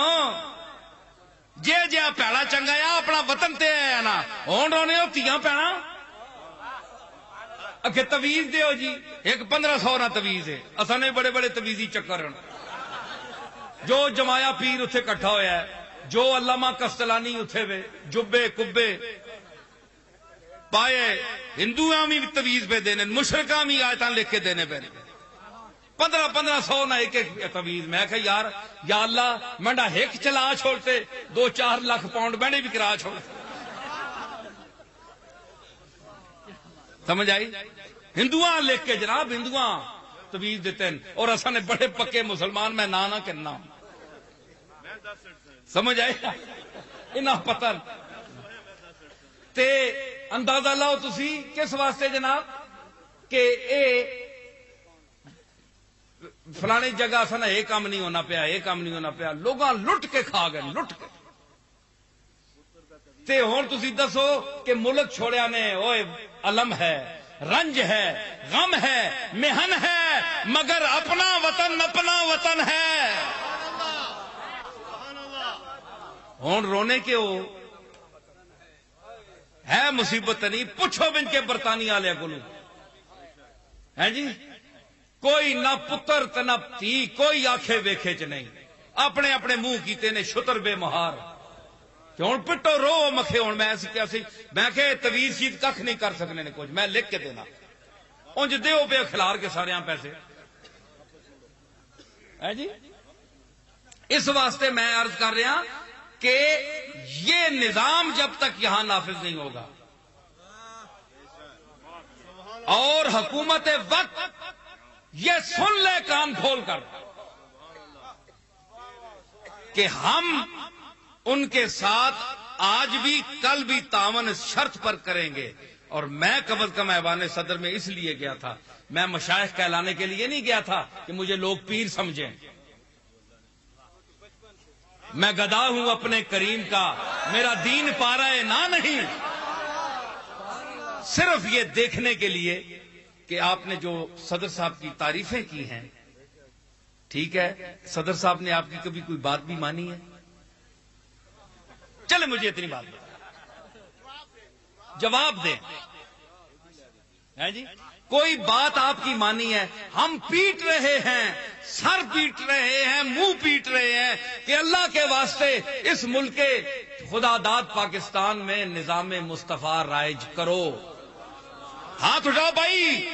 جے جے پیڑا چنگا آ اپنا وطن تے ہے نا ہون رونے ہو تیاں پینا اگے تویز دیو جی ایک 1500 نہ تویز ہے اصل نے بڑے بڑے تویزی چکر ہیں جو جمایا پیر اتنے کٹھا ہویا ہے جو علامہ کستلانی اتنے وے جبے کبے پائے ہندوؤں بھی تویز پہ دینے مشرکاں بھی آیتاں لکھ کے دینے پہ 1500 نہ ایک ایک تویز میں کہ یار یا اللہ منڈا ہیک چلا چھوڑتے 2-4 لاکھ پاؤنڈ بہنے بھی کرا چھوڑتے سمجھ آئی ہندوؤں لکھ کے جناب ہندوؤں تویز دیتے ہیں اور اصل نے بڑے پکے مسلمان میں نہ کرنا سمجھ آئے انہاں پتہ تے اندازہ لاؤ تسی کس واسطے جناب کہ اے فلانی جگہ اصل یہ کام نہیں ہونا پیا یہ کام نہیں ہونا پیا لوگاں لٹ کے کھا گئے لٹ کے تے ہن تسی دسو کہ ملک چھوڑیا نے اوئے علم ہے رنج ہے غم ہے محن ہے مگر اپنا وطن ہے ہوں رونے کے ہو ہے مصیبت نہیں پوچھو بن کے برطانیہ والے کو ہے جی کوئی نہ پتر تے نہ تھی کوئی آنکھیں ویکھے چ نہیں اپنے اپنے منہ کیتے نے شتر بے مہار ہوں پٹو رو مکھے ہوں میں کہ تویز شیت کھ نہیں کر سکنے نے کچھ میں لکھ کے دینا انج دیو پہ کھلار کے سارے پیسے ہے جی اس واسطے میں عرض کر رہا کہ یہ نظام جب تک یہاں نافذ نہیں ہوگا اور حکومت وقت یہ سن لے کان کھول کر کہ ہم ان کے ساتھ آج بھی کل بھی تعاون شرط پر کریں گے اور میں قبل کم ایوان صدر میں اس لیے گیا تھا میں مشائخ کہلانے کے لیے نہیں گیا تھا کہ مجھے لوگ پیر سمجھیں میں گدا ہوں اپنے کریم کا میرا دین پارا ہے نہ نہیں صرف یہ دیکھنے کے لیے کہ آپ نے جو صدر صاحب کی تعریفیں کی ہیں ٹھیک ہے صدر صاحب نے آپ کی کبھی کوئی بات بھی مانی ہے چلے مجھے اتنی بات جواب دیں ہے جی کوئی بات آپ کی مانی ہے ہم پیٹ رہے ہیں سر پیٹ رہے ہیں منہ پیٹ رہے ہیں کہ اللہ کے واسطے اس ملک خدا داد پاکستان میں نظام مصطفیٰ رائج کرو ہاتھ اٹھاؤ بھائی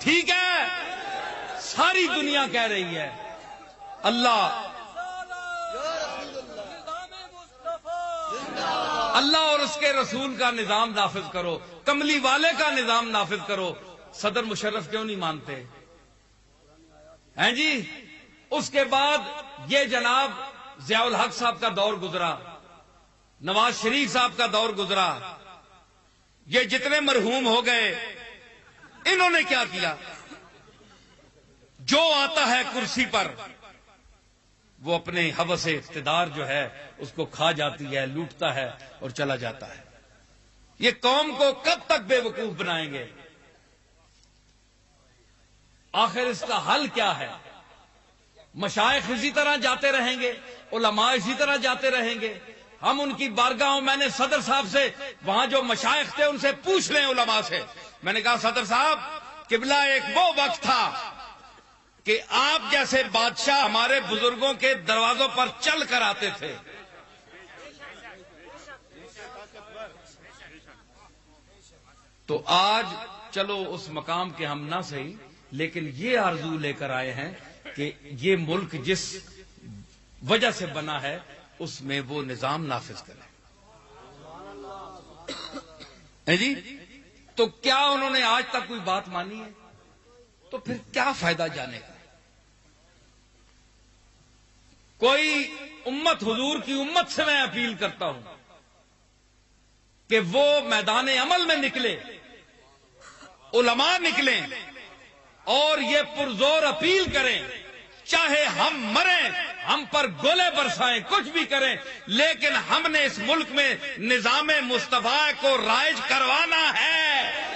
ٹھیک ہے ساری دنیا کہہ رہی ہے اللہ اور اس کے رسول کا نظام نافذ کرو کملی والے کا نظام نافذ کرو صدر مشرف کیوں نہیں مانتے ہیں جی اس کے بعد یہ جناب ضیاء الحق صاحب کا دور گزرا نواز شریف صاحب کا دور گزرا یہ جتنے مرحوم ہو گئے انہوں نے کیا کیا جو آتا ہے کرسی پر وہ اپنے ہوس اقتدار جو ہے اس کو کھا جاتی ہے لوٹتا ہے اور چلا جاتا ہے یہ قوم کو کب تک بے وقوف بنائیں گے آخر اس کا حل کیا ہے مشائخ اسی طرح جاتے رہیں گے علماء اسی طرح جاتے رہیں گے ہم ان کی بارگاہوں میں نے صدر صاحب سے وہاں جو مشائخ تھے ان سے پوچھ لیں علماء سے میں نے کہا صدر صاحب قبلہ ایک وہ وقت تھا کہ آپ جیسے بادشاہ ہمارے بزرگوں کے دروازوں پر چل کر آتے تھے تو آج چلو اس مقام کے ہم نہ صحیح لیکن یہ آرزو لے کر آئے ہیں کہ یہ ملک جس وجہ سے بنا ہے اس میں وہ نظام نافذ کرے جی تو کیا انہوں نے آج تک کوئی بات مانی ہے تو پھر کیا فائدہ جانے کا کوئی امت حضور کی امت سے میں اپیل کرتا ہوں کہ وہ میدان عمل میں نکلے علماء نکلیں اور یہ پرزور اپیل کریں چاہے ہم مریں ہم پر گولے برسائیں کچھ بھی کریں لیکن ہم نے اس ملک میں نظام مصطفیٰ کو رائج کروانا ہے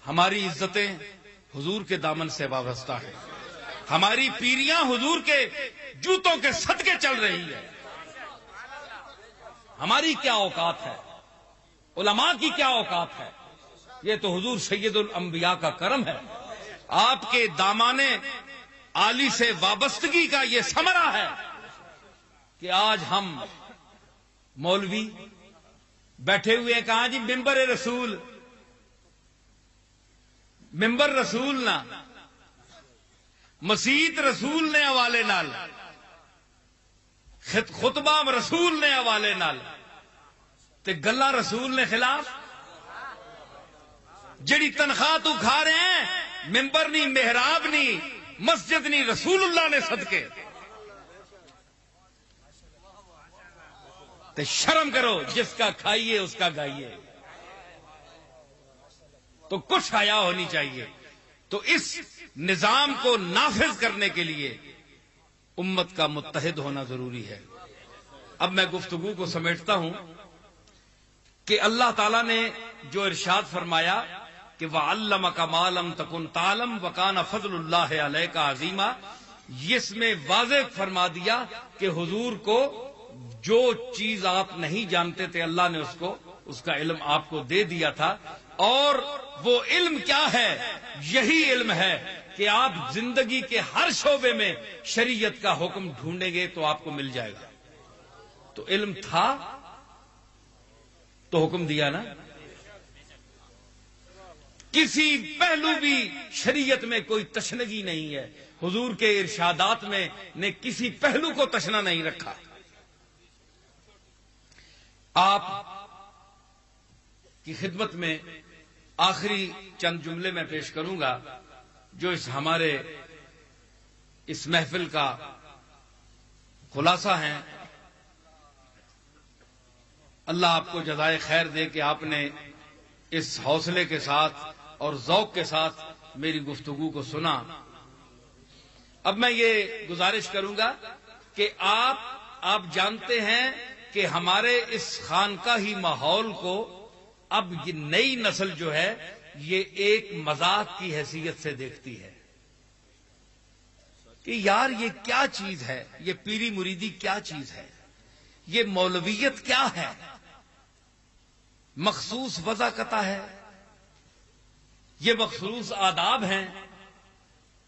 ہماری عزتیں حضور کے دامن سے وابستہ ہیں، ہماری پیریاں حضور کے جوتوں کے صدقے چل رہی ہے۔ ہماری کیا اوقات ہے، علماء کی کیا اوقات ہے؟ یہ تو حضور سید الانبیاء کا کرم ہے، آپ کے دامان عالی سے وابستگی کا یہ ثمرہ ہے کہ آج ہم مولوی بیٹھے ہوئے ہیں، کہاں جی ممبر رسول، ممبر رسول نہ مسیت رسول نے حوالے نال، خطبہ رسول نے حوالے نال، تے گلاں رسول نے خلاف۔ جڑی تنخواہ تو کھا رہے ہیں ممبر نہیں، محراب نہیں، مسجد نہیں، رسول اللہ نے صدقے۔ تے شرم کرو، جس کا کھائیے اس کا گائیے، تو کچھ حیا ہونی چاہیے۔ تو اس نظام کو نافذ کرنے کے لیے امت کا متحد ہونا ضروری ہے۔ اب میں گفتگو کو سمیٹتا ہوں کہ اللہ تعالیٰ نے جو ارشاد فرمایا کہ وَعَلَّمَكَ مَا لَمْ تَكُنْ تَعْلَمْ وَكَانَ فَضْلُ اللَّهِ عَلَيْكَ عَظِيمًا، اس میں واضح فرما دیا کہ حضور کو جو چیز آپ نہیں جانتے تھے اللہ نے اس کا علم آپ کو دے دیا تھا، اور وہ علم کیا ہے؟ یہی علم ہے کہ آپ زندگی کے ہر شعبے میں شریعت کا حکم ڈھونڈیں گے تو آپ کو مل جائے گا۔ تو علم تھا تو حکم دیا نا۔ کسی پہلو بھی شریعت میں کوئی تشنگی نہیں ہے، حضور کے ارشادات میں نے کسی پہلو کو تشنا نہیں رکھا۔ آپ کی خدمت میں آخری چند جملے میں پیش کروں گا جو ہمارے اس محفل کا خلاصہ ہیں۔ اللہ آپ کو جزائے خیر دے کہ آپ نے اس حوصلے کے ساتھ اور ذوق کے ساتھ میری گفتگو کو سنا۔ اب میں یہ گزارش کروں گا کہ آپ جانتے ہیں کہ ہمارے اس خانقاہی ماحول کو اب یہ نئی نسل جو ہے یہ ایک مذاق کی حیثیت سے دیکھتی ہے کہ یار یہ کیا چیز ہے، یہ پیری مریدی کیا چیز ہے، یہ مولویت کیا ہے، مخصوص وضاقتہ ہے، یہ مخصوص آداب ہیں۔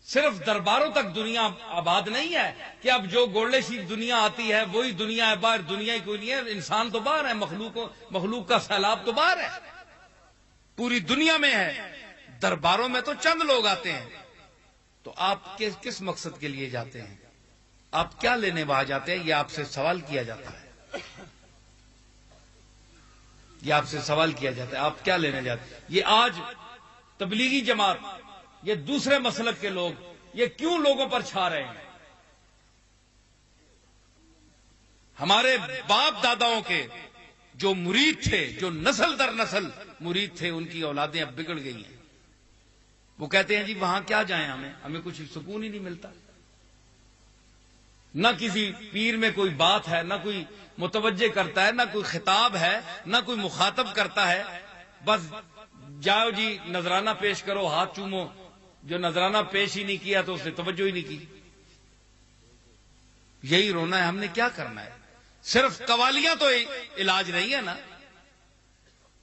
صرف درباروں تک دنیا آباد نہیں ہے کہ اب جو گولڈے شیپ دنیا آتی ہے وہی دنیا ہے، باہر دنیا ہی کوئی نہیں ہے، انسان تو باہر ہے، مخلوق کا سیلاب تو باہر ہے، پوری دنیا میں ہے، درباروں میں تو چند لوگ آتے ہیں۔ تو آپ کس مقصد کے لیے جاتے ہیں؟ آپ کیا لینے وہاں جاتے ہیں؟ یہ آپ سے سوال کیا جاتا ہے، یہ آپ سے سوال کیا جاتا ہے، آپ کیا لینے جاتے ہیں؟ یہ آج تبلیغی جماعت، یہ دوسرے مسلک کے لوگ یہ کیوں لوگوں پر چھا رہے ہیں؟ ہمارے باپ داداؤں کے جو مرید تھے، جو نسل در نسل مرید تھے، ان کی اولادیں اب بگڑ گئی ہیں۔ وہ کہتے ہیں جی وہاں کیا جائیں، ہمیں کچھ سکون ہی نہیں ملتا، نہ کسی پیر میں کوئی بات ہے، نہ کوئی متوجہ کرتا ہے، نہ کوئی خطاب ہے، نہ کوئی مخاطب کرتا ہے، بس جاؤ جی نذرانہ پیش کرو، ہاتھ چومو، جو نذرانہ پیش ہی نہیں کیا تو اس نے توجہ ہی نہیں کی۔ یہی رونا ہے، ہم نے کیا کرنا ہے؟ صرف قوالیاں تو علاج نہیں ہے نا۔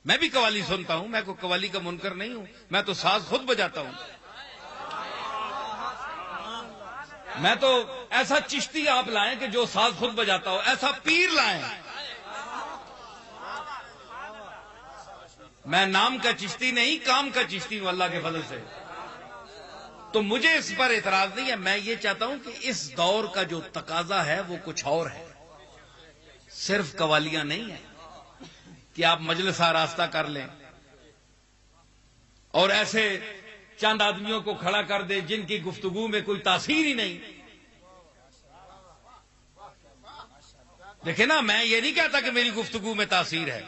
میں بھی قوالی سنتا ہوں، میں کوئی قوالی کا منکر نہیں ہوں، میں تو ساز خود بجاتا ہوں۔ میں تو ایسا چشتی آپ لائیں کہ جو ساز خود بجاتا ہو، ایسا پیر لائیں۔ میں نام کا چشتی نہیں، کام کا چشتی ہوں اللہ کے فضل سے۔ تو مجھے اس پر اعتراض نہیں ہے، میں یہ چاہتا ہوں کہ اس دور کا جو تقاضا ہے وہ کچھ اور ہے، صرف قوالیاں نہیں ہیں کہ آپ مجلس آراستہ کر لیں اور ایسے چند آدمیوں کو کھڑا کر دیں جن کی گفتگو میں کوئی تاثیر ہی نہیں۔ دیکھیں نا، میں یہ نہیں کہتا کہ میری گفتگو میں تاثیر ہے،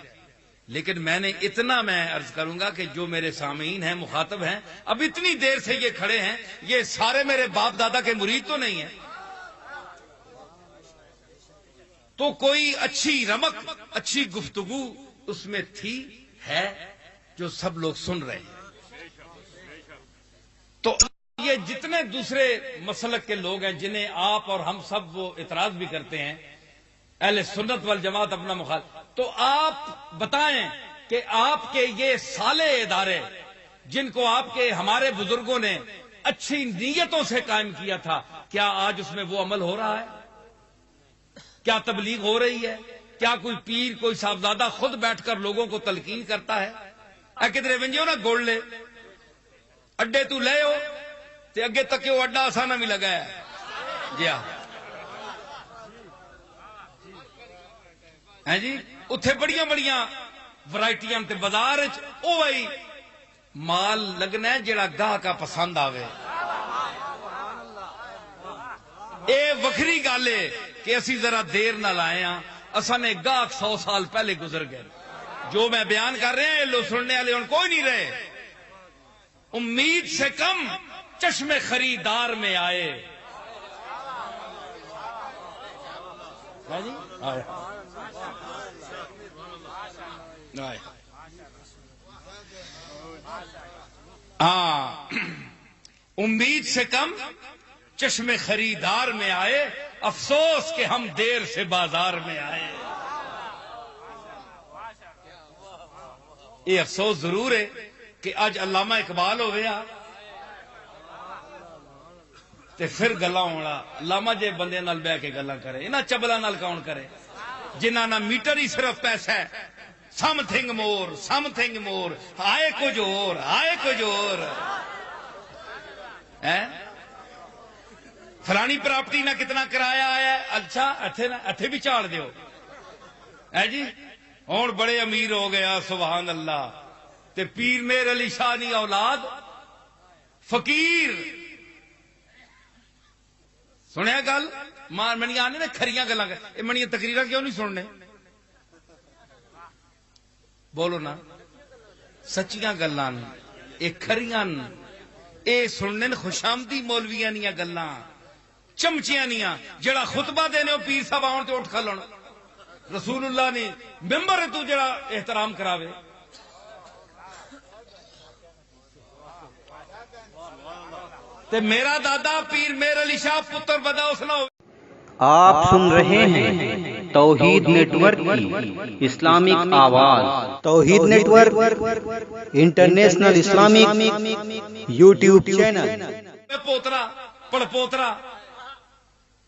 لیکن میں نے اتنا میں عرض کروں گا کہ جو میرے سامعین ہیں، مخاطب ہیں، اب اتنی دیر سے یہ کھڑے ہیں، یہ سارے میرے باپ دادا کے مرید تو نہیں ہیں، تو کوئی اچھی رمق، اچھی گفتگو اس میں تھی، ہے، جو سب لوگ سن رہے ہیں۔ تو یہ جتنے دوسرے مسلک کے لوگ ہیں جنہیں آپ اور ہم سب وہ اعتراض بھی کرتے ہیں اہل سنت والجماعت اپنا مخالف، تو آپ بتائیں کہ آپ کے یہ صالح ادارے جن کو آپ کے ہمارے بزرگوں نے اچھی نیتوں سے قائم کیا تھا، کیا آج اس میں وہ عمل ہو رہا ہے؟ کیا تبلیغ ہو رہی ہے؟ کیا کوئی پیر کوئی صاحبزادہ خود بیٹھ کر لوگوں کو تلقین کرتا ہے؟ کدھر ونجو نا گوڑ لے اڈے تو لے ہو تے اگے تک وہ اڈا آسانہ بھی لگا ہے جی ہاں جی، اتنے بڑیاں بڑیاں ورائٹیاں تے بازار او بھائی مال لگنا ہے جڑا گاہ کا پسند آوے. اے وکھری گل ہے کہ اسی ذرا دیر نہ لائے ہاں، اصا نے گاہک 100 سال پہلے گزر گئے. جو میں بیان کر رہے ہیں لو سننے والے ہوں کوئی نہیں رہے. امید سے کم چشم خریدار میں آئے. ہاں، امید سے کم چشم خریدار میں آئے، افسوس کہ ہم دیر سے بازار میں آئے. یہ افسوس ضرور ہے کہ اج علامہ اقبال ہو گیا تے پھر گلا ہونا. علامہ جے بندے نال بہ کے گلا کرے انہاں چبلا نال کون کرے جنہاں نا میٹر ہی صرف پیسہ ہے. سم تھنگ مور آئے کچھ اور فلانی پراپرٹی نہ کتنا کرایہ آیا ہے، اچھا اتھے بھی چاڑ دیو ہے جی. ہوں بڑے امیر ہو گیا سبحان اللہ. تے پیر میر علی شاہ دی اولاد فقیر. سنیا گل منی آنے نا کھریاں گلاں منی تقریراں کیوں نہیں سننے؟ بولو نا سچیاں گلاں اے کھریاں اے سننے خوشامدی مولویاں نیاں گلاں چمچیاں نیاں. جڑا خطبہ دینے او پیر صاحب آن تے اٹھ کھلن رسول اللہ نے ممبر تو جڑا احترام کراوے. تے میرا دادا پیر میر علی شاہ پتر بدا اس نہ ہو. آپ سن رہے ہیں توحید نیٹ ورک کی اسلامک آواز. Tawheed network international Islamic YouTube channel. پوترا پڑ پوترا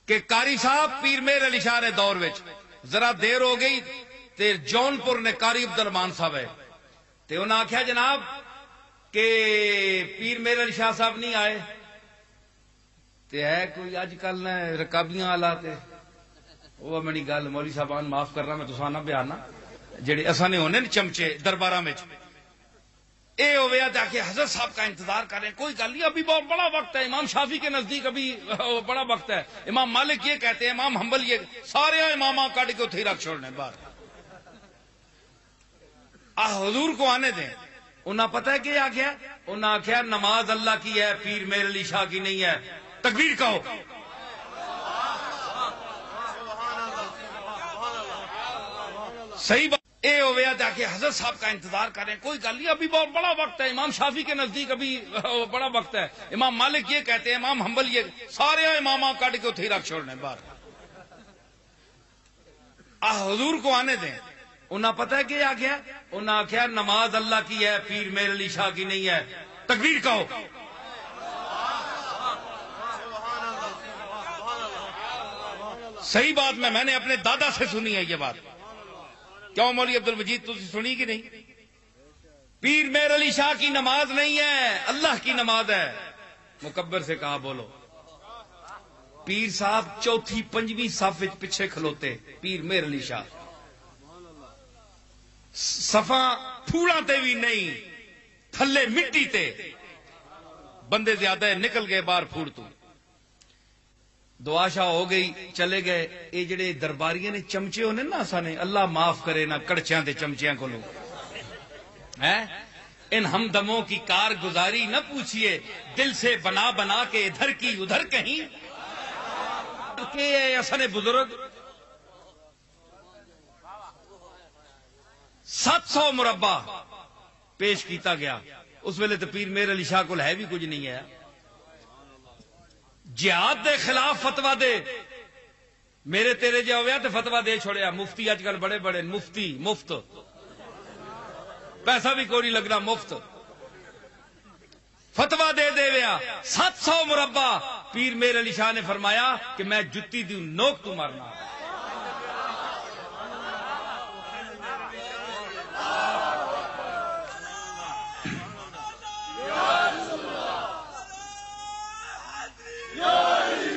کہ قاری صاحب پیر میر علی شاہ نے دور وچ ذرا دیر ہو گئی تے جون پور نے قاری عبدالرحمان صاحب ہے تے انہاں آخیا جناب کہ پیر میر علی شاہ صاحب نہیں آئے تے ہے کوئی اج کل نے رکابیاں والا تے وہ منی گل مولوی صاحبان معاف کرنا میں تساں بیان جڑے اساں نے ہونے چمچے درباراں وچ اے ہویا کہ حضرت صاحب کا انتظار کریں. کوئی گل نہیں، ابھی بہت بڑا وقت ہے. امام شافعی کے نزدیک ابھی بڑا وقت ہے. امام مالک یہ کہتے ہیں، امام حنبل یہ سارے اماماں کٹ کے اتھے رکھ چھوڑنے باہر. حضور کو آنے دیں. انہاں پتہ ہے کہ آخیا؟ انہاں آخیا نماز اللہ کی ہے پیر میر علی شاہ کی نہیں ہے. تکبیر کہو. صحیح بات اے ہویا کہ حضرت صاحب کا انتظار کریں. کوئی گل نہیں، ابھی بہت بڑا وقت ہے. امام شافعی کے نزدیک ابھی بڑا وقت ہے. امام مالک یہ کہتے ہیں، امام حنبل یہ سارے اماماں کٹ کے اتھے رکھ چھوڑنے باہر. حضور کو آنے دیں. انہاں پتہ ہے کہ آخیا؟ انہاں آخیا نماز اللہ کی ہے پیر میر علی شاہ کی نہیں ہے. تکبیر کہو. صحیح بات میں نے اپنے دادا سے سنی ہے یہ بات. کیوں مولوی عبد المجید تسی سنی کہ نہیں؟ پیر میر علی شاہ کی نماز نہیں ہے، اللہ کی نماز ہے. مکبر سے کہا بولو. پیر صاحب چوتھی پنجویں صف وچ پیچھے کھلوتے پیر میر علی شاہ. صفاں پھوڑاں تے بھی نہیں، تھلے مٹی تے. بندے زیادہ نکل گئے باہر پھوڑ تو. دعا شاہ ہو گئی چلے گئے. یہ جڑے درباریاں نے چمچے ہونے نا سانے اللہ معاف کرے نا کڑچیاں تے چمچیاں کو لوگ ہیں. ان ہمدموں کی کارگزاری نہ پوچھئے، دل سے بنا بنا کے ادھر کی ادھر کہیں. کہ اصل بزرگ 700 مربع پیش کیتا گیا. اس ویلے تو پیر میر علی شاہ کو ہے بھی کچھ نہیں ہے. جہاد دے خلاف فتوا دے، میرے تیرے جا ہوا تو فتوا دے چھوڑیا. مفتی اج کل بڑے بڑے مفتی، مفت پیسہ بھی کوئی نہیں لگنا، مفت فتوا دے دے ویا. 700 مربع پیر میر علی شاہ نے فرمایا کہ میں جتی دی نوک تو مارنا.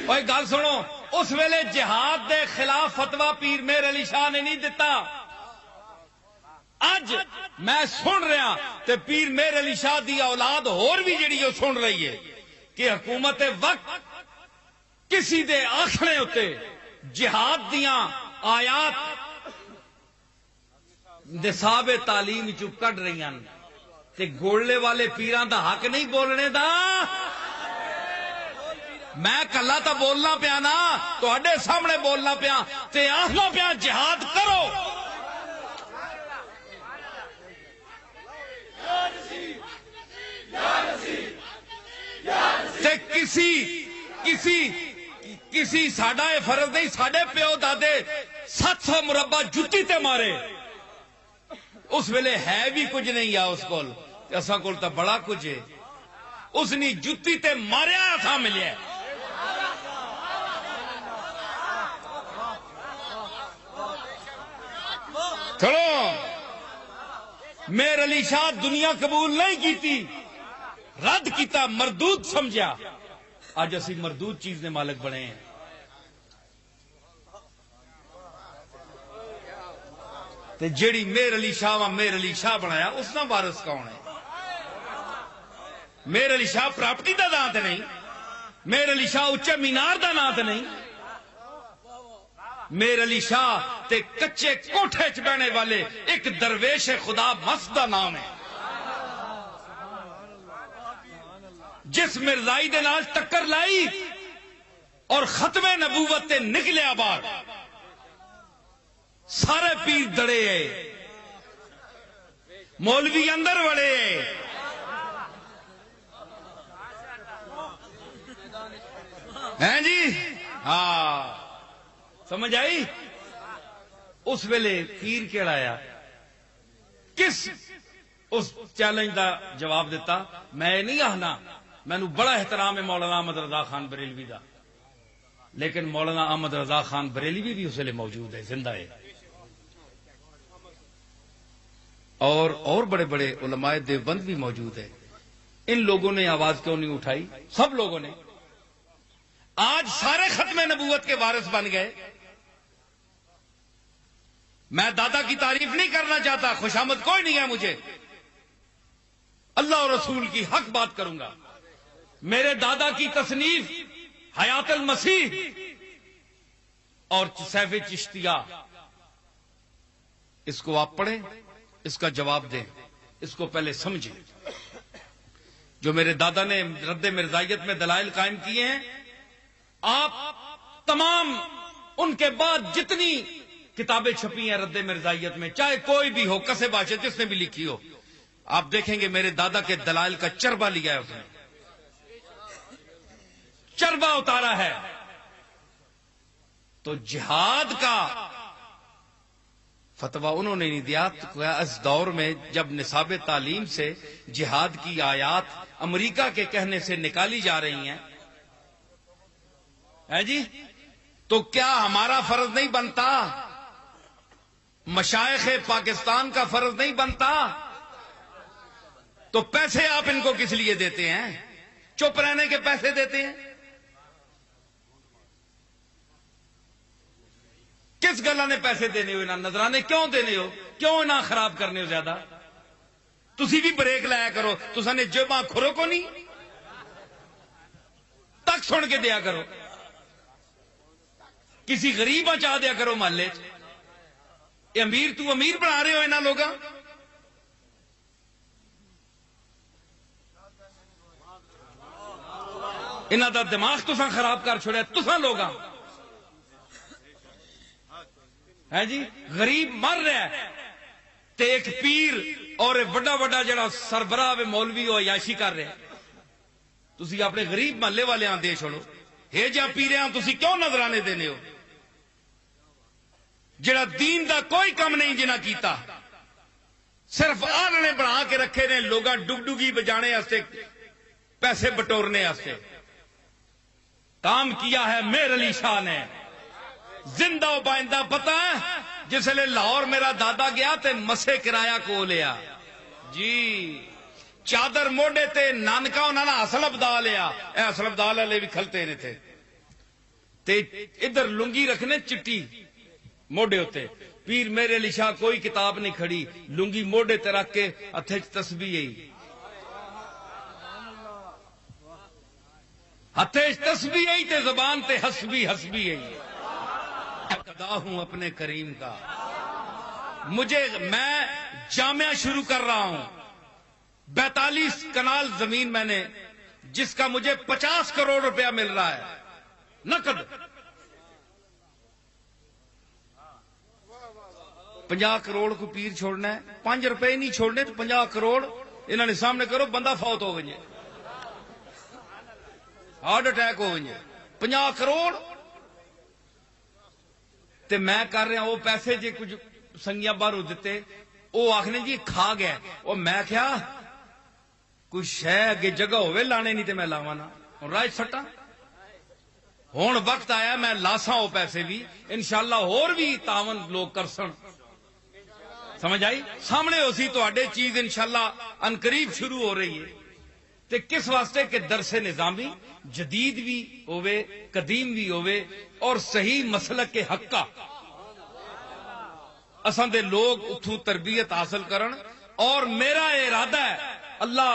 اوے گل سنو، اس ویلے جہاد دے خلاف فتوا پیر میر علی شاہ نے نہیں دتا. اج میں سن رہا تے پیر میر علی شاہ دی اولاد اور بھی جڑی وہ سن رہی ہے کہ حکومت وقت کسی دے آخنے ہوتے جہاد دیاں آیات نصاب تعلیم چو کڈ رہی ہیں تے گولنے والے پیران دا حق نہیں بولنے دا. میں کلا تو بولنا پیا نا، تواڈے سامنے بولنا پیا تے آخنا پیا جہاد کرو. تے کسی ساڈا یہ فرض نہیں، ساڈے پیو دادے 700 مربع جتی تے مارے. اس ویلے ہے بھی کچھ نہیں آ اس کول، اساں کول تو بڑا کچھ ہے. اس نے جتی تے ماریا اتھا ملیا. چلو میر علی شاہ دنیا قبول نہیں کیتی، رد کیتا، مردود سمجھا. اج اسی مردود چیز نے مالک بنے ہیں. تے جیڑی میر علی شاہ بنایا اس کا وارث کون ہے؟ میر علی شاہ پراپرٹی دا نام تے نہیں، میر علی شاہ اچے مینار دا نام تے نہیں. میر علی شاہ تے کچے کوٹھے چ بہنے والے ایک درویش خدا مست دا نام ہے. جس مرزائی دے نال ٹکر لائی اور ختم نبوت تے نکلیا باہر، سارے پیر دڑے ہے، مولوی اندر وڑے ہے. ہیں جی؟ ہاں سمجھ آئی؟ اس ویلے پیر کیڑا آیا، کس اس چیلنج دا جواب دیتا؟ میں نہیں آہنا، مینو بڑا احترام ہے مولانا احمد رضا خان بریلوی دا، لیکن مولانا احمد رضا خان بریلوی بھی اس ویلے موجود ہے، زندہ ہے. اور بڑے بڑے علماء دیوبند بھی موجود ہے. ان لوگوں نے آواز کیوں نہیں اٹھائی؟ سب لوگوں نے. آج سارے ختم نبوت کے وارث بن گئے. میں دادا کی تعریف نہیں کرنا چاہتا، خوشامد کوئی نہیں ہے مجھے، اللہ اور رسول کی حق بات کروں گا. میرے دادا کی تصنیف حیات المسیح اور سیف چشتیہ، اس کو آپ پڑھیں، اس کا جواب دیں، اس کو پہلے سمجھیں. جو میرے دادا نے رد مرزائیت میں دلائل قائم کیے ہیں، آپ تمام ان کے بعد جتنی کتابیں چھپی ہیں رد مرزائیت میں، چاہے کوئی بھی ہو، کسے باشے جس نے بھی لکھی ہو، آپ دیکھیں گے میرے دادا کے دلائل کا چربا لیا ہے، اس نے چربا اتارا ہے. تو جہاد کا فتویٰ انہوں نے نہیں دیا. اس دور میں جب نصاب تعلیم سے جہاد کی آیات امریکہ کے کہنے سے نکالی جا رہی ہیں، ہے جی، تو کیا ہمارا فرض نہیں بنتا؟ مشائخ پاکستان کا فرض نہیں بنتا؟ تو پیسے آپ ان کو کس لیے دیتے ہیں؟ چپ رہنے کے پیسے دیتے ہیں؟ کس گلا نے پیسے دینے ہو؟ نظرانے کیوں دینے ہو؟ کیوں نہ خراب کرنے ہو زیادہ؟ تسی بھی بریک لایا کرو. تسا نے جباں کھرو کو نہیں تک سن کے دیا کرو. کسی غریب چاہ دیا کرو محلے چ. امیر تو امیر بنا رہے ہو انہاں لوگاں. انہاں دا دماغ تساں خراب کر چھوڑیا تساں لوگاں. ہے جی، غریب مر رہا ہے تے ایک پیر اور بڑا بڑا جڑا سربراہ مولوی ہو عیاشی کر رہے. تسی اپنے غریب محلے والے دے چھوڑو. ہے جا پیریاں تسی کیوں نظرانے دینے ہو جڑا دین دا کوئی کم نہیں جنہ کیتا، صرف آلنے بنا کے رکھے نے لوگاں ڈگڈگی بجانے واسطے، پیسے بٹورنے واسطے۔ کام کیا ہے میر علی شاہ نے، زندہ و بائندہ پتہ ہے جس لئے لاہور میرا دادا گیا تے مسے کرایہ کو لیا جی، چادر موڈے تے نانکا انہوں نے اسلب دا لیا، اے اسلب دا لے بھی کھلتے نے تھے تے ادھر لنگی رکھنے چٹی موڈے ہوتے۔ پیر میرے علی شاہ کوئی کتاب نہیں کھڑی، لنگی موڈے تے رکھ کے ہتھے چ تسبیح ہے، ہتھے چ تسبیح ہے تے زبان تے حسبی حسبی ہے۔ ادا ہوں اپنے کریم کا، میں جامعہ شروع کر رہا ہوں، 42 کنال زمین میں نے، جس کا مجھے 50 کروڑ روپیہ مل رہا ہے نقد۔ 50 کروڑ کو پیر چھوڑنا ہے، 5 روپے نہیں چھوڑنے تو 50 کروڑ انہوں نے سامنے کرو، بندہ فوت ہو گئے، ہارٹ اٹیک ہو گئے، 50 کروڑ تے میں کر رہا وہ پیسے جی کچھ سنگیاں باہروں دیتے، وہ آخنے جی کھا گیا، وہ میں کیا کوئی شہ اگے جگہ ہوئے لانے نہیں تے میں لاواں نہ راج سٹا۔ ہون وقت آیا میں لاساں وہ پیسے بھی انشاءاللہ اور بھی تعاون لوگ کر سن، سمجھ آئی سامنے ہو سی تو اڈے چیز انشاءاللہ ان قریب شروع ہو رہی ہے۔ تے کس واسطے کہ درس نظامی جدید بھی ہوئے، قدیم بھی ہوئے اور صحیح مسلک کے حق کا اساں دے لوگ اتھوں تربیت حاصل کرن، اور میرا ارادہ ہے اللہ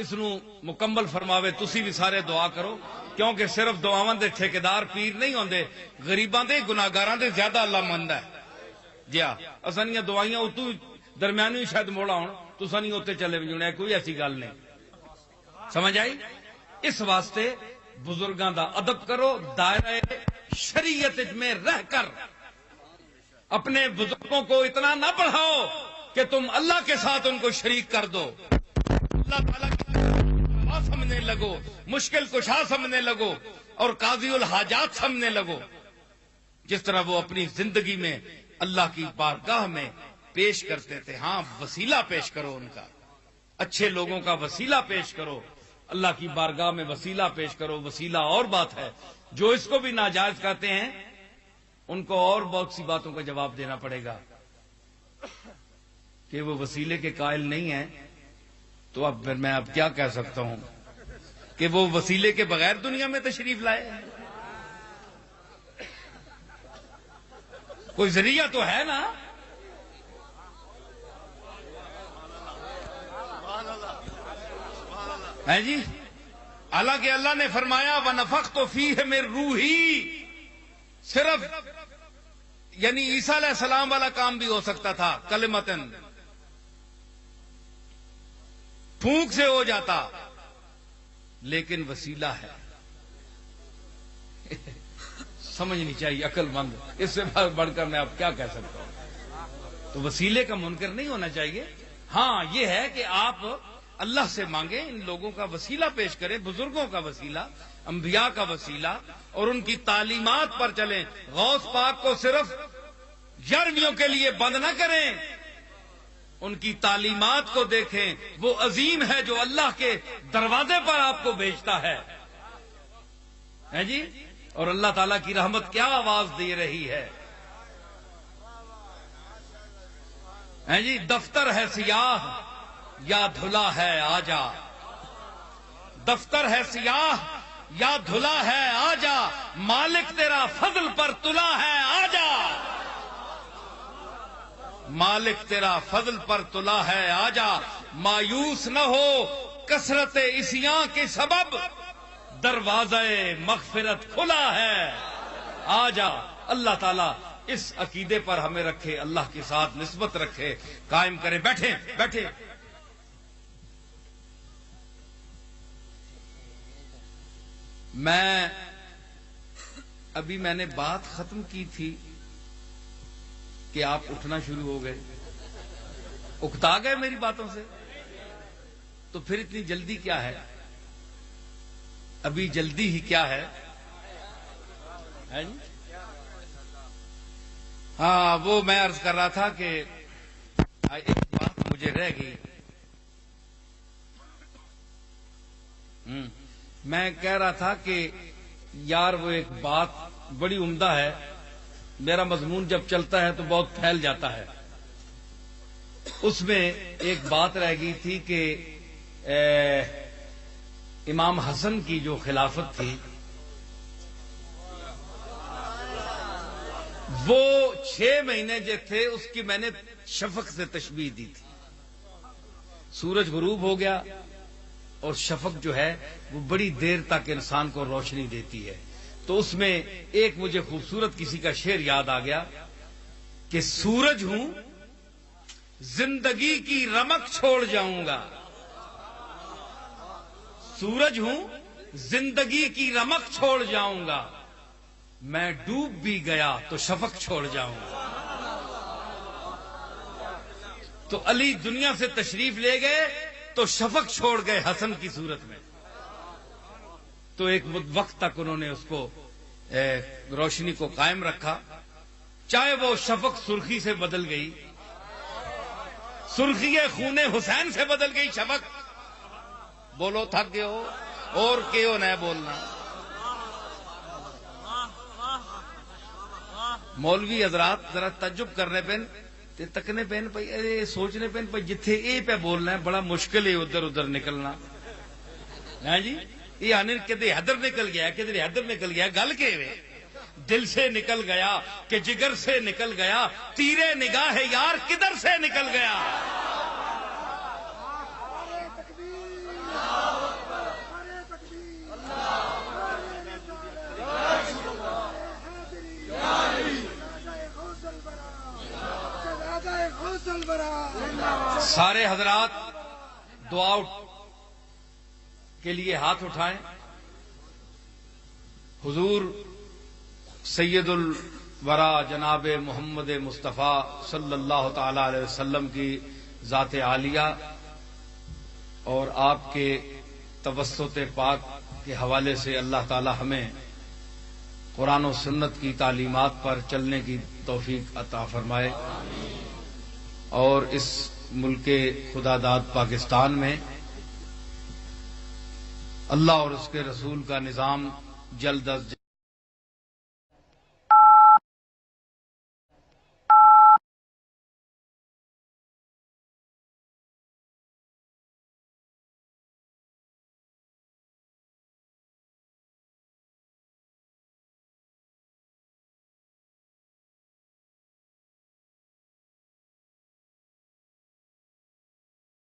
اس نو مکمل فرماوے۔ تسی بھی سارے دعا کرو، کیونکہ صرف دعاواں دے ٹھیکیدار پیر نہیں ہوندے، غریباں دے گناہگاراں دے زیادہ اللہ مند ہے جی ہاں۔ اساں دیاں دعائیاں اتوں درمیانی شاید موڑا ہون، تساں نہیں اوتے چلے وجنے، کوئی ایسی گل نہیں، سمجھ آئی۔ اس واسطے بزرگاں دا ادب کرو، دائرہ شریعت میں رہ کر اپنے بزرگوں کو اتنا نہ بڑھاؤ کہ تم اللہ کے ساتھ ان کو شریک کر دو، اللہ تعالیٰ کی سمجھنے لگو، مشکل کشا سمجھنے لگو اور قاضی الحاجات سمجھنے لگو، جس طرح وہ اپنی زندگی میں اللہ کی بارگاہ میں پیش کرتے تھے۔ ہاں وسیلہ پیش کرو، ان کا اچھے لوگوں کا وسیلہ پیش کرو، اللہ کی بارگاہ میں وسیلہ پیش کرو۔ وسیلہ اور بات ہے، جو اس کو بھی ناجائز کہتے ہیں ان کو اور بہت سی باتوں کا جواب دینا پڑے گا کہ وہ وسیلے کے قائل نہیں ہیں، تو اب پھر میں اب کیا کہہ سکتا ہوں کہ وہ وسیلے کے بغیر دنیا میں تشریف لائے، کوئی ذریعہ تو ہے نا۔ ہے جی، حالانکہ اللہ نے فرمایا وَنَفَخْتُ فِيهِ مِن رُوحِي، صرف یعنی عیسیٰ علیہ السلام والا کام بھی ہو سکتا تھا، کلمتن پھونک سے ہو جاتا، لیکن وسیلہ ہے، سمجھنی چاہیے عقل مند، اس سے بڑھ کر میں اب کیا کہہ سکتا ہوں۔ تو وسیلے کا منکر نہیں ہونا چاہیے۔ ہاں یہ ہے کہ آپ اللہ سے مانگیں، ان لوگوں کا وسیلہ پیش کریں، بزرگوں کا وسیلہ، انبیاء کا وسیلہ، اور ان کی تعلیمات پر چلیں۔ غوث پاک کو صرف یارویوں کے لیے بند نہ کریں، ان کی تعلیمات کو دیکھیں، وہ عظیم ہے جو اللہ کے دروازے پر آپ کو بھیجتا ہے جی، اور اللہ تعالیٰ کی رحمت کیا آواز دے رہی ہے جی۔ دفتر ہے سیاہ یا دھلا ہے آجا، دفتر ہے سیاہ یا دھلا ہے آجا، مالک تیرا فضل پر تلا ہے آجا، مالک تیرا فضل پر تلا ہے آجا، مایوس نہ ہو کثرت عصیاں کے سبب، دروازہ مغفرت کھلا ہے آجا۔ اللہ تعالیٰ اس عقیدے پر ہمیں رکھے، اللہ کے ساتھ نسبت رکھے، قائم کرے۔ بیٹھے بیٹھے، میں نے بات ختم کی تھی کہ آپ اٹھنا شروع ہو گئے، اکتا گئے میری باتوں سے، تو پھر اتنی جلدی کیا ہے؟ ابھی جلدی ہی کیا ہے؟ ہے جی؟ ہاں، وہ میں عرض کر رہا تھا کہ ایک بات مجھے رہ گئی. میں کہہ رہا تھا کہ یار وہ ایک بات بڑی عمدہ ہے، میرا مضمون جب چلتا ہے تو بہت پھیل جاتا ہے. اس میں ایک بات رہ گئی تھی کہ امام حسن کی جو خلافت تھی وہ 6 مہینے جو تھے اس کی میں نے شفق سے تشبیہ دی تھی. سورج غروب ہو گیا اور شفق جو ہے وہ بڑی دیر تک انسان کو روشنی دیتی ہے. تو اس میں ایک مجھے خوبصورت کسی کا شعر یاد آ گیا کہ سورج ہوں زندگی کی رمق چھوڑ جاؤں گا، سورج ہوں زندگی کی رمق چھوڑ جاؤں گا، میں ڈوب بھی گیا تو شفق چھوڑ جاؤں گا. تو علی دنیا سے تشریف لے گئے تو شفق چھوڑ گئے حسن کی صورت میں. تو ایک وقت تک انہوں نے اس کو روشنی کو قائم رکھا، چاہے وہ شفق سرخی سے بدل گئی، سرخی خون حسین سے بدل گئی شفق. بولو تھک گئے ہو اور کیوں نہ بولنا. مولوی حضرات ذرا تعجب کرنے پہ تکنے پہن پہ سوچنے پہن پہ جتھے اے پہ بولنا ہے بڑا مشکل ہے ادھر ادھر نکلنا ہے جی. یہ آنے کدھر حدر نکل گیا، کدھر حدر نکل گیا، گل کے دل سے نکل گیا کہ جگر سے نکل گیا، تیرے نگاہ یار کدھر سے نکل گیا. سارے حضرات دعا کے لیے ہاتھ اٹھائیں. حضور سید الورا جناب محمد مصطفیٰ صلی اللہ تعالی علیہ وسلم کی ذات عالیہ اور آپ کے توسط پاک کے حوالے سے اللہ تعالی ہمیں قرآن و سنت کی تعلیمات پر چلنے کی توفیق عطا فرمائے اور اس ملک خدا داد پاکستان میں اللہ اور اس کے رسول کا نظام جلد از